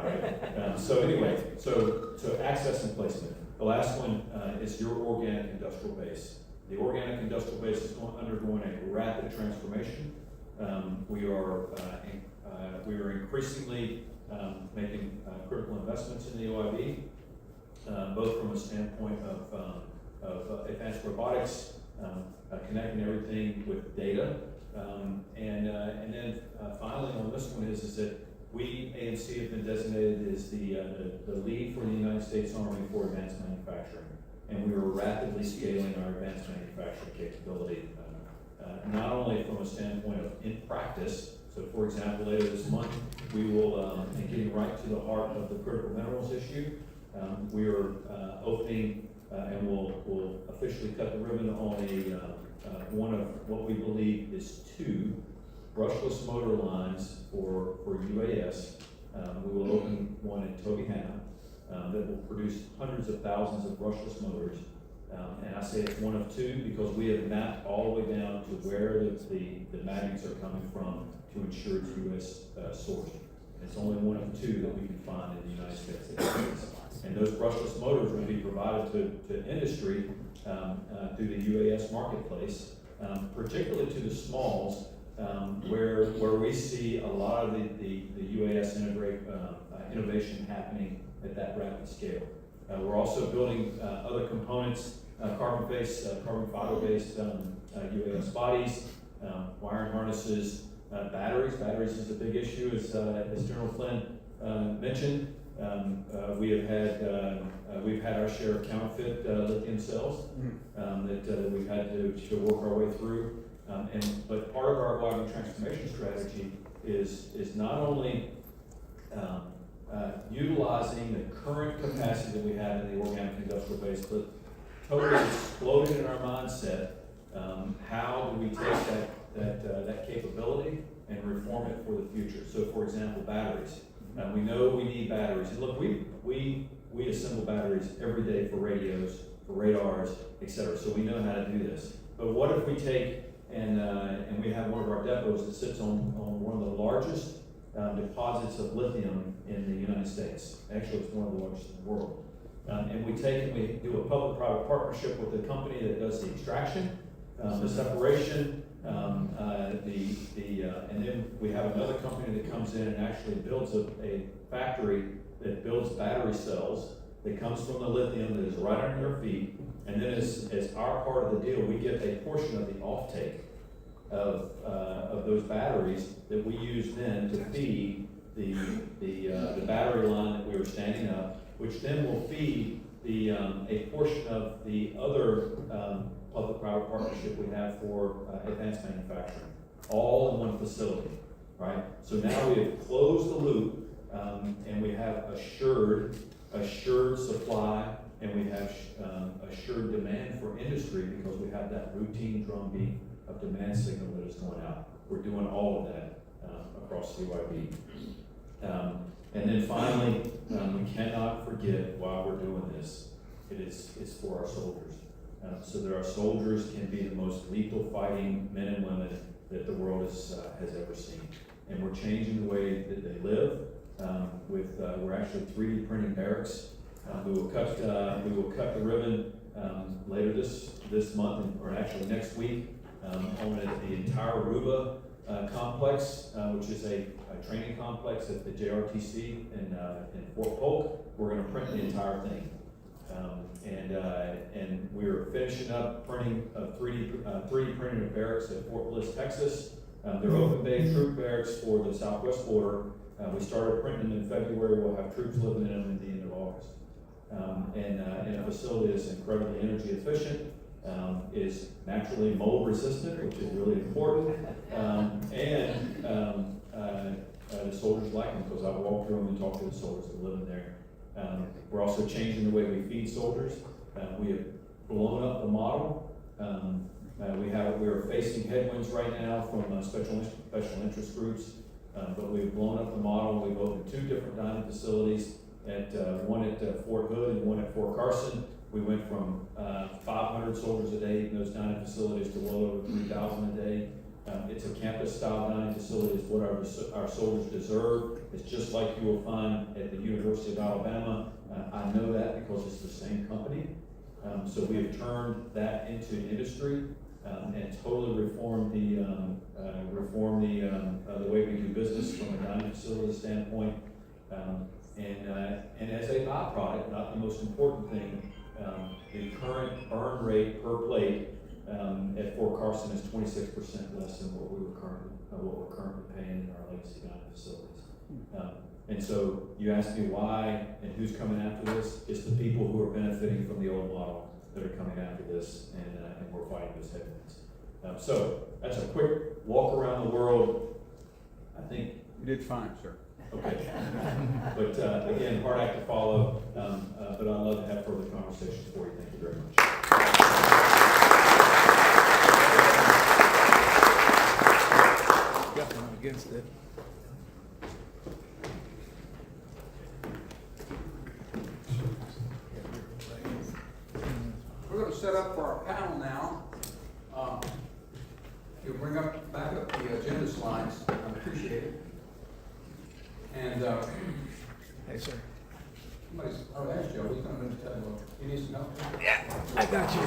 right? So anyway, so access and placement. The last one is your organic industrial base. The organic industrial base is undergoing a rapid transformation. We are increasingly making critical investments in the OIB, both from a standpoint of advanced robotics, connecting everything with data, and then finally on this one is that we, ANC, have been designated as the lead for the United States Army for advanced manufacturing, and we are rapidly scaling our advanced manufacturing capability, not only from a standpoint of in practice. So, for example, later this month, we will, and getting right to the heart of the critical minerals issue, we are opening and we'll officially cut the ribbon on one of what we believe is 2 brushless motor lines for UAS. We will open one in Tobyhanna that will produce hundreds of thousands of brushless motors. And I say it's one of 2 because we have mapped all the way down to where the magnets are coming from to ensure it's U.S. sourced. It's only one of 2 that we can find in the United States. And those brushless motors will be provided to industry through the UAS marketplace, particularly to the smalls, where we see a lot of the UAS innovation happening at that rapid scale. We're also building other components, carbon fiber-based UAS bodies, wiring harnesses, batteries. Batteries is a big issue, as General Flynn mentioned. We've had our share of counterfeit lithium cells that we've had to work our way through. But part of our wiring transformation strategy is not only utilizing the current capacity that we have in the organic industrial base, but totally exploding in our mindset. How do we take that capability and reform it for the future? So, for example, batteries. We know we need batteries. And look, we assemble batteries every day for radios, for radars, etc. So we know how to do this. But what if we take and we have one of our depots that sits on one of the largest deposits of lithium in the United States. Actually, it's one of the largest in the world. And we take and we do a public-private partnership with the company that does the extraction, the separation, and then we have another company that comes in and actually builds a factory that builds battery cells that comes from the lithium that is right under their feet. And then as our part of the deal, we get a portion of the offtake of those batteries that we use then to feed the battery line that we were standing up, which then will feed a portion of the other public-private partnership we have for advanced manufacturing, all in one facility, right? So now we have closed the loop, and we have assured supply, and we have assured demand for industry because we have that routine drumbeat of demand signal that is going out. We're doing all of that across the UIB. And then finally, we cannot forget while we're doing this, it's for our soldiers. So that our soldiers can be the most lethal fighting men and women that the world has ever seen. And we're changing the way that they live. We're actually 3D printing barracks. We will cut the ribbon later this month, or actually next week, on the entire Aruba complex, which is a training complex at the JRTC in Fort Polk. We're going to print the entire thing. And we're finishing up printing 3D printing of barracks at Fort Bliss, Texas. They're open bay troop barracks for the southwest border. We started printing them in February. We'll have troops living in them at the end of August. And a facility that's incredibly energy efficient, is naturally mold resistant, which is really important. The soldiers like them because I walk through them and talk to the soldiers that live in there. We're also changing the way we feed soldiers. We have blown up the model. We are facing headwinds right now from special interest groups, but we've blown up the model. We've opened 2 different dining facilities, one at Fort Hood and one at Fort Carson. We went from 500 soldiers a day in those dining facilities to well over 3,000 a day. It's a campus-style dining facility. It's what our soldiers deserve. It's just like you will find at the University of Alabama. I know that because it's the same company. So we have turned that into industry and totally reformed the way we do business from a dining facility standpoint. And as a byproduct, not the most important thing, the current burn rate per plate at Fort Carson is 26% less than what we're currently paying in our legacy dining facilities. And so you ask me why and who's coming after this? It's the people who are benefiting from the old model that are coming after this, and we're fighting those headwinds. So that's a quick walk around the world. I think You did fine, sir. okay. But again, hard act to follow, but I'd love to have further conversations for you. Thank you very much. Definitely against it. We're going to set up for our panel now. You'll bring back up the agenda slides. I appreciate it. And Hey, sir. somebody's, that's Joe. He's going to tell you. He needs to know. I got you.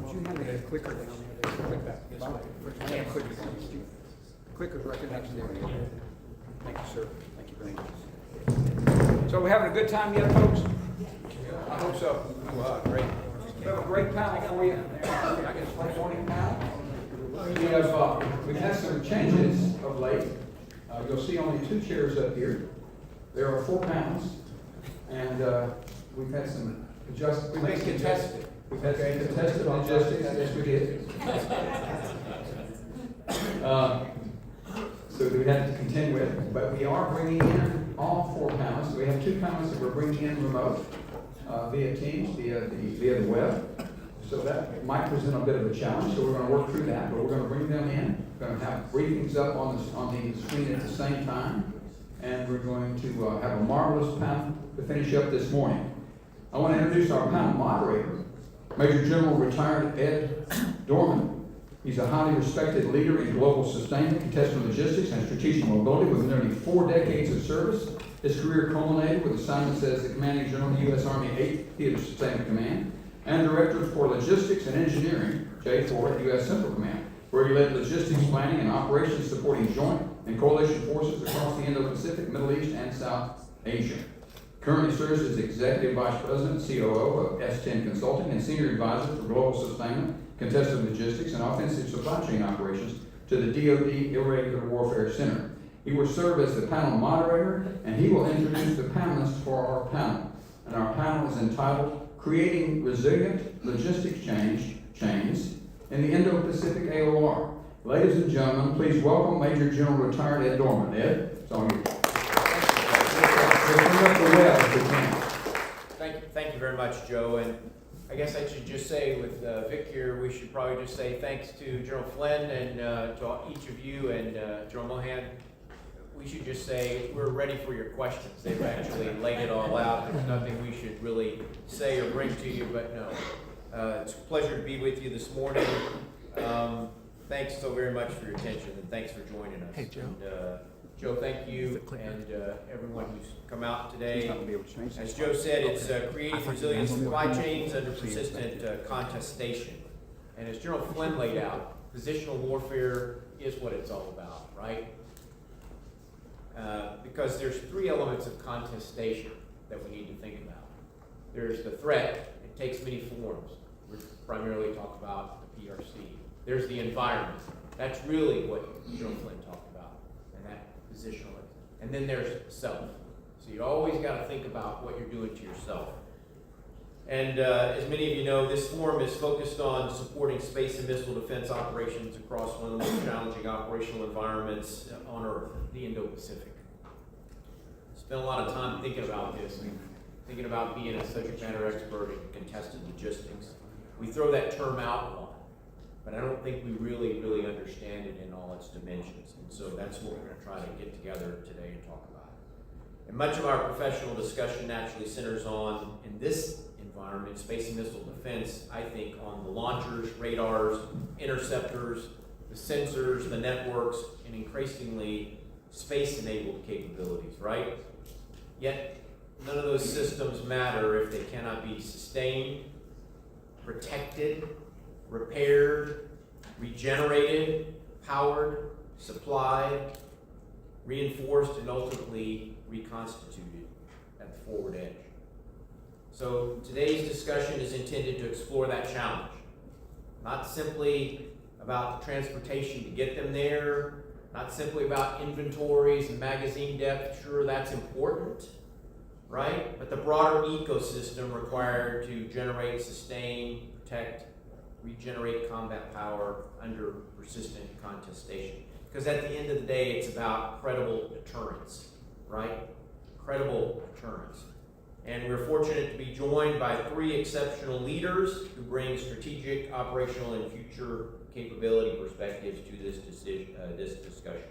Would you hand me that clicker down there? Click back this way. Yeah, clicker. Clicker's right next to there. Thank you, sir. Thank you very much. So we're having a good time yet, folks? I hope so. Great. We have a great panel for you. I guess late morning panel. We've had some changes of late. You'll see only 2 chairs up here. There are 4 panels, and we've had some adjustments. We've been contested. We've had some contested logistics. Yes, we did. So we had to contend with, but we are bringing in all 4 panels. We have 2 panels that we're bringing in remote via Teams, via the web. So that might present a bit of a challenge. So we're going to work through that, but we're going to bring them in. We're going to have briefings up on the screen at the same time, and we're going to have a marvelous panel to finish up this morning. I want to introduce our panel moderator, Major General Retired Ed Dorman. He's a highly respected leader in global sustainment, contested logistics, and strategic mobility with nearly 4 decades of service. His career culminated with assignments as the Commanding General of the U.S. Army 8th Theater Sustainment Command and Director for Logistics and Engineering, J4 at U.S. Central Command, where he led logistics planning and operations supporting joint and coalition forces across the Indo-Pacific, Middle East, and South Asia. Currently serves as Executive Vice President, COO of S10 Consulting, and Senior Advisor for Global Sustainment, Contested Logistics, and Offensive Supply Chain Operations to the DoD Irregular Warfare Center. He will serve as the panel moderator, and he will introduce the panelists for our panel. And our panel is entitled Creating Resilient Logistics Chains in the Indo-Pacific AOR. Ladies and gentlemen, please welcome Major General Retired Ed Dorman. Ed, it's on you. Thank you very much, Joe. And I guess I should just say with Vic here, we should probably just say thanks to General Flynn and to each of you and General Mohan. We should just say we're ready for your questions. They've actually laid it all out. There's nothing we should really say or bring to you, but no. It's a pleasure to be with you this morning. Thanks so very much for your attention, and thanks for joining us. Hey, Joe. And, Joe, thank you, and everyone who's come out today. As Joe said, it's creating resilient supply chains under persistent contestation. And as General Flynn laid out, positional warfare is what it's all about, right? Because there's three elements of contestation that we need to think about. There's the threat, it takes many forms. We primarily talk about the PRC. There's the environment. That's really what General Flynn talked about, and that positional. And then there's self. So you always got to think about what you're doing to yourself. And as many of you know, this forum is focused on supporting space and missile defense operations across one of the most challenging operational environments on Earth, the Indo-Pacific. Spent a lot of time thinking about this, thinking about being a subject matter expert in contested logistics. We throw that term out a lot, but I don't think we really understand it in all its dimensions. And so that's what we're going to try to get together today and talk about. And much of our professional discussion naturally centers on, in this environment, space and missile defense, I think, on the launchers, radars, interceptors, the sensors, the networks, and increasingly space-enabled capabilities, right? Yet, none of those systems matter if they cannot be sustained, protected, repaired, regenerated, powered, supplied, reinforced, and ultimately reconstituted at the forward edge. So today's discussion is intended to explore that challenge. Not simply about the transportation to get them there, not simply about inventories and magazine depth. Sure, that's important, right? But the broader ecosystem required to generate, sustain, protect, regenerate combat power under persistent contestation. Because at the end of the day, it's about credible deterrence, right? Credible deterrence. And we're fortunate to be joined by three exceptional leaders who bring strategic, operational, and future capability perspectives to this discussion.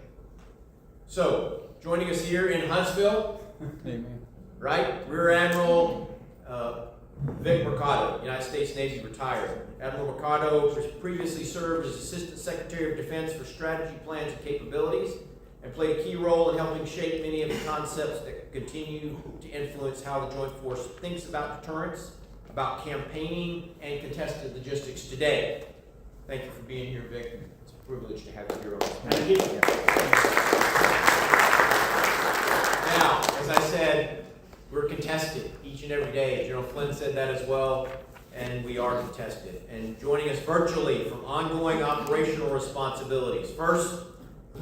So, joining us here in Huntsville, right, Rear Admiral Vic Mercado, United States Navy retired. Admiral Mercado previously served as Assistant Secretary of Defense for Strategy, Plans, and Capabilities, and played a key role in helping shape many of the concepts that continue to influence how the Joint Force thinks about deterrence, about campaigning, and contested logistics today. Thank you for being here, Vic. It's a privilege to have you here on this. Now, as I said, we're contested each and every day. General Flynn said that as well, and we are contested. And joining us virtually from ongoing operational responsibilities. First,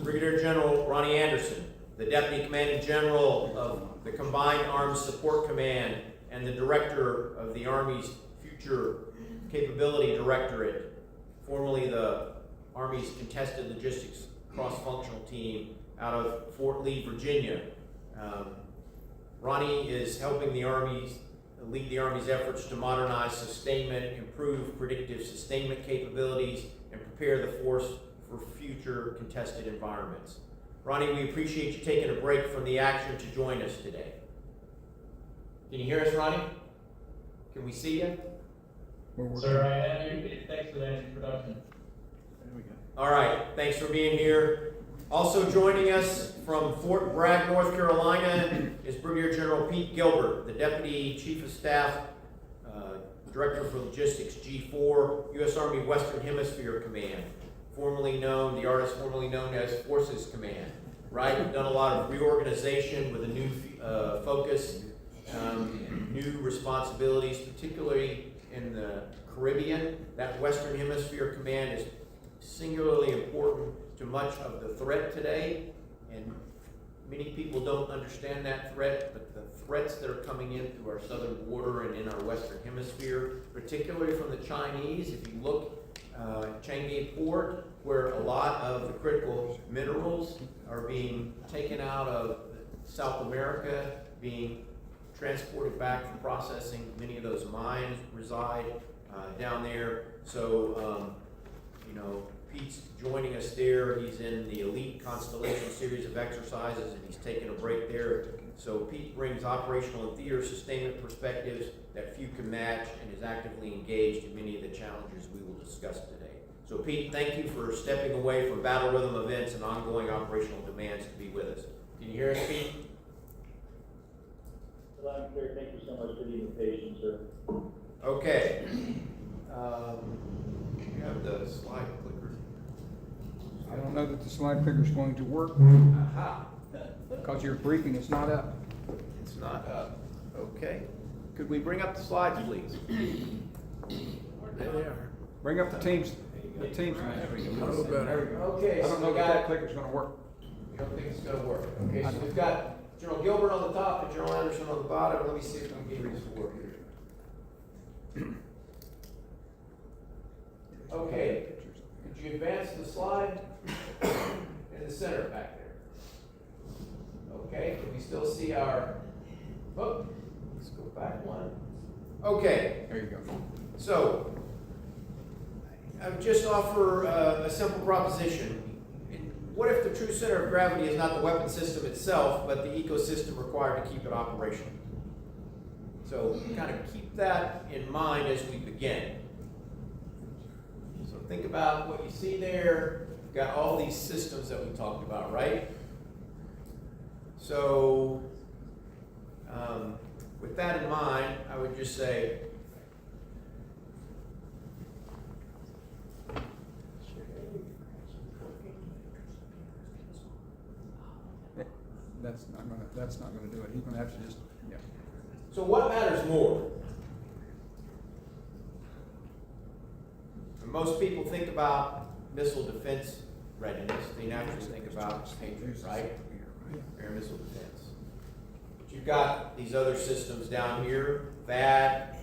Brigadier General Ronnie Anderson, the Deputy Commanding General of the Combined Arms Support Command and the Director of the Army's Future Capability Directorate, formerly the Army's Contested Logistics Cross-Functional Team out of Fort Lee, Virginia. Ronnie is helping the lead the Army's efforts to modernize sustainment, improve predictive sustainment capabilities, and prepare the force for future contested environments. Ronnie, we appreciate you taking a break from the action to join us today. Can you hear us, Ronnie? Can we see you? Sir, I have you. Thanks for that introduction. There we go. All right, thanks for being here. Also joining us from Fort Bragg, North Carolina is Brigadier General Pete Gilbert, the Deputy Chief of Staff, Director for Logistics G4, U.S. Army Western Hemisphere Command. Formerly known as Forces Command, right? We've done a lot of reorganization with a new focus, new responsibilities, particularly in the Caribbean. That Western Hemisphere Command is singularly important to much of the threat today, and many people don't understand that threat, but the threats that are coming in through our southern border and in our Western Hemisphere, particularly from the Chinese, if you look Chang'e Port, where a lot of the critical minerals are being taken out of South America, being transported back for processing. Many of those mines reside down there. So, Pete's joining us there. He's in the Elite Constellation series of exercises, and he's taking a break there. So Pete brings operational and theater sustainment perspectives that few can match, and is actively engaged in many of the challenges we will discuss today. So Pete, thank you for stepping away from battle rhythm events and ongoing operational demands to be with us. Can you hear us, Pete? Loud and clear. Thank you so much for the invitation, sir. Okay. You have the slide clicker. I don't know that the slide clicker is going to work Aha, because your briefing is not up. it's not up. Okay. Could we bring up the slides, please? There they are. Bring up the teams. The teams. There we go. Okay, I so don't know we that that got, clicker's going to work. you don't think it's gonna work? Okay, so we've got General Gilbert on the top and General Anderson on the bottom. Let me see if we can get this to work here. Okay, could you advance the slide in the center back there? Okay, can we still see our, oh, let's go back one. Okay, There you go. so, I would just offer a simple proposition. What if the true center of gravity is not the weapon system itself, but the ecosystem required to keep it operational? So, kind of keep that in mind as we begin. So think about what you see there. You've got all these systems that we talked about, right? So, with that in mind, I would just say, That's not gonna do it. He's gonna have to just, yeah. so what matters more? When most people think about missile defense readiness, they naturally think about Patriot, right? Air missile defense. But you've got these other systems down here, THAAD,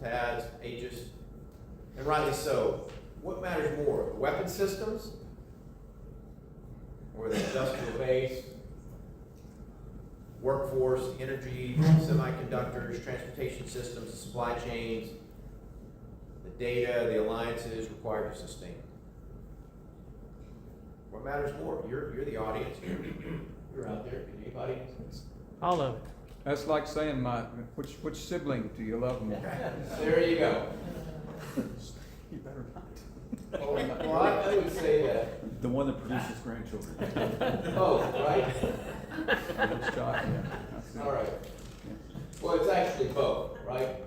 LTADS, Aegis, and rightly so. What matters more, the weapon systems or the industrial base, workforce, energy, semiconductors, transportation systems, the supply chains, the data, the alliances required to sustain? What matters more? You're the audience. You're out there. Can anybody? All of it. That's like saying which sibling do you love more? There you go. You better not. Well, I would say that. The one that produces grandchildren. Oh, right? That's Josh, yeah. That's it. All right. Well, it's actually both, right?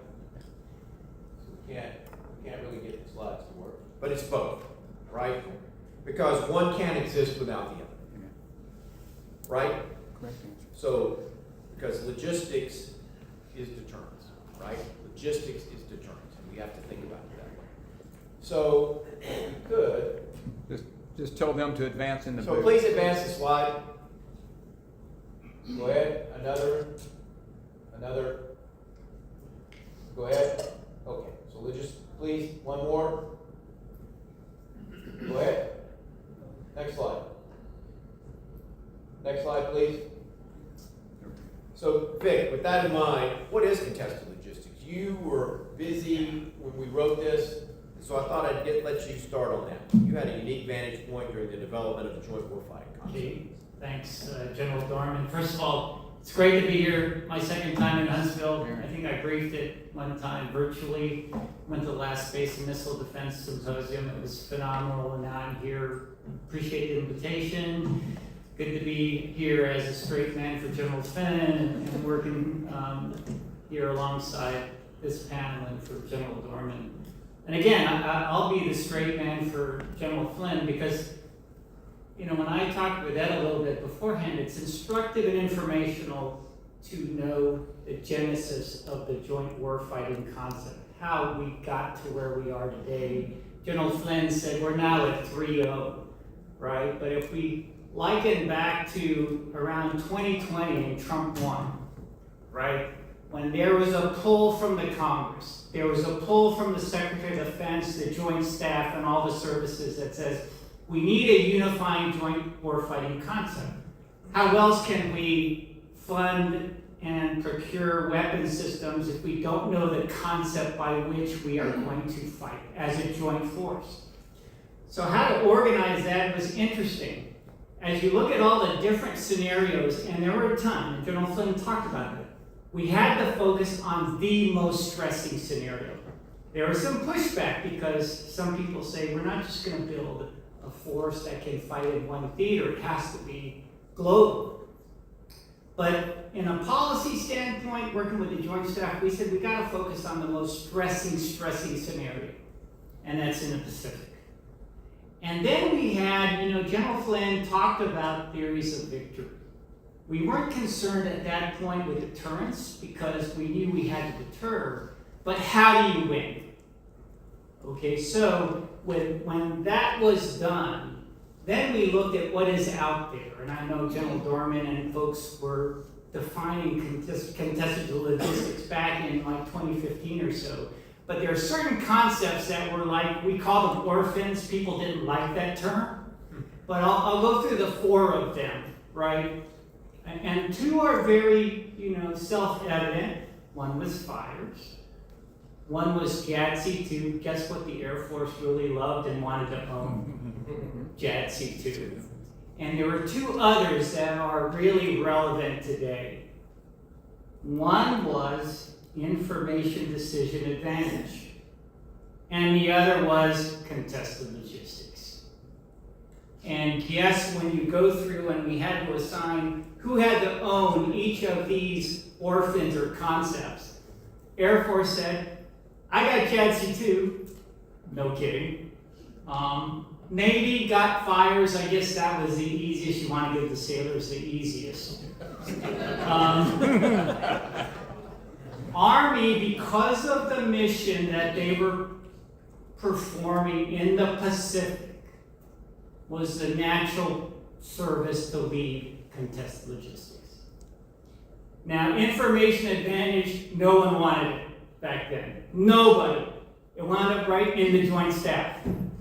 So we can't really get the slides to work, but it's both, right? Because one can't exist without the other, Yeah. right? Correct answer. So, because logistics is deterrence, right? Logistics is deterrence, and we have to think about it that way. So, if we could, Just tell them to advance in the so booth. please advance the slide. Go ahead, another. Go ahead. Okay, so we'll just, please, one more. Go ahead. Next slide. Next slide, please. So, Vic, with that in mind, what is contested logistics? You were busy when we wrote this, so I thought I'd let you start on that. You had a unique vantage point during the development of the Joint Warfighting Concept. Okay, thanks, General Dorman. First of all, it's great to be here. My second time in Huntsville. I think I briefed it one time virtually. Went to the last Space and Missile Defense Symposium. It was phenomenal, and now I'm here. Appreciate the invitation. Good to be here as a straight man for General Flynn and working here alongside this panel and for General Dorman. And again, I'll be the straight man for General Flynn because, you know, when I talked with Ed a little bit beforehand, it's instructive and informational to know the genesis of the joint warfighting concept, how we got to where we are today. General Flynn said we're now at 3-0, right? But if we liken back to around 2020 and Trump won, right? When there was a pull from the Congress, there was a pull from the Secretary of Defense, the Joint Staff, and all the services that says, we need a unifying joint warfighting concept. How else can we fund and procure weapon systems if we don't know the concept by which we are going to fight as a joint force? So how to organize that was interesting. As you look at all the different scenarios, and there were a ton, and General Flynn talked about it, we had to focus on the most stressing scenario. There was some pushback because some people say we're not just going to build a force that can fight in one theater, it has to be global. But in a policy standpoint, working with the Joint Staff, we said we got to focus on the most stressing scenario, and that's in the Pacific. And then we had, General Flynn talked about theories of victory. We weren't concerned at that point with deterrence because we knew we had to deter, but how do you win? Okay, so when that was done, then we looked at what is out there. And I know General Dorman and folks were defining contested logistics back in like 2015 or so. But there are certain concepts that were like, we call them orphans. People didn't like that term. But I'll go through the 4 of them, right? And 2 are very, self-evident. One was fires. One was JADC-2. Guess what the Air Force really loved and wanted to own? JADC-2. And there were 2 others that are really relevant today. One was information decision advantage, and the other was contested logistics. And yes, when you go through and we had to assign who had to own each of these orphans or concepts, Air Force said, I got JADC-2, no kidding. Navy got fires, I guess that was the easiest. You want to give the sailors the easiest. Army, because of the mission that they were performing in the Pacific, was the natural service to lead contested logistics. Now, information advantage, no one wanted it back then. Nobody. It wound up right in the Joint Staff.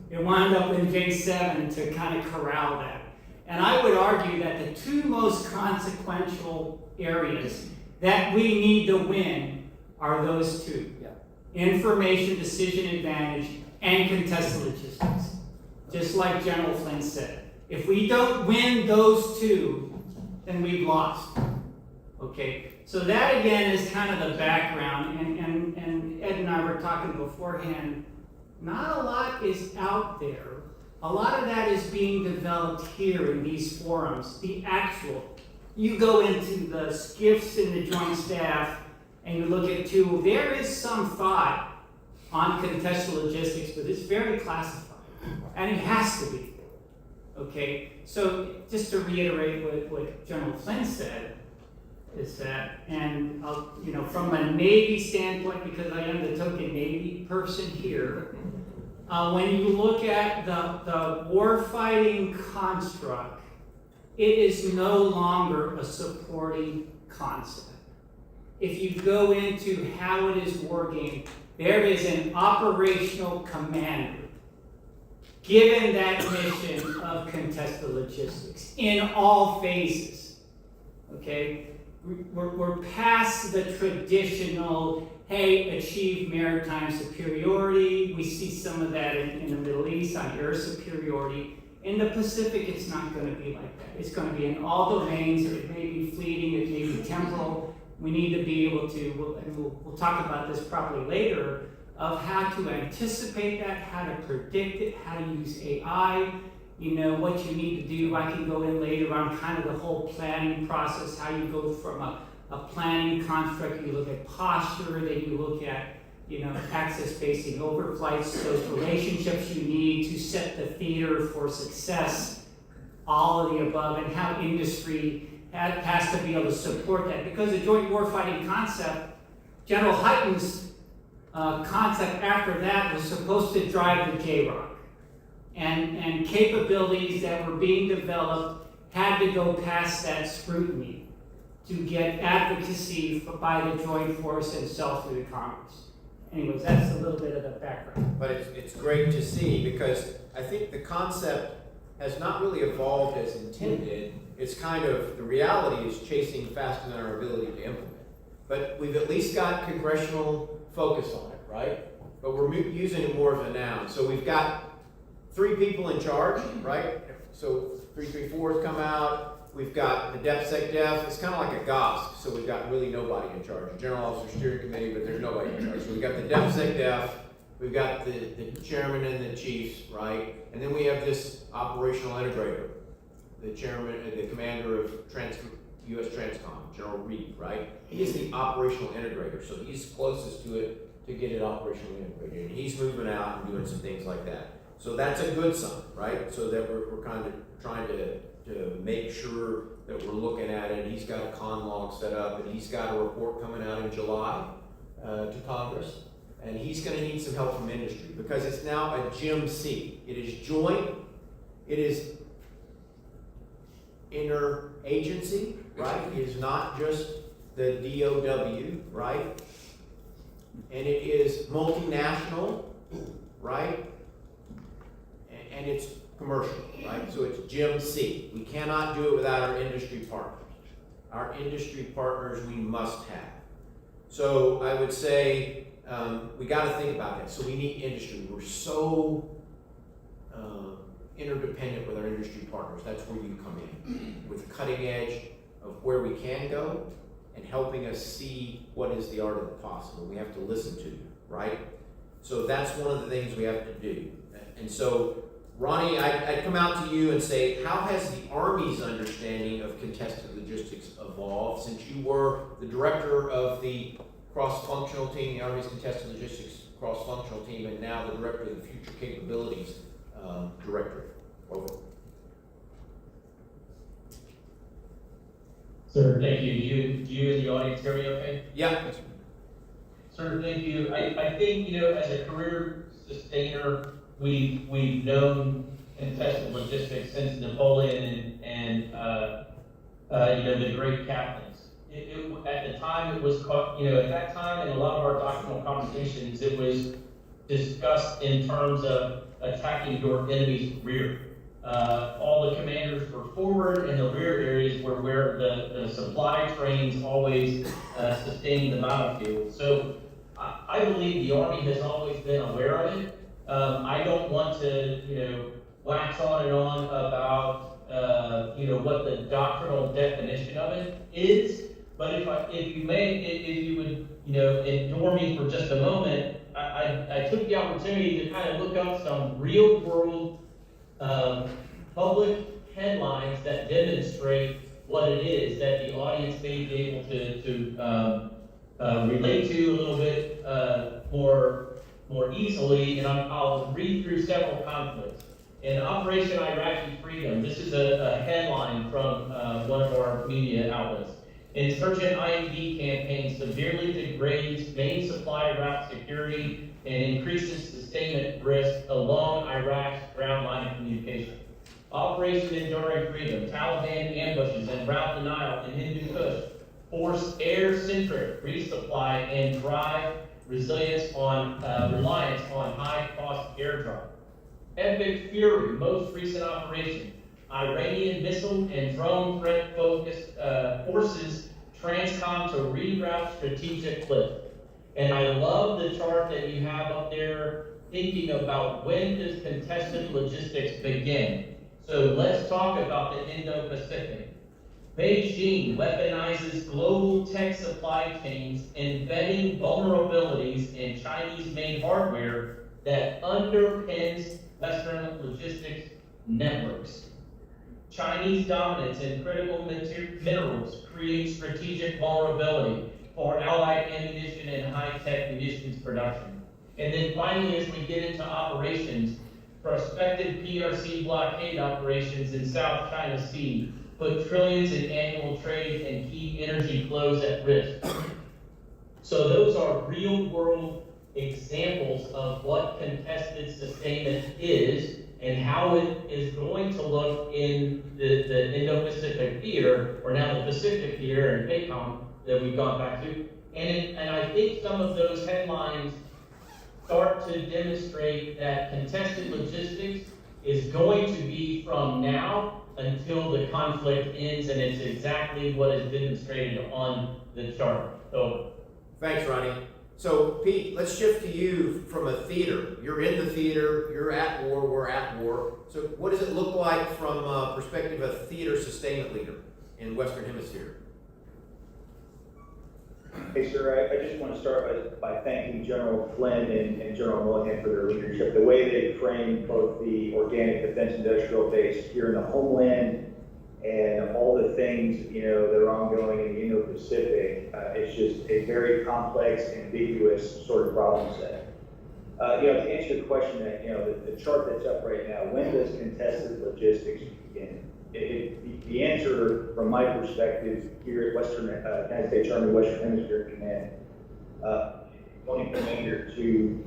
It wound up in J7 to kind of corral that. And I would argue that the 2 most consequential areas that we need to win are those 2. Yeah. Information decision advantage and contested logistics. Just like General Flynn said. If we don't win those 2, then we've lost. Okay, so that again is kind of the background, and Ed and I were talking beforehand, not a lot is out there. A lot of that is being developed here in these forums, the actual. You go into the SCIFs in the Joint Staff, and you look at 2, there is some thought on contested logistics, but it's very classified, and it has to be. Okay, so just to reiterate what General Flynn said, is that, and from a Navy standpoint, because I am the token Navy person here, when you look at the warfighting construct, it is no longer a supporting concept. If you go into how it is working, there is an operational commander given that mission of contested logistics in all phases. Okay? We're past the traditional, hey, achieve maritime superiority. We see some of that in the Middle East on air superiority. In the Pacific, it's not going to be like that. It's going to be in all domains. It may be fleeting, it may be temporal. We need to be able to, and we'll talk about this probably later, of how to anticipate that, how to predict it, how to use AI, what you need to do. I can go in later on kind of the whole planning process, how you go from a planning construct, you look at posture, then you look at access spacing, overflights, those relationships you need to set the theater for success, all of the above, and how industry has to be able to support that. Because the joint warfighting concept, General Hyten's concept after that was supposed to drive the JROC. And capabilities that were being developed had to go past that scrutiny to get advocacy by the joint force and sell through the Congress. Anyways, that's a little bit of the background. But it's great to see, because I think the concept has not really evolved as intended. It's kind of, the reality is chasing faster than our ability to implement. But we've at least got congressional focus on it, right? But we're using it more of a noun. So we've got 3 people in charge, right? So 334's come out. We've got the DepSecDef. It's kind of like a GOSC. So we've got really nobody in charge. A General Officer Steering Committee, but there's nobody in charge. So we've got the DepSecDef. We've got the chairman and the chiefs, right? And then we have this operational integrator, the chairman and the commander of U.S. Transcom, General Reed, right? He's the operational integrator, so he's closest to it to get it operationally integrated. And he's moving out and doing some things like that. So that's a good sign, right? So that we're kind of trying to make sure that we're looking at it. He's got a con log set up, and he's got a report coming out in July to Congress. And he's going to need some help from industry because it's now a GIM-C. It is joint, it is interagency, right? It is not just the DOW, right? And it is multinational, right? And it's commercial, right? So it's GIM-C. We cannot do it without our industry partners. Our industry partners we must have. So I would say we got to think about that. So we need industry. We're so interdependent with our industry partners. That's where you come in with the cutting edge of where we can go and helping us see what is the art of the possible. We have to listen to you, right? So that's one of the things we have to do. And so, Ronnie, I'd come out to you and say, how has the Army's understanding of contested logistics evolved since you were the director of the cross-functional team, the Army's contested logistics cross-functional team, and now the director of the Future Capabilities Directorate? Over. Sir, thank you. Do you in the audience hear me okay? Yeah. Sir, thank you. I think, as a career sustainer, we've known contested logistics since Napoleon and the great captains. At the time, it was called, at that time, in a lot of our doctrinal conversations, it was discussed in terms of attacking your enemy's rear. All the commanders were forward, and the rear areas were where the supply trains always sustained the battlefield. So I believe the Army has always been aware of it. I don't want to, wax on and on about, what the doctrinal definition of it is. But if you would, endure me for just a moment, I took the opportunity to kind of look up some real world public headlines that demonstrate what it is that the audience may be able to relate to a little bit more easily, and I'll read through several conflicts. In Operation Iraqi Freedom, this is a headline from one of our media outlets. Insurgent IED campaign severely degrades main supply route security and increases sustainment risk along Iraq's ground line of communication. Operation Enduring Freedom, Taliban ambushes and route denial in Hindu Kush force air-centric resupply and drive reliance on high-cost airdrop. Epic Fury, most recent operation. Iranian missile and drone threat-focused forces Transcom to reroute strategic lift. And I love the chart that you have up there thinking about when does contested logistics begin. So let's talk about the Indo-Pacific. Beijing weaponizes global tech supply chains, embedding vulnerabilities in Chinese-made hardware that underpins Western logistics networks. Chinese dominance in critical minerals creates strategic vulnerability for allied ammunition and high-tech munitions production. And then finally, as we get into operations, prospective PRC blockade operations in South China Sea put trillions in annual trade and key energy flows at risk. So those are real-world examples of what contested sustainment is and how it is going to look in the Indo-Pacific theater, or now the Pacific theater and PACOM that we've gone back to. And I think some of those headlines start to demonstrate that contested logistics is going to be from now until the conflict ends, and it's exactly what is demonstrated on the chart. So, thanks, Ronnie. So, Pete, let's shift to you from a theater. You're in the theater, you're at war, we're at war. So what does it look like from a perspective of a theater sustainment leader in Western Hemisphere? Hey, sir, I just want to start by thanking General Flynn and General Mohan for their leadership. The way they framed both the organic defense industrial base here in the homeland and all the things, that are ongoing in the Indo-Pacific, it's just a very complex, ambiguous sort of problem set. To answer your question, the chart that's up right now, when does contested logistics begin? The answer, from my perspective, here at Western United States Army Western Hemisphere Command, only commander to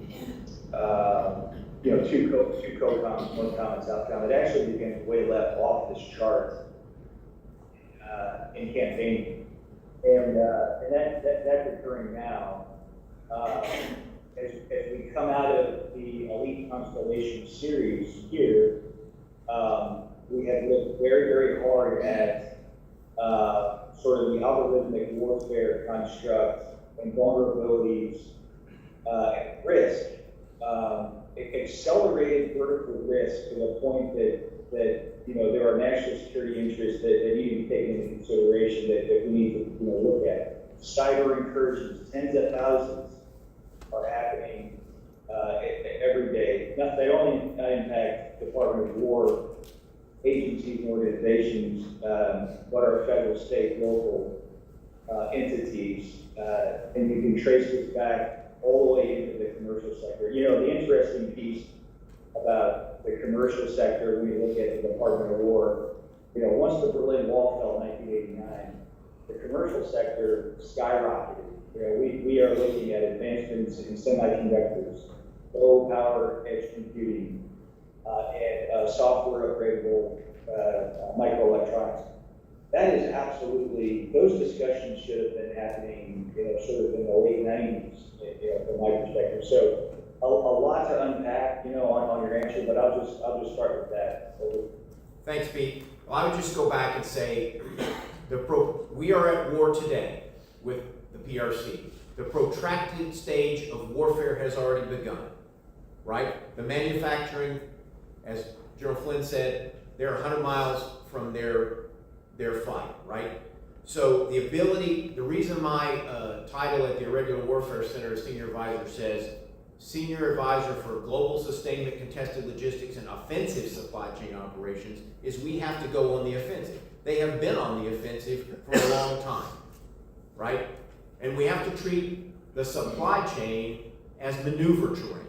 two co-coms, one com and South com. It actually begins way left off this chart in campaigning, and that's occurring now. As we come out of the Elite Constellation series here, we have looked very, very hard at sort of the algorithmic warfare construct and vulnerabilities and risk. Accelerated vertical risk to the point that there are national security interests that need to be taken into consideration that we need to look at. Cyber incursions, tens of thousands are happening every day. They only impact Department of War agencies and organizations, but our federal, state, local entities, and you can trace this back all the way into the commercial sector. The interesting piece about the commercial sector, when you look at the Department of War, once the Berlin Wall fell in 1989, the commercial sector skyrocketed. We are looking at advancements in semiconductors, low power edge computing, and software upgradable microelectronics. That is absolutely, those discussions should have been happening, sort of in the late 90s, from my perspective. So a lot to unpack, on your answer, but I'll just start with that. Thanks, Pete. Well, I would just go back and say, we are at war today with the PRC. The protracted stage of warfare has already begun, right? The manufacturing, as General Flynn said, they're 100 miles from their fight, right? So the reason my title at the Irregular Warfare Center as Senior Advisor says, Senior Advisor for Global Sustainment, Contested Logistics, and Offensive Supply Chain Operations, is we have to go on the offensive. They have been on the offensive for a long time, right? And we have to treat the supply chain as maneuver terrain.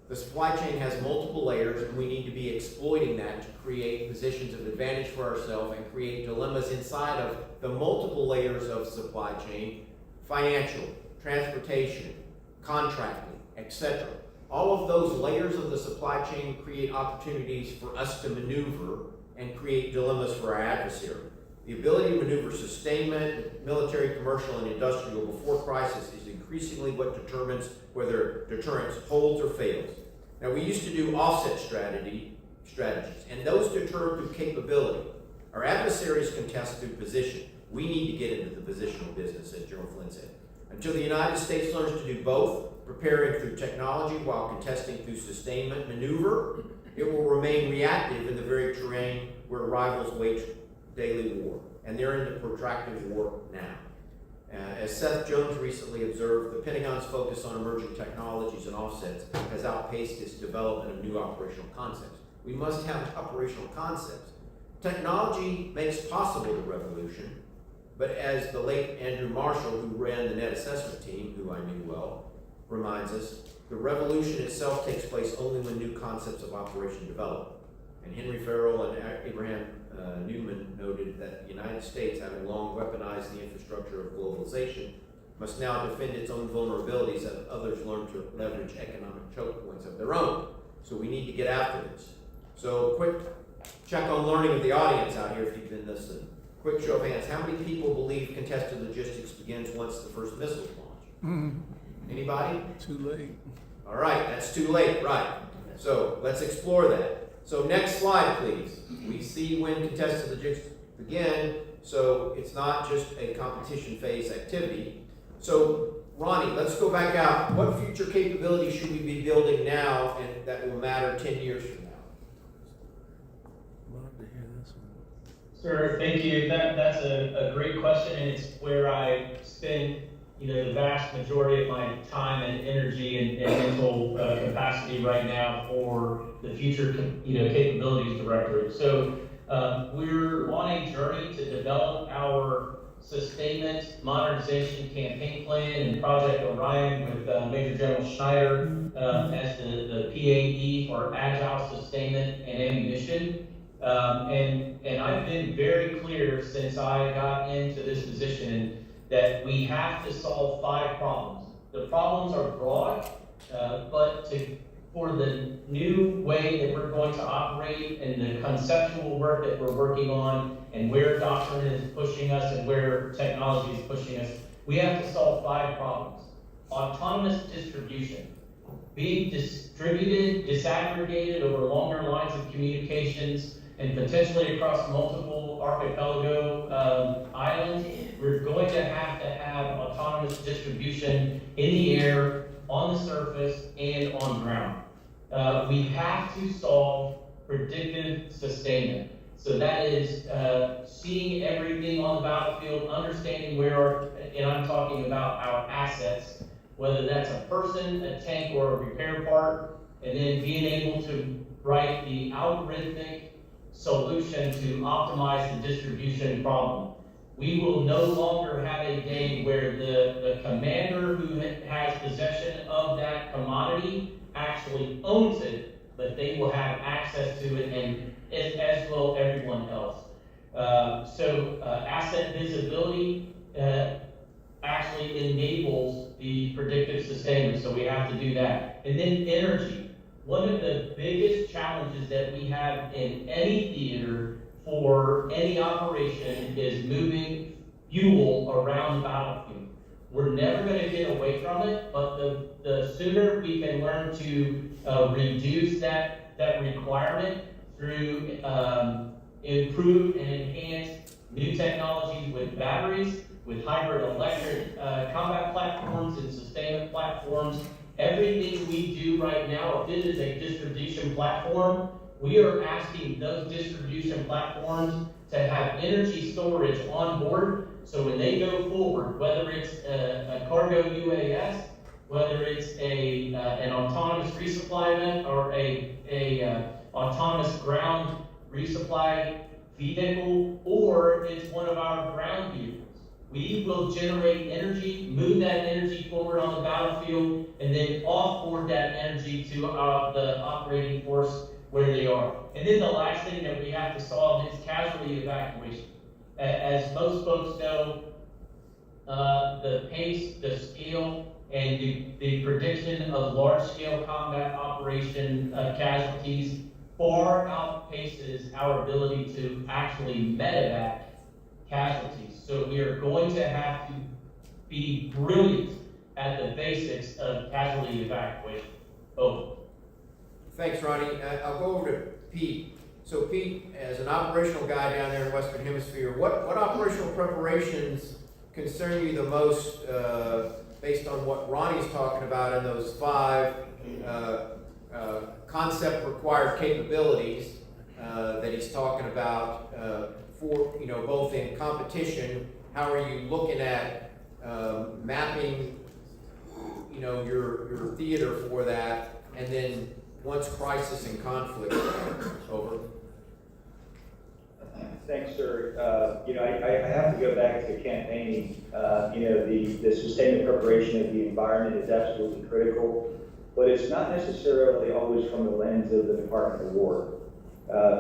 The supply chain has multiple layers, and we need to be exploiting that to create positions of advantage for ourselves and create dilemmas inside of the multiple layers of supply chain: financial, transportation, contracting, etc. All of those layers of the supply chain create opportunities for us to maneuver and create dilemmas for our adversary. The ability to maneuver sustainment, military, commercial, and industrial before crisis is increasingly what determines whether deterrence holds or fails. Now, we used to do offset strategies, and those deter through capability. Our adversaries contest through position. We need to get into the positional business, as General Flynn said. Until the United States learns to do both, preparing through technology while contesting through sustainment maneuver, it will remain reactive in the very terrain where rivals wage daily war, and they're in the protracted war now. As Seth Jones recently observed, the Pentagon's focus on emerging technologies and offsets has outpaced its development of new operational concepts. We must have operational concepts. Technology makes possible the revolution, but as the late Andrew Marshall, who ran the net assessment team, who I knew well, reminds us, the revolution itself takes place only when new concepts of operation develop. And Henry Farrell and Abraham Newman noted that the United States, having long weaponized the infrastructure of globalization, must now defend its own vulnerabilities as others learn to leverage economic choke points of their own. So we need to get after this. So quick check on learning of the audience out here if you've been listening. Quick show of hands. How many people believe contested logistics begins once the first missile is launched? Anybody? Too late. All right, that's too late, right. So let's explore that. So next slide, please. We see when contested logistics begin, so it's not just a competition phase activity. So Ronnie, let's go back out. What future capabilities should we be building now and that will matter 10 years from now? Love to hear this one. Sir, thank you. That's a great question, and it's where I spend the vast majority of my time and energy and mental capacity right now for the future capabilities directory. So we're on a journey to develop our sustainment modernization campaign plan and Project Orion with Major General Schneider as the PAE for agile sustainment and ammunition. And I've been very clear since I got into this position that we have to solve 5 problems. The problems are broad, but for the new way that we're going to operate and the conceptual work that we're working on and where doctrine is pushing us and where technology is pushing us, we have to solve 5 problems. Autonomous distribution, being distributed, disaggregated over longer lines of communications and potentially across multiple archipelago islands. We're going to have autonomous distribution in the air, on the surface, and on ground. We have to solve predictive sustainment. So that is seeing everything on the battlefield, understanding and I'm talking about our assets, whether that's a person, a tank, or a repair part, and then being able to write the algorithmic solution to optimize the distribution problem. We will no longer have a day where the commander who has possession of that commodity actually owns it, but they will have access to it, and as will everyone else. Asset visibility actually enables the predictive sustainment, so we have to do that. And then energy. One of the biggest challenges that we have in any theater for any operation is moving fuel around the battlefield. We're never going to get away from it, but the sooner we can learn to reduce that requirement through improved and enhanced new technologies with batteries, with hybrid electric combat platforms and sustainment platforms. Everything we do right now, if it is a distribution platform, we are asking those distribution platforms to have energy storage on board, so when they go forward, whether it's a cargo UAS, whether it's an autonomous resupply event or a autonomous ground resupply vehicle, or it's one of our ground vehicles, we will generate energy, move that energy forward on the battlefield, and then offboard that energy to the operating force where they are. And then the last thing that we have to solve is casualty evacuation. As most folks know, the pace, the scale, and the prediction of large-scale combat operation casualties far outpaces our ability to actually medevac casualties. So we are going to have to be brilliant at the basics of casualty evacuation. Over. Thanks, Ronnie. I'll go over to Pete. So Pete, as an operational guy down there in the Western Hemisphere, what operational preparations concern you the most based on what Ronnie's talking about in those 5 concept required capabilities that he's talking about for, both in competition? How are you looking at mapping, your theater for that, and then once crisis and conflict? Over. Thanks, sir. I have to go back to campaigning. The sustainment preparation of the environment is absolutely critical, but it's not necessarily always from the lens of the Department of War.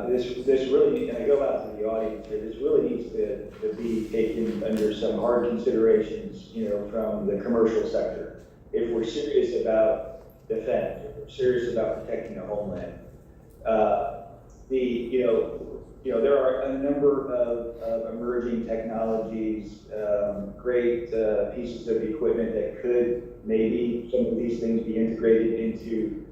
This really, and I go out to the audience here, this really needs to be taken under some hard considerations, from the commercial sector. If we're serious about defense, if we're serious about protecting the homeland, there are a number of emerging technologies, great pieces of equipment that could maybe some of these things be integrated into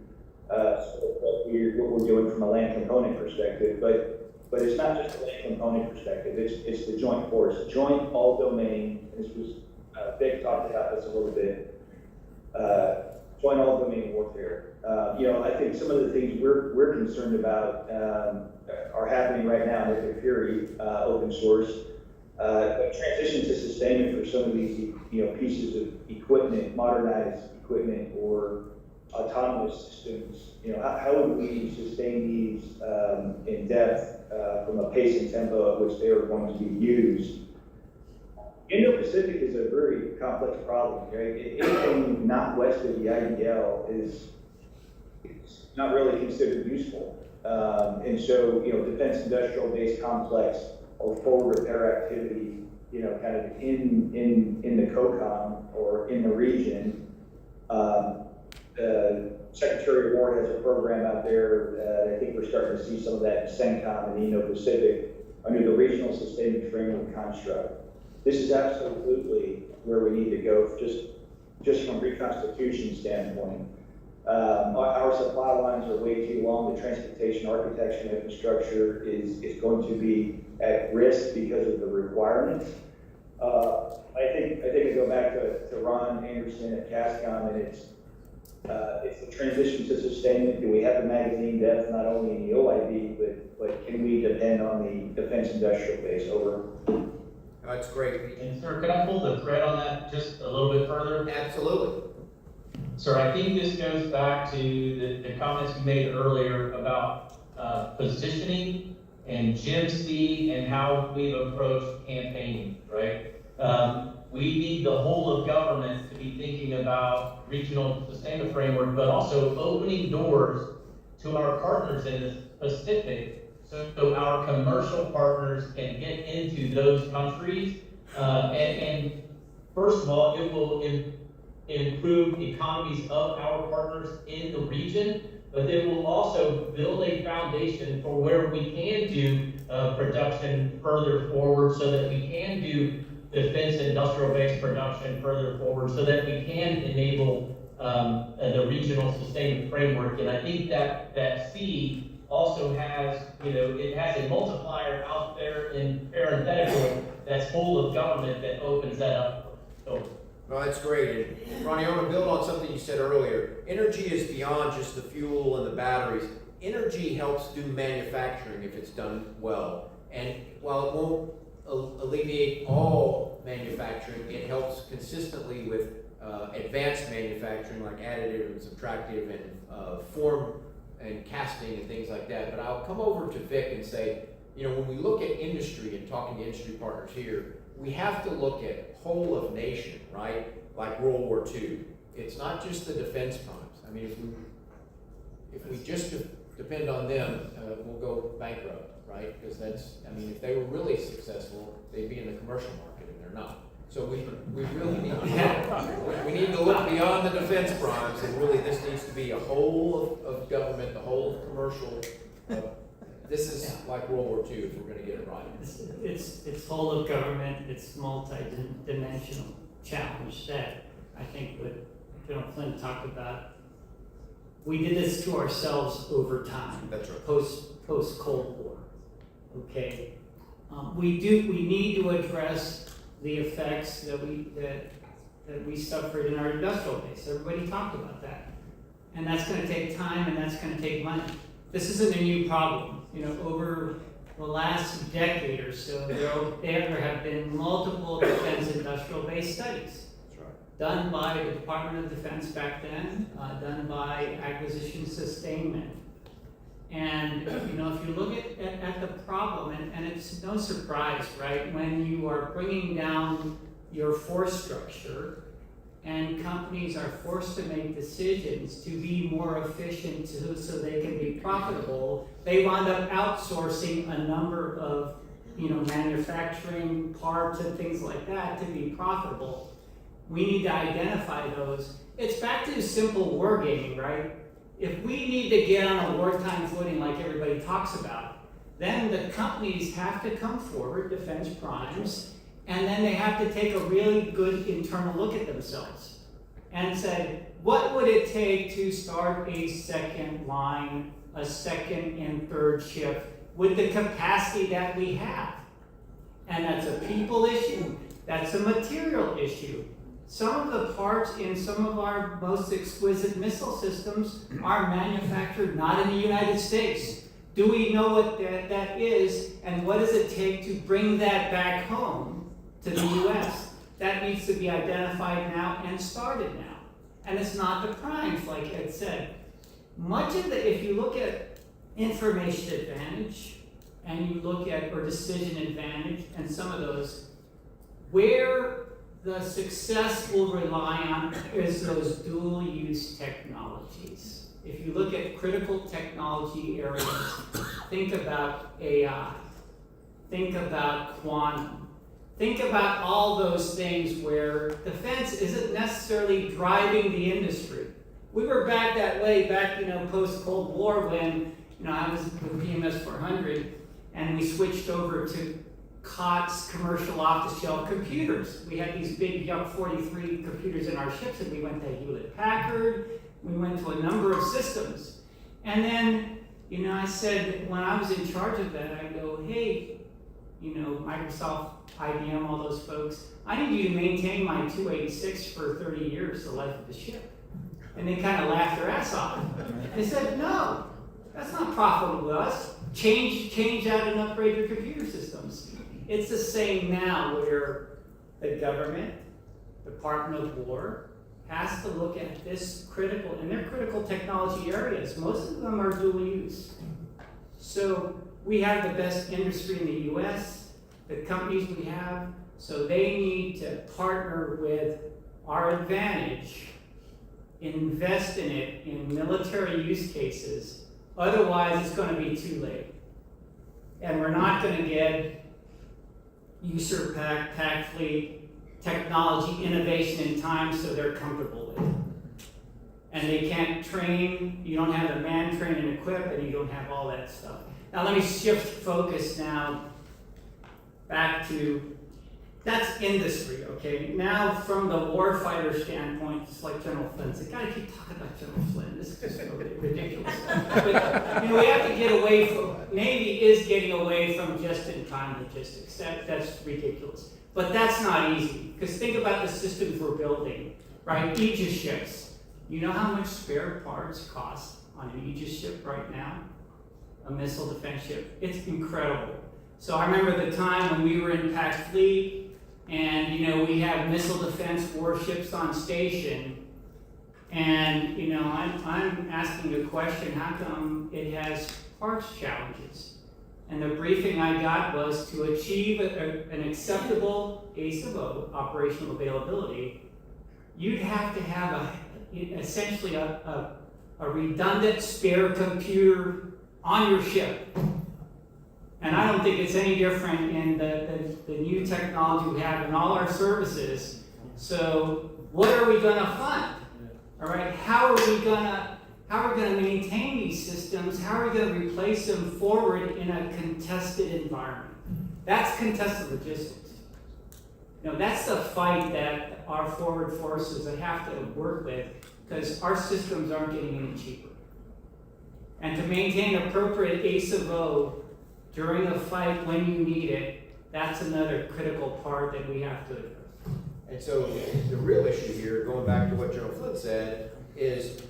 what we're doing from a land component perspective, but it's not just a land component perspective. It's the joint force, joint all domain. This was Vic talked about this a little bit. Joint all domain warfare. I think some of the things we're concerned about are happening right now with the Fury open source. Transition to sustainment for some of these pieces of equipment, modernized equipment, or autonomous systems. How would we sustain these in depth from a pace and tempo at which they are going to be used? Indo-Pacific is a very complex problem, right? Anything not west of the IDL is not really considered useful. And so, defense industrial base complex or forward repair activity, kind of in the COCOM or in the region. Secretary of War has a program out there. I think we're starting to see some of that in CENTCOM and the Indo-Pacific under the regional sustainment framework construct. This is absolutely where we need to go, just from a reconstitution standpoint. Our supply lines are way too long. The transportation architecture and infrastructure is going to be at risk because of the requirements. I think I go back to Ron Anderson at CASCOM, and it's the transition to sustainment. Do we have the magazine depth not only in the OIB, but can we depend on the defense industrial base? Over. That's great. And sir, can I pull the thread on that just a little bit further? Absolutely. Sir, I think this goes back to the comments you made earlier about positioning and GMC and how we've approached campaigning, right? We need the whole of government to be thinking about regional sustainment framework, but also opening doors to our partners in the Pacific so our commercial partners can get into those countries. And first of all, it will improve economies of our partners in the region, but it will also build a foundation for where we can do production further forward, so that we can do defense industrial base production further forward, so that we can enable the regional sustainment framework. And I think that C also has, it has a multiplier out there in parenthetical that's whole of government that opens that up. So, well, that's great. And Ronnie, I want to build on something you said earlier. Energy is beyond just the fuel and the batteries. Energy helps do manufacturing if it's done well. And while it won't alleviate all manufacturing, it helps consistently with advanced manufacturing like additive and subtractive and form and casting and things like that. But I'll come over to Vic and say, when we look at industry and talking to industry partners here, we have to look at whole of nation, right? Like World War II. It's not just the defense primes. I mean, if we just depend on them, we'll go bankrupt, right? Because if they were really successful, they'd be in the commercial market, and they're not. So we really need to look beyond the defense primes, and really this needs to be a whole of government, the whole of commercial. This is like World War II if we're going to get it right. It's whole of government. It's multi-dimensional challenge that I think what General Flynn talked about. We did this to ourselves over time. That's right. Post Cold War. Okay, we need to address the effects that we suffered in our industrial base. Everybody talked about that, and that's going to take time and that's going to take money. This isn't a new problem. Over the last decade or so, there have been multiple defense industrial base studies. That's right. Done by the Department of Defense back then, done by Acquisition Sustainment. And if you look at the problem, and it's no surprise, right, when you are bringing down your force structure and companies are forced to make decisions to be more efficient so they can be profitable, they wind up outsourcing a number of manufacturing parts and things like that to be profitable. We need to identify those. It's back to simple wargaming, right? If we need to get on a wartime footing like everybody talks about, then the companies have to come forward, defense primes, and then they have to take a really good internal look at themselves and say, what would it take to start a second line, a second and third shift with the capacity that we have? And that's a people issue, that's a material issue. Some of the parts in some of our most exquisite missile systems are manufactured not in the United States. Do we know what that is, and what does it take to bring that back home to the US? That needs to be identified now and started now. And it's not the primes, like Ed said. Much of if you look at information advantage, and you look at, or decision advantage, and some of those, Where the success will rely on is those dual-use technologies. If you look at critical technology areas, think about AI, think about quantum, think about all those things where defense isn't necessarily driving the industry. We were back that way, post-Cold War when, I was with PMS 400 and we switched over to COTS, commercial off-the-shelf computers. We had these big Yuck 43 computers in our ships, and we went to Hewlett-Packard, we went to a number of systems. And then, I said, when I was in charge of that, I go, hey, Microsoft, IBM, all those folks, I need you to maintain my 286 for 30 years, the life of the ship. And they kind of laughed their ass off. They said, no, that's not profitable to us. Change out and upgrade your computer systems. It's the same now where the government, Department of War, has to look at this critical, and they're critical technology areas. Most of them are dual use. So we have the best industry in the US, the companies we have, so they need to partner with our advantage, invest in it in military use cases. Otherwise, it's going to be too late. And we're not going to get user pack fleet technology innovation in time so they're comfortable with it. And they can't train, you don't have the man train and equip, and you don't have all that stuff. Now let me shift focus now back to, that's industry, okay? Now from the warfighter standpoint, just like General Flynn said, gotta keep talking about General Flynn, this is just so ridiculous. But we have to get away from, Navy is getting away from just-in-time logistics, that's ridiculous. But that's not easy, because think about the systems we're building, right? Aegis ships. You know how much spare parts cost on an Aegis ship right now? A missile defense ship. It's incredible. So I remember the time when we were in Pac Fleet, and we have missile defense warships on station, and I'm asking the question, how come it has parts challenges? And the briefing I got was to achieve an acceptable ACE of O, operational availability, you'd have to have essentially a redundant spare computer on your ship. And I don't think it's any different in the new technology we have in all our services. So what are we going to fund? All right, how are we going to maintain these systems? How are we going to replace them forward in a contested environment? That's contested logistics. That's the fight that our forward forces have to work with, because our systems aren't getting any cheaper. And to maintain appropriate ACE of O during a fight when you need it, that's another critical part that we have to address. And so the real issue here, going back to what General Flynn said, is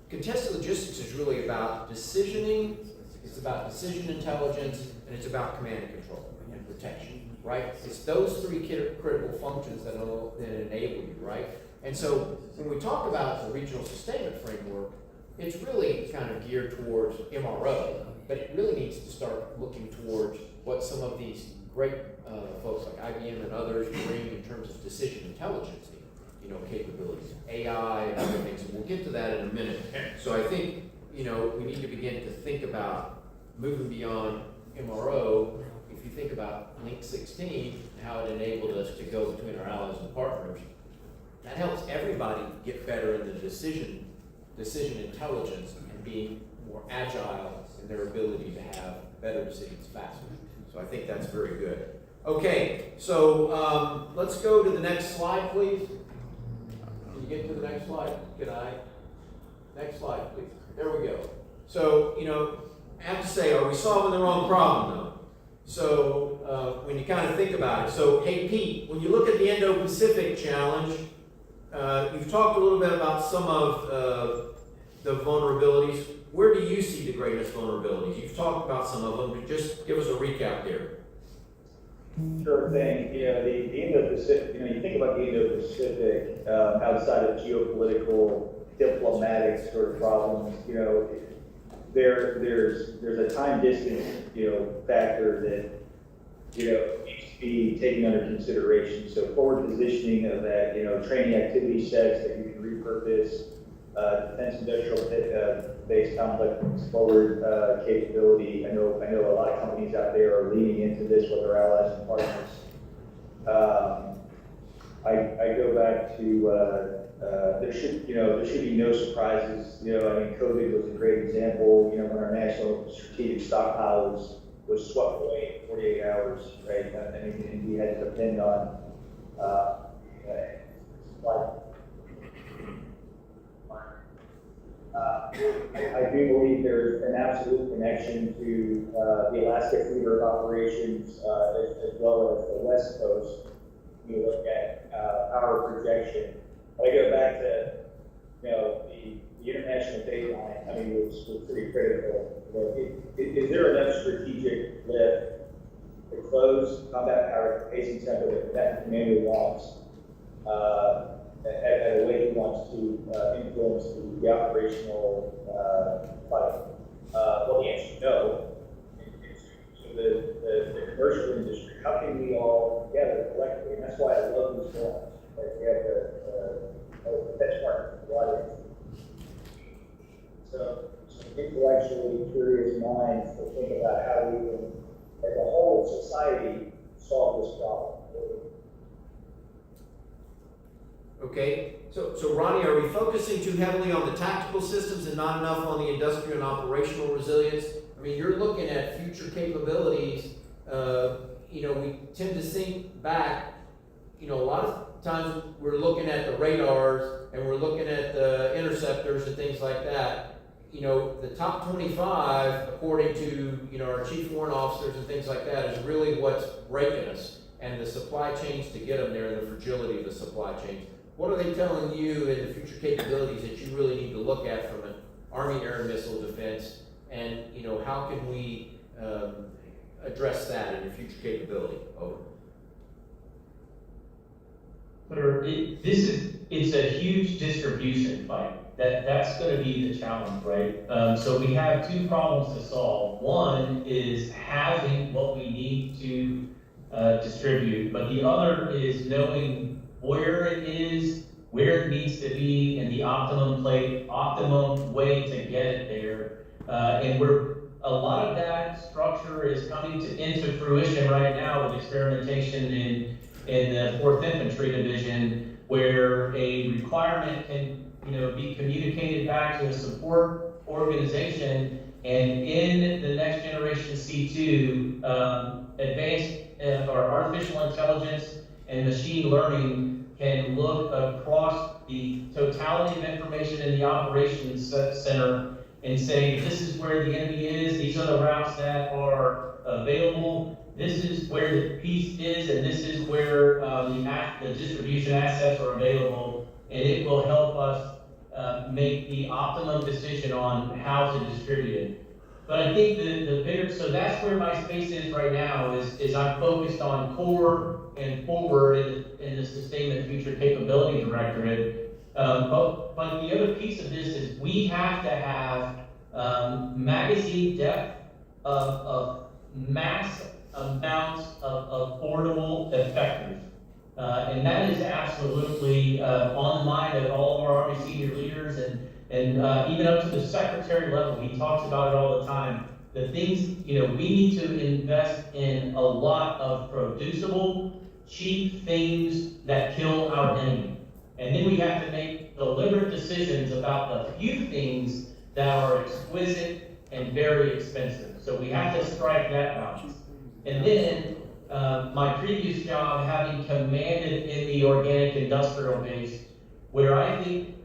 contested logistics is really about decisioning, it's about decision intelligence, and it's about command and control and protection, right? It's those three critical functions that enable you, right? And so when we talk about the regional sustainment framework, it's really kind of geared towards MRO, but it really needs to start looking towards what some of these great folks like IBM and others bring in terms of decision intelligence, capabilities, AI and other things, and we'll get to that in a minute. So I think, we need to begin to think about moving beyond MRO. If you think about Link 16, how it enabled us to go between our allies and partners, that helps everybody get better in the decision intelligence and being more agile in their ability to have better decisions faster. So I think that's very good. Okay, so let's go to the next slide, please. Can you get to the next slide? Can I? Next slide, please. There we go. So, I have to say, are we solving the wrong problem, though? So, when you kind of think about it. So, hey, Pete, when you look at the Indo-Pacific challenge, you've talked a little bit about some of the vulnerabilities. Where do you see the greatest vulnerabilities? You've talked about some of them, but just give us a recap there. Sure thing. The Indo-Pacific, you think about the Indo-Pacific outside of geopolitical, diplomatic sort of problems, there's a time distance, factor that, needs to be taken under consideration. So forward positioning of that, training activity sets that you can repurpose, defense industrial base complex forward capability. I know a lot of companies out there are leaning into this with their allies and partners. I go back to there should be no surprises. COVID was a great example. When our national strategic stockpile was swept away in 48 hours, right? And we had to depend on supply. I do believe there's an absolute connection to the Alaska Free Bird operations as well as the West Coast. You look at power projection. I go back to the international dateline. Was pretty critical. Is there enough strategic lift to close combat power pacing center that the commander wants? At a way he wants to influence the operational fight? Well, the answer is no. So the commercial industry, how can we all together collectively? And that's why I love these forums. Right? We have the benchmark for the audience. So intellectually curious minds to think about how we can, as a whole society, solve this problem. Okay, so Ronnie, are we focusing too heavily on the tactical systems and not enough on the industrial and operational resilience? You're looking at future capabilities. We tend to think back. A lot of times we're looking at the radars and we're looking at the interceptors and things like that. The top 25, according to our chief warrant officers and things like that, is really what's breaking us, and the supply chains to get them there, and the fragility of the supply chains. What are they telling you in the future capabilities that you really need to look at from an Army air and missile defense? And how can we address that in your future capability? Over. It's a huge distribution fight. That's going to be the challenge, right? So we have two problems to solve. One is having what we need to distribute, but the other is knowing where it is, where it needs to be, and the optimum way to get it there. And a lot of that structure is coming into fruition right now with experimentation in the 4th Infantry Division, where a requirement can be communicated back to a support organization, and in the next generation C2, advanced or artificial intelligence and machine learning can look across the totality of information in the operations center and say, this is where the enemy is, these are the routes that are available, this is where the piece is, and this is where the distribution assets are available, and it will help us make the optimum decision on how to distribute it. But I think the bigger, so that's where my space is right now, is I'm focused on core and forward in the Sustainment Future Capability Directorate. But the other piece of this is we have to have magazine depth of mass amounts of affordable effectors. And that is absolutely on the mind of all of our Army senior leaders and even up to the secretary level. He talks about it all the time. The things, we need to invest in a lot of producible, cheap things that kill our enemy. And then we have to make deliberate decisions about the few things that are exquisite and very expensive. So we have to strike that balance. And then my previous job, having commanded in the organic industrial base, where I think,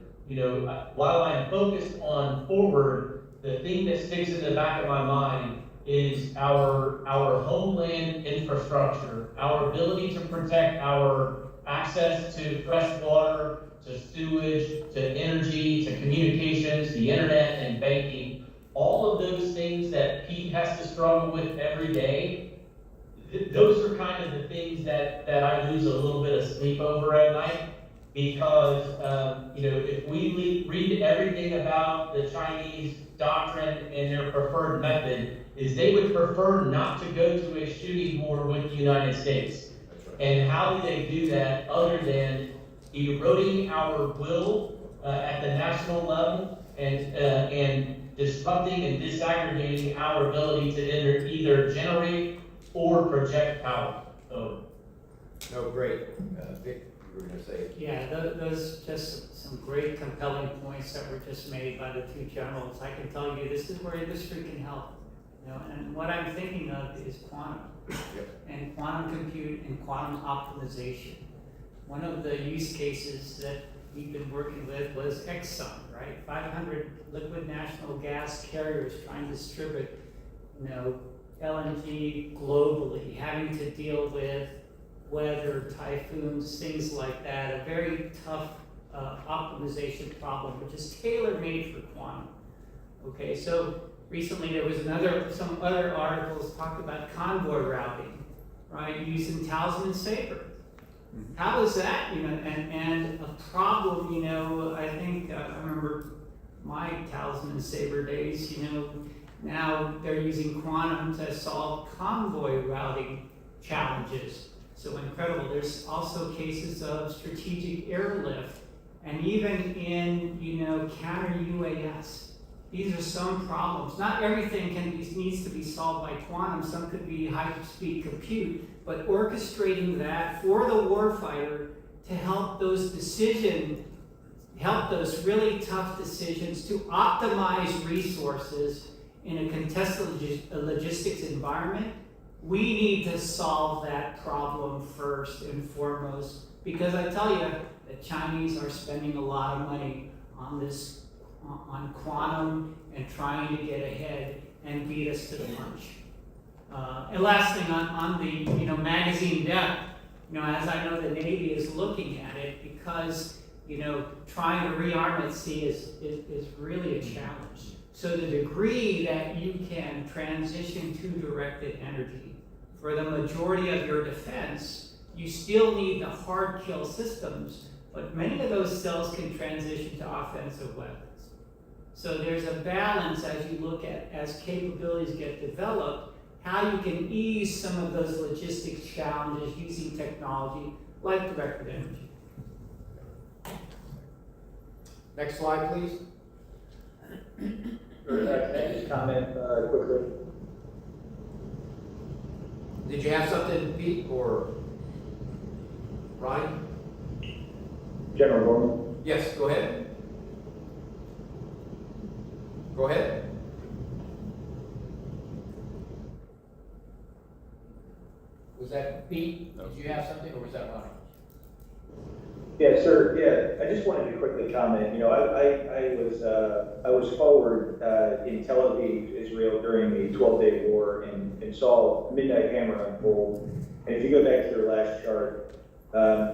while I'm focused on forward, the thing that sticks in the back of my mind is our homeland infrastructure, our ability to protect our access to fresh water, to sewage, to energy, to communications, the internet and banking, all of those things that Pete has to struggle with every day. Those are kind of the things that I lose a little bit of sleep over at night, because if we read everything about the Chinese doctrine and their preferred method is they would prefer not to go to a shooting war with the United States. And how do they do that other than eroding our will at the national level and disrupting and disaggregating our ability to either generate or project power? So, No, great. Vic, you were gonna say. Yeah, those just some great compelling points that were just made by the two generals. I can tell you this is where industry can help. You know, and what I'm thinking of is quantum and quantum compute and quantum optimization. One of the use cases that we've been working with was Exxon, right? 500 liquid natural gas carriers trying to distribute, you know, LNG globally, having to deal with weather, typhoons, things like that. A very tough optimization problem, which is tailor-made for quantum. Okay, so recently there was some other articles talked about convoy routing, right? Using Talisman Sabre. How is that, you know, and a problem, you know, I think, I remember my Talisman Sabre days, you know, now they're using quantum to solve convoy routing challenges. So incredible. There's also cases of strategic airlift, and even in, you know, counter UAS. These are some problems. Not everything needs to be solved by quantum. Some could be high-speed compute, but orchestrating that for the warfighter to help those really tough decisions to optimize resources in a contested logistics environment. We need to solve that problem first and foremost, because I tell you, the Chinese are spending a lot of money on this, on quantum, and trying to get ahead and beat us to the punch. And last thing on the, you know, magazine depth, you know, as I know the Navy is looking at it, because, you know, trying to rearm at sea is really a challenge. So the degree that you can transition to directed energy, for the majority of your defense, you still need the hard kill systems, but many of those cells can transition to offensive weapons. So there's a balance as you look at, as capabilities get developed, how you can ease some of those logistics challenges using technology like directed energy. Next slide, please. Can I just comment quickly? Did you have something, Pete, or Ronnie? General Dorman? Yes, go ahead. Go ahead. Was that Pete? Did you have something, or was that Ronnie? Yeah, sir. Yeah, I just wanted to quickly comment. You know, I was forward in Tel Aviv, Israel, during the 12-day war, and saw Midnight Hammer unfold. And if you go back to your last chart,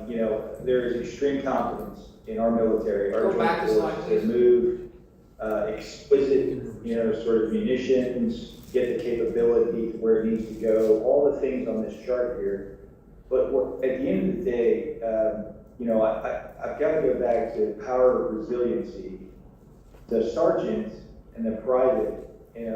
you know, there is extreme confidence in our military. Our joint forces have moved exquisite, you know, sort of munitions, get the capability to where it needs to go. All the things on this chart here. But at the end of the day, you know, I've got to go back to power of resiliency. The sergeants and the private, you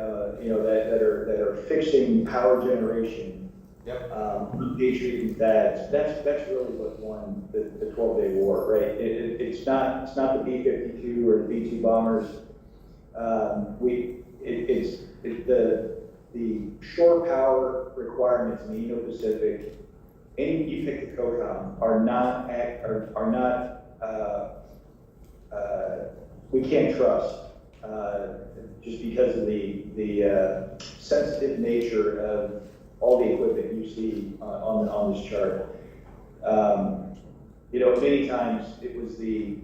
know, that are fixing power generation, repatriating that. That's really what won the 12-day war, right? It's not the B-52 or the B-2 bombers. It's the shore power requirements in the Indo-Pacific. You pick the COCOM are not we can't trust just because of the sensitive nature of all the equipment you see on this chart. You know, many times it was the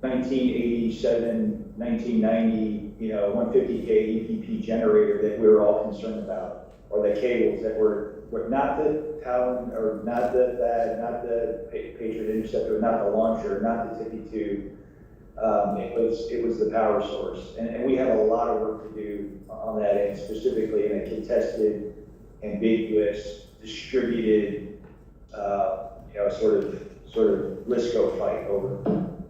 1987, 1990, you know, 150K EPP generator that we were all concerned about, or the cables that were not the Talon, or not the THAAD, not the Patriot Interceptor, not the launcher, not the Tippy tube. It was the power source, and we have a lot of work to do on that end, specifically in a contested, ambiguous, distributed, you know, sort of LISCO fight over.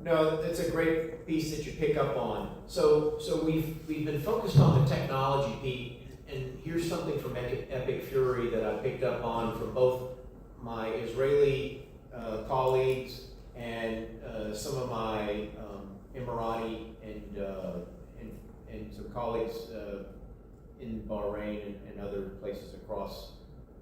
No, that's a great piece that you pick up on. So we've been focused on the technology, Pete, and here's something from Epic Fury that I picked up on from both my Israeli colleagues and some of my Emirati and some colleagues in Bahrain and other places across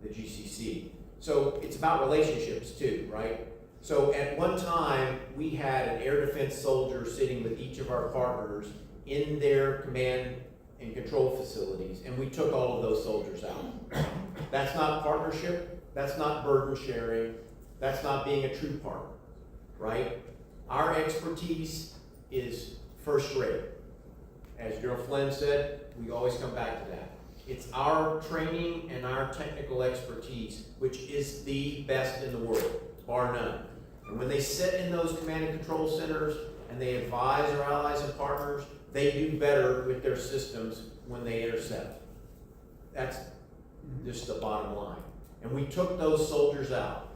the GCC. So it's about relationships too, right? So at one time, we had an air defense soldier sitting with each of our partners in their command and control facilities, and we took all of those soldiers out. That's not partnership, that's not burden sharing, that's not being a true partner, right? Our expertise is first rate. As General Flynn said, we always come back to that. It's our training and our technical expertise, which is the best in the world, bar none. And when they sit in those command and control centers and they advise our allies and partners, they do better with their systems when they intercept. That's just the bottom line. And we took those soldiers out,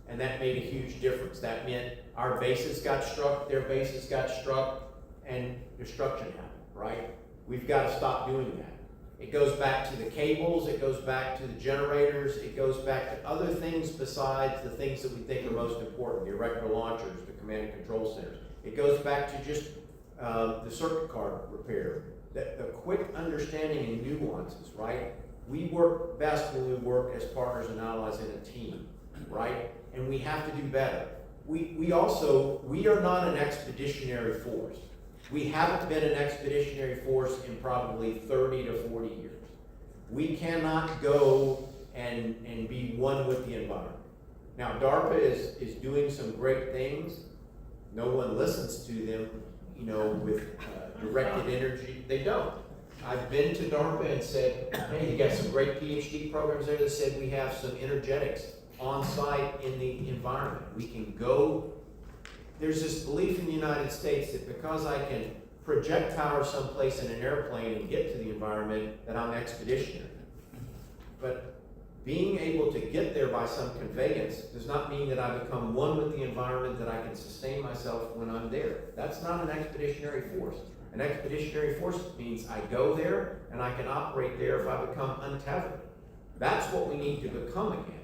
and that made a huge difference. That meant our bases got struck, their bases got struck, and destruction happened, right? We've got to stop doing that. It goes back to the cables, it goes back to the generators, it goes back to other things besides the things that we think are most important, the erector launchers, the command and control centers. It goes back to just the circuit card repair, the quick understanding and nuances, right? We work best when we work as partners and allies in a team, right? And we have to do better. We are not an expeditionary force. We haven't been an expeditionary force in probably 30 to 40 years. We cannot go and be one with the environment. Now, DARPA is doing some great things. No one listens to them, with directed energy. They don't. I've been to DARPA and said, hey, you got some great PhD programs there that said we have some energetics on site in the environment. We can go. There's this belief in the United States that because I can project power someplace in an airplane and get to the environment, that I'm expeditionary. But being able to get there by some conveyance does not mean that I become one with the environment, that I can sustain myself when I'm there. That's not an expeditionary force. An expeditionary force means I go there and I can operate there if I become untethered. That's what we need to become again.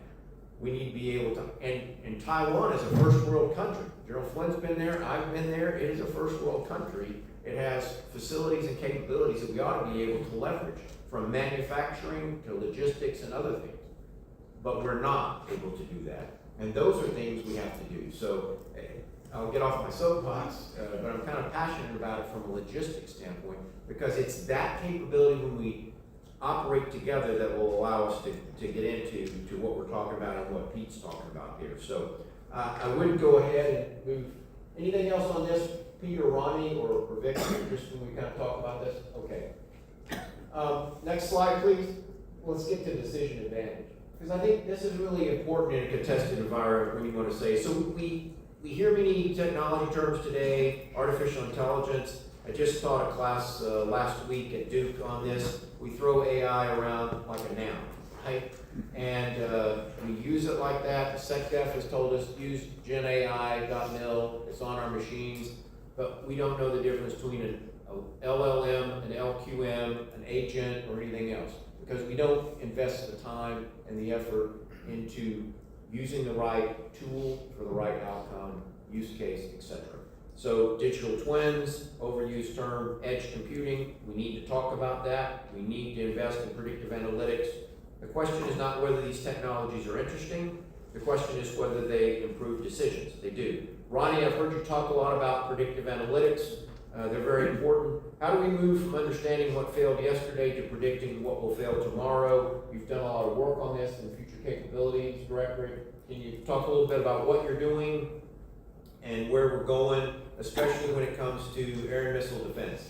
We need to be able to, and Taiwan is a first world country. General Flynn's been there, I've been there. It is a first world country. It has facilities and capabilities that we ought to be able to leverage, from manufacturing to logistics and other things. But we're not able to do that. And those are things we have to do. So I'll get off my soapbox, but I'm kind of passionate about it from a logistics standpoint, because it's that capability when we operate together that will allow us to get into what we're talking about and what Pete's talking about here. So I would go ahead and move. Anything else on this, Pete or Ronnie or Vic, just when we kind of talk about this? Okay. Next slide, please. Let's get to decision advantage, because I think this is really important in a contested environment when you want to say. So we hear many technology terms today, artificial intelligence. I just taught a class last week at Duke on this. We throw AI around like a noun, right? And we use it like that. The SecDef has told us use GenAI.mil. It's on our machines, but we don't know the difference between an LLM, an LQM, an agent, or anything else, because we don't invest the time and the effort into using the right tool for the right outcome, use case, etc. So digital twins, overused term, edge computing, we need to talk about that. We need to invest in predictive analytics. The question is not whether these technologies are interesting. The question is whether they improve decisions. They do. Ronnie, I've heard you talk a lot about predictive analytics. They're very important. How do we move from understanding what failed yesterday to predicting what will fail tomorrow? You've done a lot of work on this in future capabilities, Director. Can you talk a little bit about what you're doing and where we're going, especially when it comes to air and missile defense?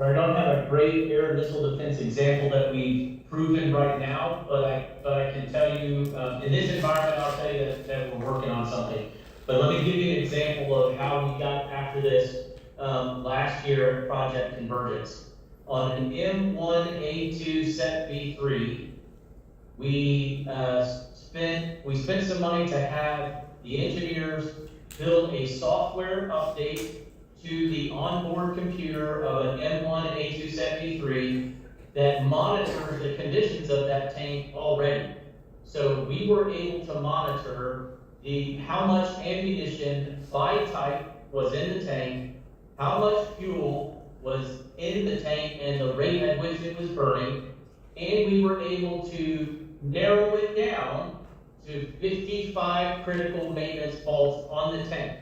I don't have a great air and missile defense example that we've proven right now, but I can tell you, in this environment, I'll tell you that we're working on something. But let me give you an example of how we got after this last year at Project Convergence. On an M1A2 Set B3, we spent some money to have the engineers built a software update to the onboard computer of an M1 A273 that monitors the conditions of that tank already. So we were able to monitor how much ammunition by type was in the tank, how much fuel was in the tank and the rate at which it was burning, and we were able to narrow it down to 55 critical maintenance faults on the tank.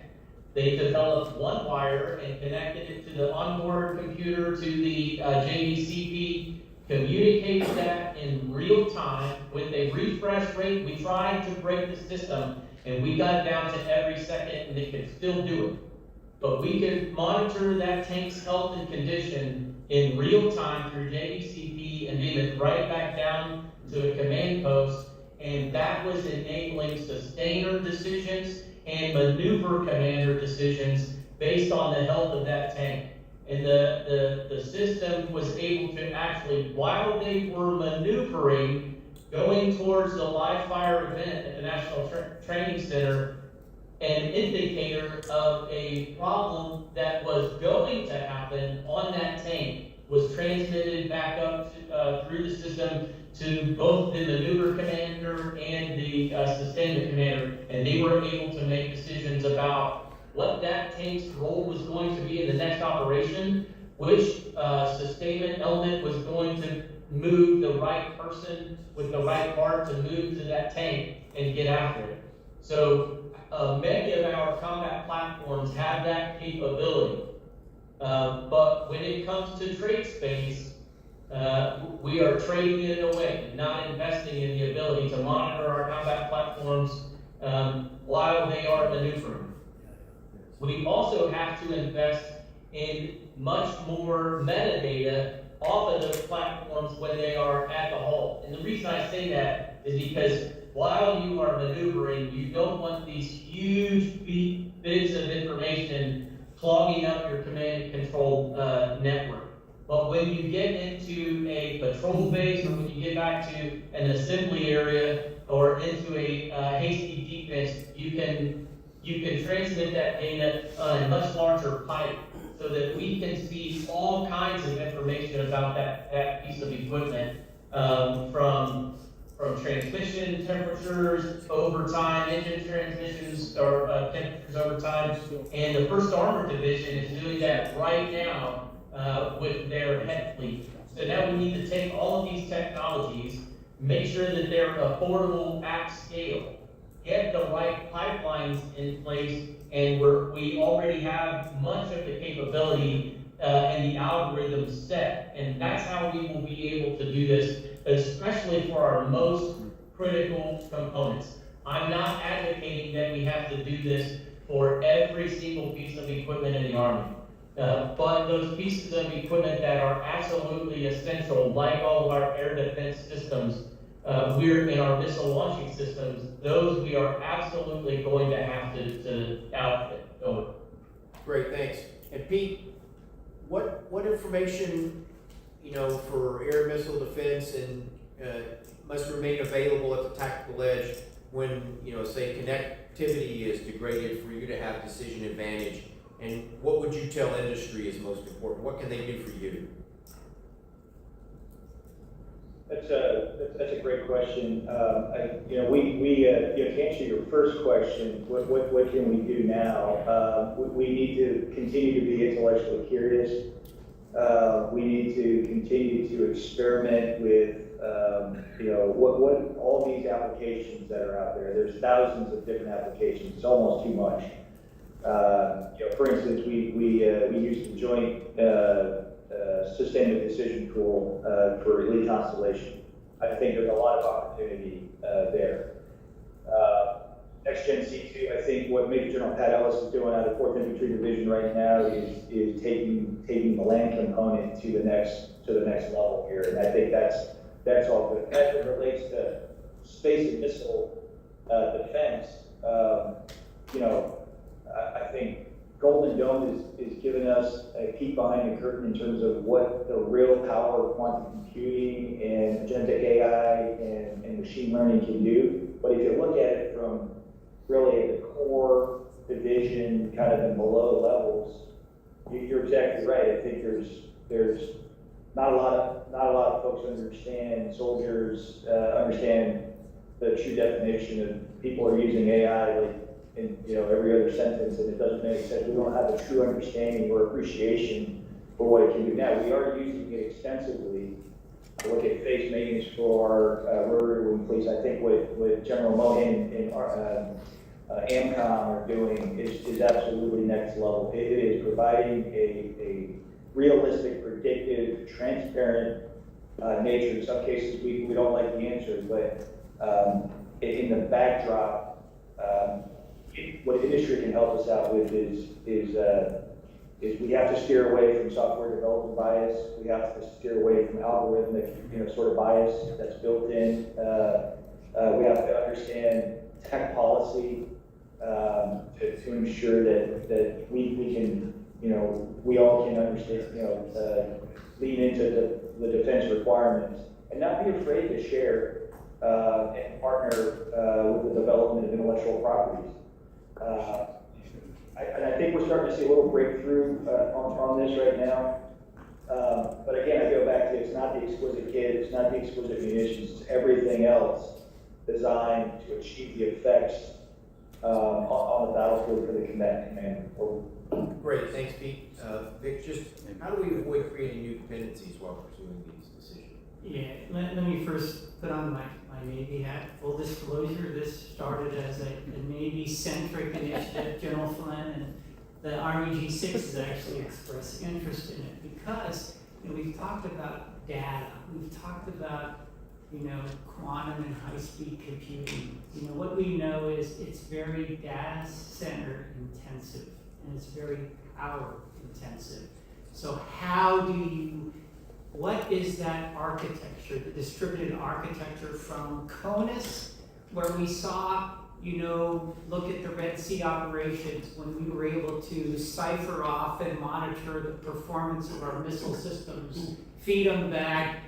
They developed one wire and connected it to the onboard computer to the JVCP, communicated that in real time with a refresh rate. We tried to break the system and we got it down to every second and it could still do it. But we could monitor that tank's health and condition in real time through JVCP and beam it right back down to a command post, and that was enabling sustainer decisions and maneuver commander decisions based on the health of that tank. And the system was able to actually, while they were maneuvering, going towards the live fire event at the National Training Center, an indicator of a problem that was going to happen on that tank was transmitted back up through the system to both the maneuver commander and the sustainment commander, and they were able to make decisions about what that tank's role was going to be in the next operation, which sustainment element was going to move the right person with the right part to move to that tank and get after it. So many of our combat platforms have that capability, but when it comes to trade space, we are trading it away and not investing in the ability to monitor our combat platforms while they are maneuvering. We also have to invest in much more metadata off of those platforms when they are at the hull. And the reason I say that is because while you are maneuvering, you don't want these huge bits of information clogging up your command and control network. But when you get into a patrol base, or when you get back to an assembly area or into a hasty defense, you can transmit that data on a much larger pipe so that we can see all kinds of information about that piece of equipment, from transmission temperatures over time, engine transmissions or temperatures over time. And the 1st Armored Division is doing that right now with their head fleet. So now we need to take all of these technologies, make sure that they're affordable at scale, get the right pipelines in place, and we already have much of the capability and the algorithm set. And that's how we will be able to do this, especially for our most critical components. I'm not advocating that we have to do this for every single piece of equipment in the Army. But those pieces of equipment that are absolutely essential, like all of our air defense systems, we're in our missile launching systems, those we are absolutely going to have to outfit. Over. Great, thanks. And Pete, what information, for air missile defense and must remain available at the tactical edge when, say connectivity is degraded for you to have decision advantage? And what would you tell industry is most important? What can they do for you? That's a great question. To answer your first question, what can we do now? We need to continue to be intellectually curious. We need to continue to experiment with, what all these applications that are out there. There's thousands of different applications. It's almost too much. For instance, we used the joint sustainment decision tool for elite constellation. I think there's a lot of opportunity there. Next Gen C2, I think what Major General Pat Ellis is doing out of 4th Infantry Division right now is taking the land component to the next level here, and I think that's all good. As it relates to space and missile defense, I think Golden Dome is giving us a peek behind the curtain in terms of what the real power of quantum computing and agentic AI and machine learning can do. But if you look at it from really at the core division, kind of the below levels, you're exactly right. I think there's not a lot of folks understand, soldiers understand the true definition of people are using AI like in every other sentence, and it doesn't make sense. We don't have a true understanding or appreciation for what it can do. Now, we are using it extensively to look at face maintenance for our rotary wing police. I think what General Mohan and our AMCOM are doing is absolutely next level. It is providing a realistic, predictive, transparent nature. In some cases, we don't like the answers, but in the backdrop, what industry can help us out with is we have to steer away from software development bias. We have to steer away from algorithmic, sort of bias that's built in. We have to understand tech policy to ensure that we can, we all can understand, lean into the defense requirements and not be afraid to share and partner with the development of intellectual properties. And I think we're starting to see a little breakthrough on this right now. But again, I go back to it's not the exquisite kit, it's not the exquisite munitions, it's everything else designed to achieve the effects on the battlefield for the combatant commander. Great, thanks, Pete. Vic, just how do we avoid creating new dependencies while pursuing these decisions? Yeah, let me first put on my Navy hat. Full disclosure, this started as a Navy-centric initiative. General Flynn and the Army G6 has actually expressed interest in it because we've talked about data, we've talked about quantum and high-speed computing. What we know is it's very data center intensive and it's very power intensive. So what is that architecture, the distributed architecture from CONUS, where we saw, look at the Red Sea operations when we were able to cipher off and monitor the performance of our missile systems, feed them back,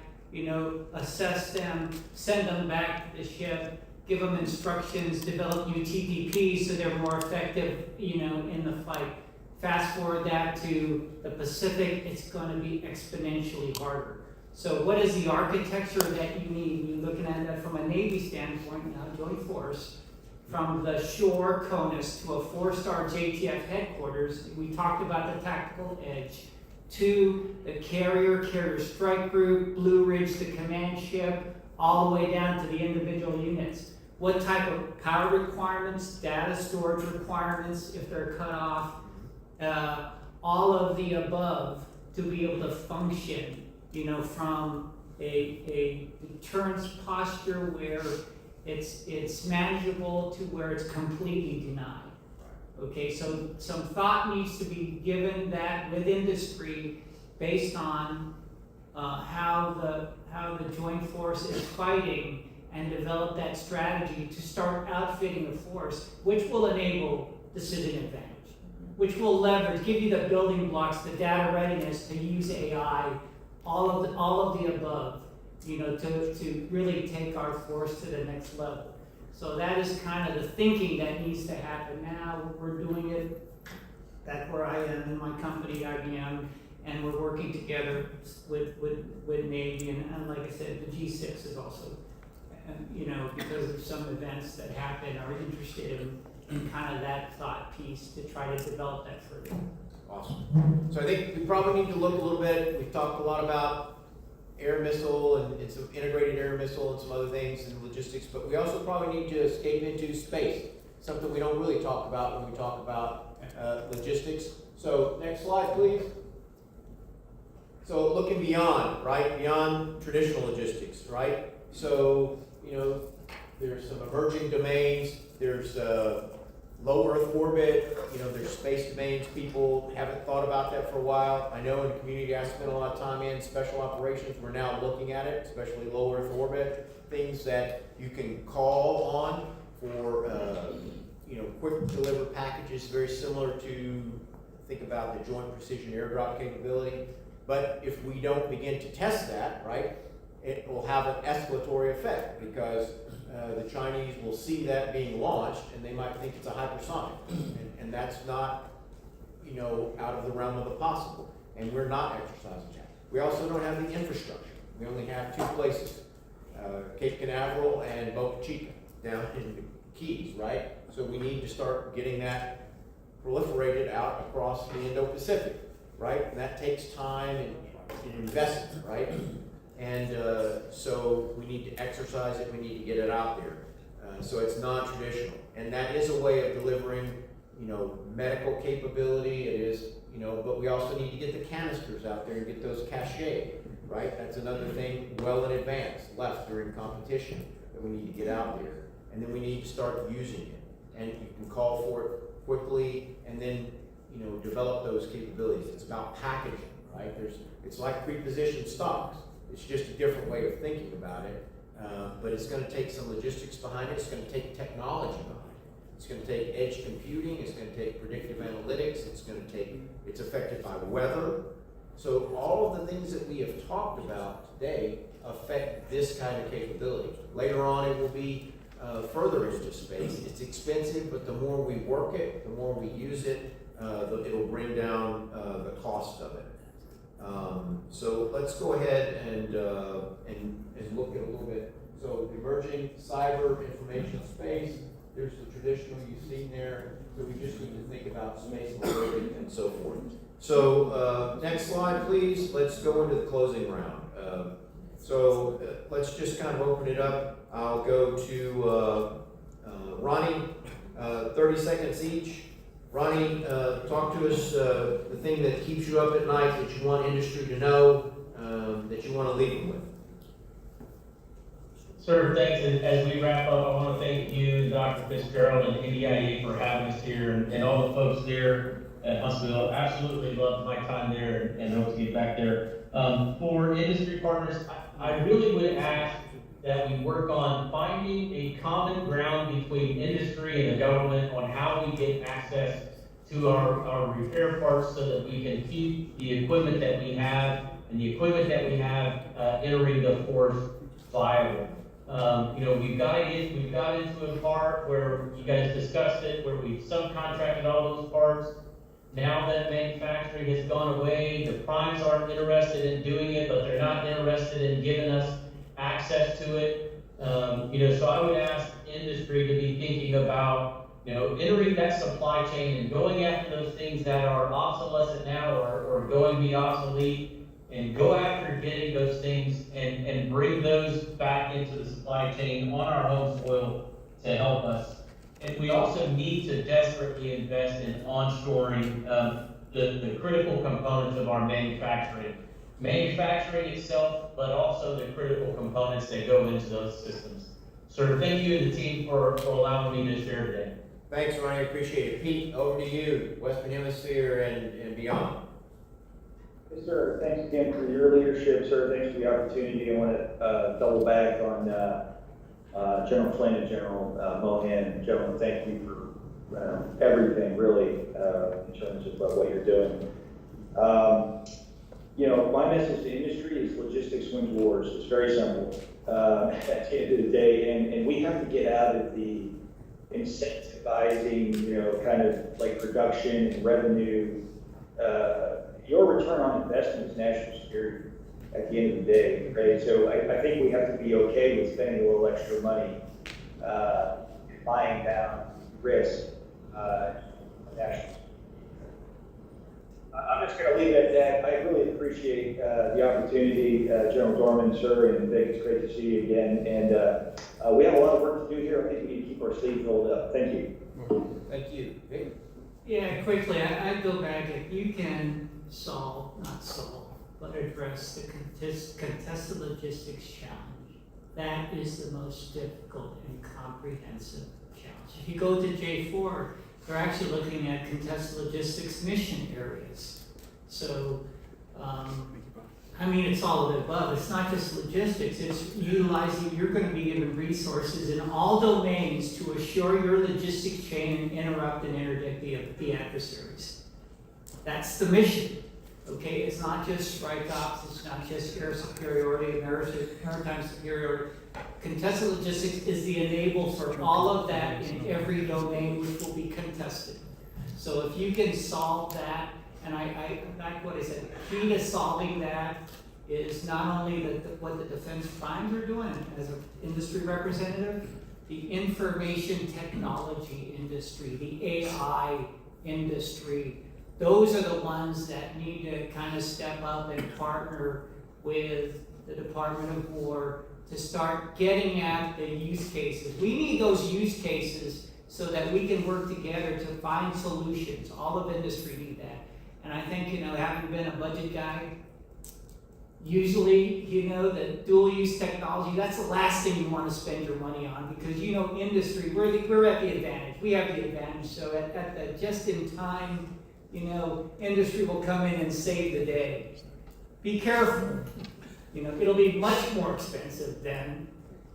assess them, send them back to the ship, give them instructions, develop new TPPs so they're more effective, in the fight. Fast forward that to the Pacific, it's going to be exponentially harder. So what is the architecture that you need? You're looking at that from a Navy standpoint, now Joint Force, from the shore CONUS to a 4-star JTF headquarters. We talked about the tactical edge, to the carrier strike group, Blue Ridge, the command ship, all the way down to the individual units. What type of power requirements, data storage requirements, if they're cut off, all of the above to be able to function, from a deterrence posture where it's manageable to where it's completely denied. Okay, so some thought needs to be given that with industry based on how the Joint Force is fighting and develop that strategy to start outfitting the force, which will enable decision advantage, which will leverage, give you the building blocks, the data readiness to use AI, all of the above, to really take our force to the next level. So that is kind of the thinking that needs to happen now. We're doing it. That's where I am in my company, IBM, and we're working together with Navy, and like I said, the G6 is also, because of some events that happen, are interested in kind of that thought piece to try to develop that further. Awesome. So I think we probably need to look a little bit, we've talked a lot about air missile and some integrated air missile and some other things and logistics, but we also probably need to escape into space, something we don't really talk about when we talk about logistics. So next slide, please. So looking beyond, right? Beyond traditional logistics, right? So, there's some emerging domains, there's low Earth orbit, there's space domains. People haven't thought about that for a while. I know in the community I spent a lot of time in special operations. We're now looking at it, especially low Earth orbit, things that you can call on for, quick deliver packages, very similar to, think about the Joint Precision Airdrop capability. But if we don't begin to test that, right, it will have an escalatory effect because the Chinese will see that being launched and they might think it's a hypersonic. And that's not, you know, out of the realm of the possible. And we're not exercising that. We also don't have the infrastructure. We only have two places, Cape Canaveral and Boca Chica down in the Keys, right? So we need to start getting that proliferated out across the Indo-Pacific, right? And that takes time and investment, right? And so we need to exercise it, we need to get it out there. So it's non-traditional. And that is a way of delivering, you know, medical capability. It is, you know, but we also need to get the canisters out there and get those cachet, right? That's another thing well in advance, left during competition, that we need to get out there. And then we need to start using it. And you can call for it quickly and then, you know, develop those capabilities. It's about packaging, right? It's like pre-positioned stocks. It's just a different way of thinking about it. But it's going to take some logistics behind it. It's going to take technology behind it. It's going to take edge computing. It's going to take predictive analytics. It's affected by weather. So all of the things that we have talked about today affect this kind of capability. Later on, it will be further into space. It's expensive, but the more we work it, the more we use it, it'll bring down the cost of it. So let's go ahead and look at a little bit. So emerging cyber information space, there's the traditional you've seen there. So we just need to think about space mobility and so forth. So next slide, please. Let's go into the closing round. So let's just kind of open it up. I'll go to Ronnie, 30 seconds each. Ronnie, talk to us the thing that keeps you up at night, that you want industry to know, that you want to leave them with. Sir, thanks. As we wrap up, I want to thank you, Dr. Fitzgerald, and NDIA for having us here, and all the folks there at Huntsville. Absolutely loved my time there and hope to get back there. For industry partners, I really would ask that we work on finding a common ground between industry and the government on how we get access to our repair parts so that we can keep the equipment that we have and the equipment that we have entering the force viable. You know, we've got into a part where you guys discussed it, where we've subcontracted all those parts. Now that manufacturing has gone away, the primes aren't interested in doing it, but they're not interested in giving us access to it. You know, so I would ask industry to be thinking about, you know, entering that supply chain and going after those things that are obsolescent now or going to be obsolete, and go after getting those things and bring those back into the supply chain on our home soil to help us. And we also need to desperately invest in onshoring the critical components of our manufacturing. Manufacturing itself, but also the critical components that go into those systems. So thank you and the team for allowing me to share today. Thanks, Ronnie, appreciate it. Pete, over to you, Western Hemisphere and beyond. Yes, sir. Thanks again for your leadership, sir. Thanks for the opportunity. I want to double back on General Flynn and General Mohan. Gentlemen, thank you for everything, really, in terms of what you're doing. You know, my message to industry is logistics wins wars. It's very simple at the end of the day, and we have to get out of the incentivizing, you know, kind of like production and revenue. Your return on investment is national security at the end of the day, right? So I think we have to be okay with spending a little extra money buying down risk national. I'm just going to leave it at that. I really appreciate the opportunity, General Dorman, sir, and Vic, it's great to see you again. And we have a lot of work to do here. I think we need to keep our sleeves rolled up. Thank you. Thank you. Vic? Yeah, quickly, I'd go back. If you can not solve, but address the contested logistics challenge, that is the most difficult and comprehensive challenge. If you go to J4, they're actually looking at contested logistics mission areas. So, I mean, it's all of the above. It's not just logistics, it's utilizing, you're going to be given resources in all domains to assure your logistics chain and interrupt and interdict the adversaries. That's the mission. Okay, it's not just strike ops, it's not just air superiority, maritime superiority. Contested logistics is the enable for all of that in every domain which will be contested. So if you can solve that, and I like what I said, key to solving that is not only what the defense primes are doing as an industry representative, the information technology industry, the AI industry, those are the ones that need to kind of step up and partner with the Department of War to start getting at the use cases. We need those use cases so that we can work together to find solutions. All of industry need that. And I think, having been a budget guy, usually, the dual use technology, that's the last thing you want to spend your money on because, industry, we're at the advantage. We have the advantage. So at the just in time, industry will come in and save the day. Be careful. It'll be much more expensive then,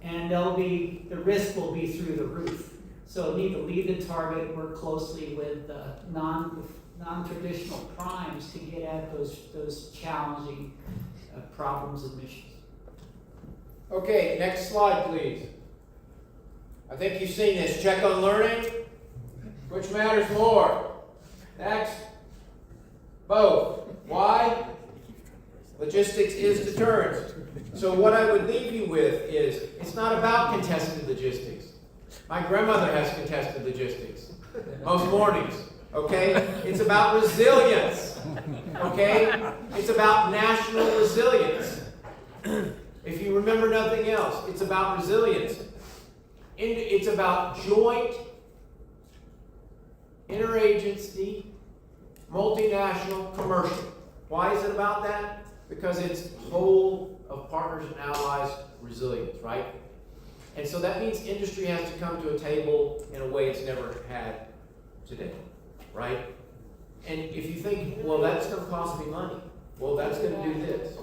and the risk will be through the roof. So need to lead the target, work closely with non-traditional primes to get at those challenging problems and missions. Okay, next slide, please. I think you've seen this. Check on learning. Which matters more? Next. Both. Why? Logistics is deterrence. So what I would leave you with is, it's not about contested logistics. My grandmother has contested logistics. Most mornings. Okay? It's about resilience. Okay? It's about national resilience. If you remember nothing else, it's about resilience. It's about joint, interagency, multinational, commercial. Why is it about that? Because it's whole of partners and allies resilience, right? And so that means industry has to come to a table in a way it's never had today, right? And if you think, well, that's going to cost me money. Well, that's going to do this.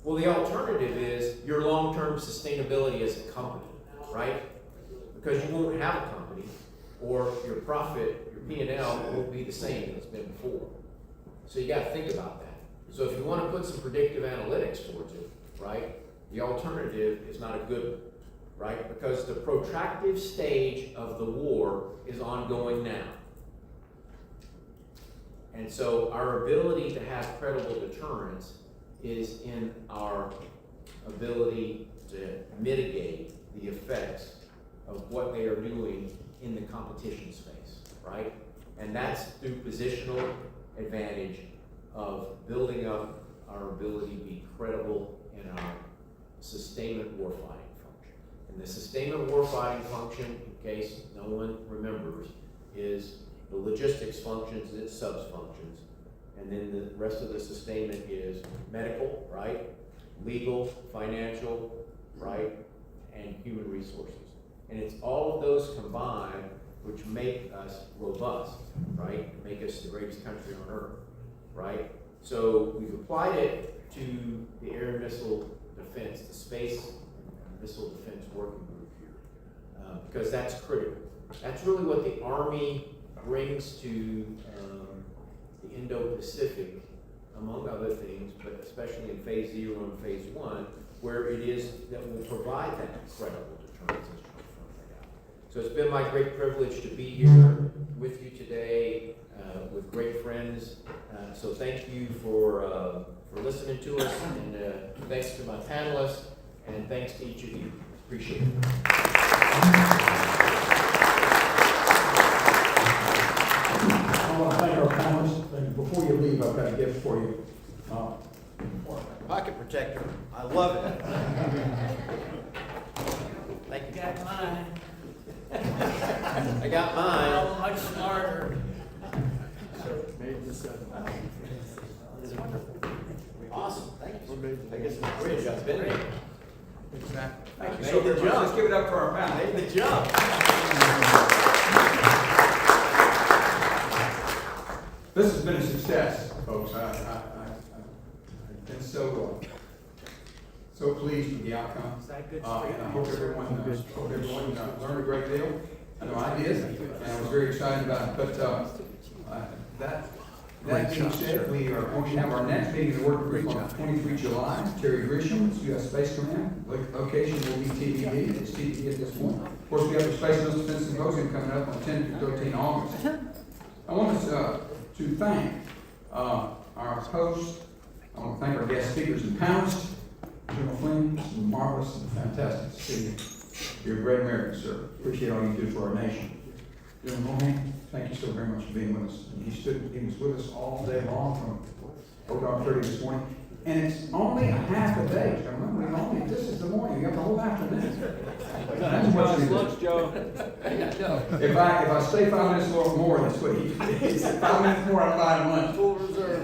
Well, the alternative is your long-term sustainability as a company, right? Because you won't have a company, or your profit, your P&L won't be the same as it's been before. So you got to think about that. So if you want to put some predictive analytics towards it, right, the alternative is not a good one, right? Because the protractive stage of the war is ongoing now. And so our ability to have credible deterrence is in our ability to mitigate the effects of what they are doing in the competition space, right? And that's through positional advantage of building up our ability to be credible in our sustainment warfighting function. And the sustainment warfighting function, in case no one remembers, is the logistics functions and its sub-functions. And then the rest of the sustainment is medical, right? Legal, financial, right? And human resources. And it's all of those combined which make us robust, right? Make us the greatest country on earth, right? So we've applied it to the air and missile defense, the space and missile defense working group here, because that's critical. That's really what the Army brings to the Indo-Pacific, among other things, but especially in Phase 0 and Phase 1, where it is that will provide that credible deterrence. So it's been my great privilege to be here with you today, with great friends. So thank you for listening to us, and thanks to my panelists, and thanks to each of you. Appreciate it. I want to thank our panelists, and before you leave, I've got a gift for you. Pocket protector. I love it. Thank you. Got mine. I got mine. Oh, much smarter. Awesome. Thank you. I guess it's a bridge. I've been there. Exactly. Thank you Made so the very much. jump. Let's give it up for our panel. Made the jump. This has been a success, folks. I've been so pleased with the outcome. Is that good? And I hope everyone learned a great deal. I know I did, and I was very excited about it. But That being said, we are going to have our next meeting of the work group on 23 July. Terry Grisham, U.S. Space Command. Location will be TBD. It's TBD at this point. Of course, we have the Space Missile Defense Symposium coming up on 10 through 13 August. I want us to thank our hosts. I want to thank our guest speakers and panelists. General Flynn, it's marvelous and fantastic to see you. You're a great American, sir. Appreciate all you do for our nation. General Mohan, thank you so very much for being with us. He was with us all day long from 4:30 this morning. And it's only a half a day, gentlemen. This is the morning. You got the whole afternoon. That's what you lunch, Joe. If I stay 5 minutes more, that's what he said. 5 minutes more, I'm buying lunch. Full reserve.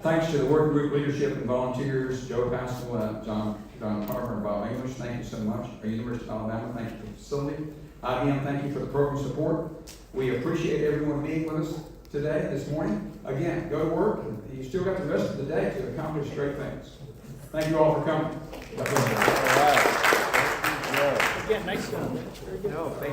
Thanks to the work group leadership and volunteers, Joe Pascal, John Carver, and Bob English, thank you so much. University of Alabama, thank you for the facility. IBM, thank you for the program support. We appreciate everyone being with us today, this morning. Again, go to work, and you still got the rest of the day to accomplish great things. Thank you all for coming. Again, nice job. No, thank you.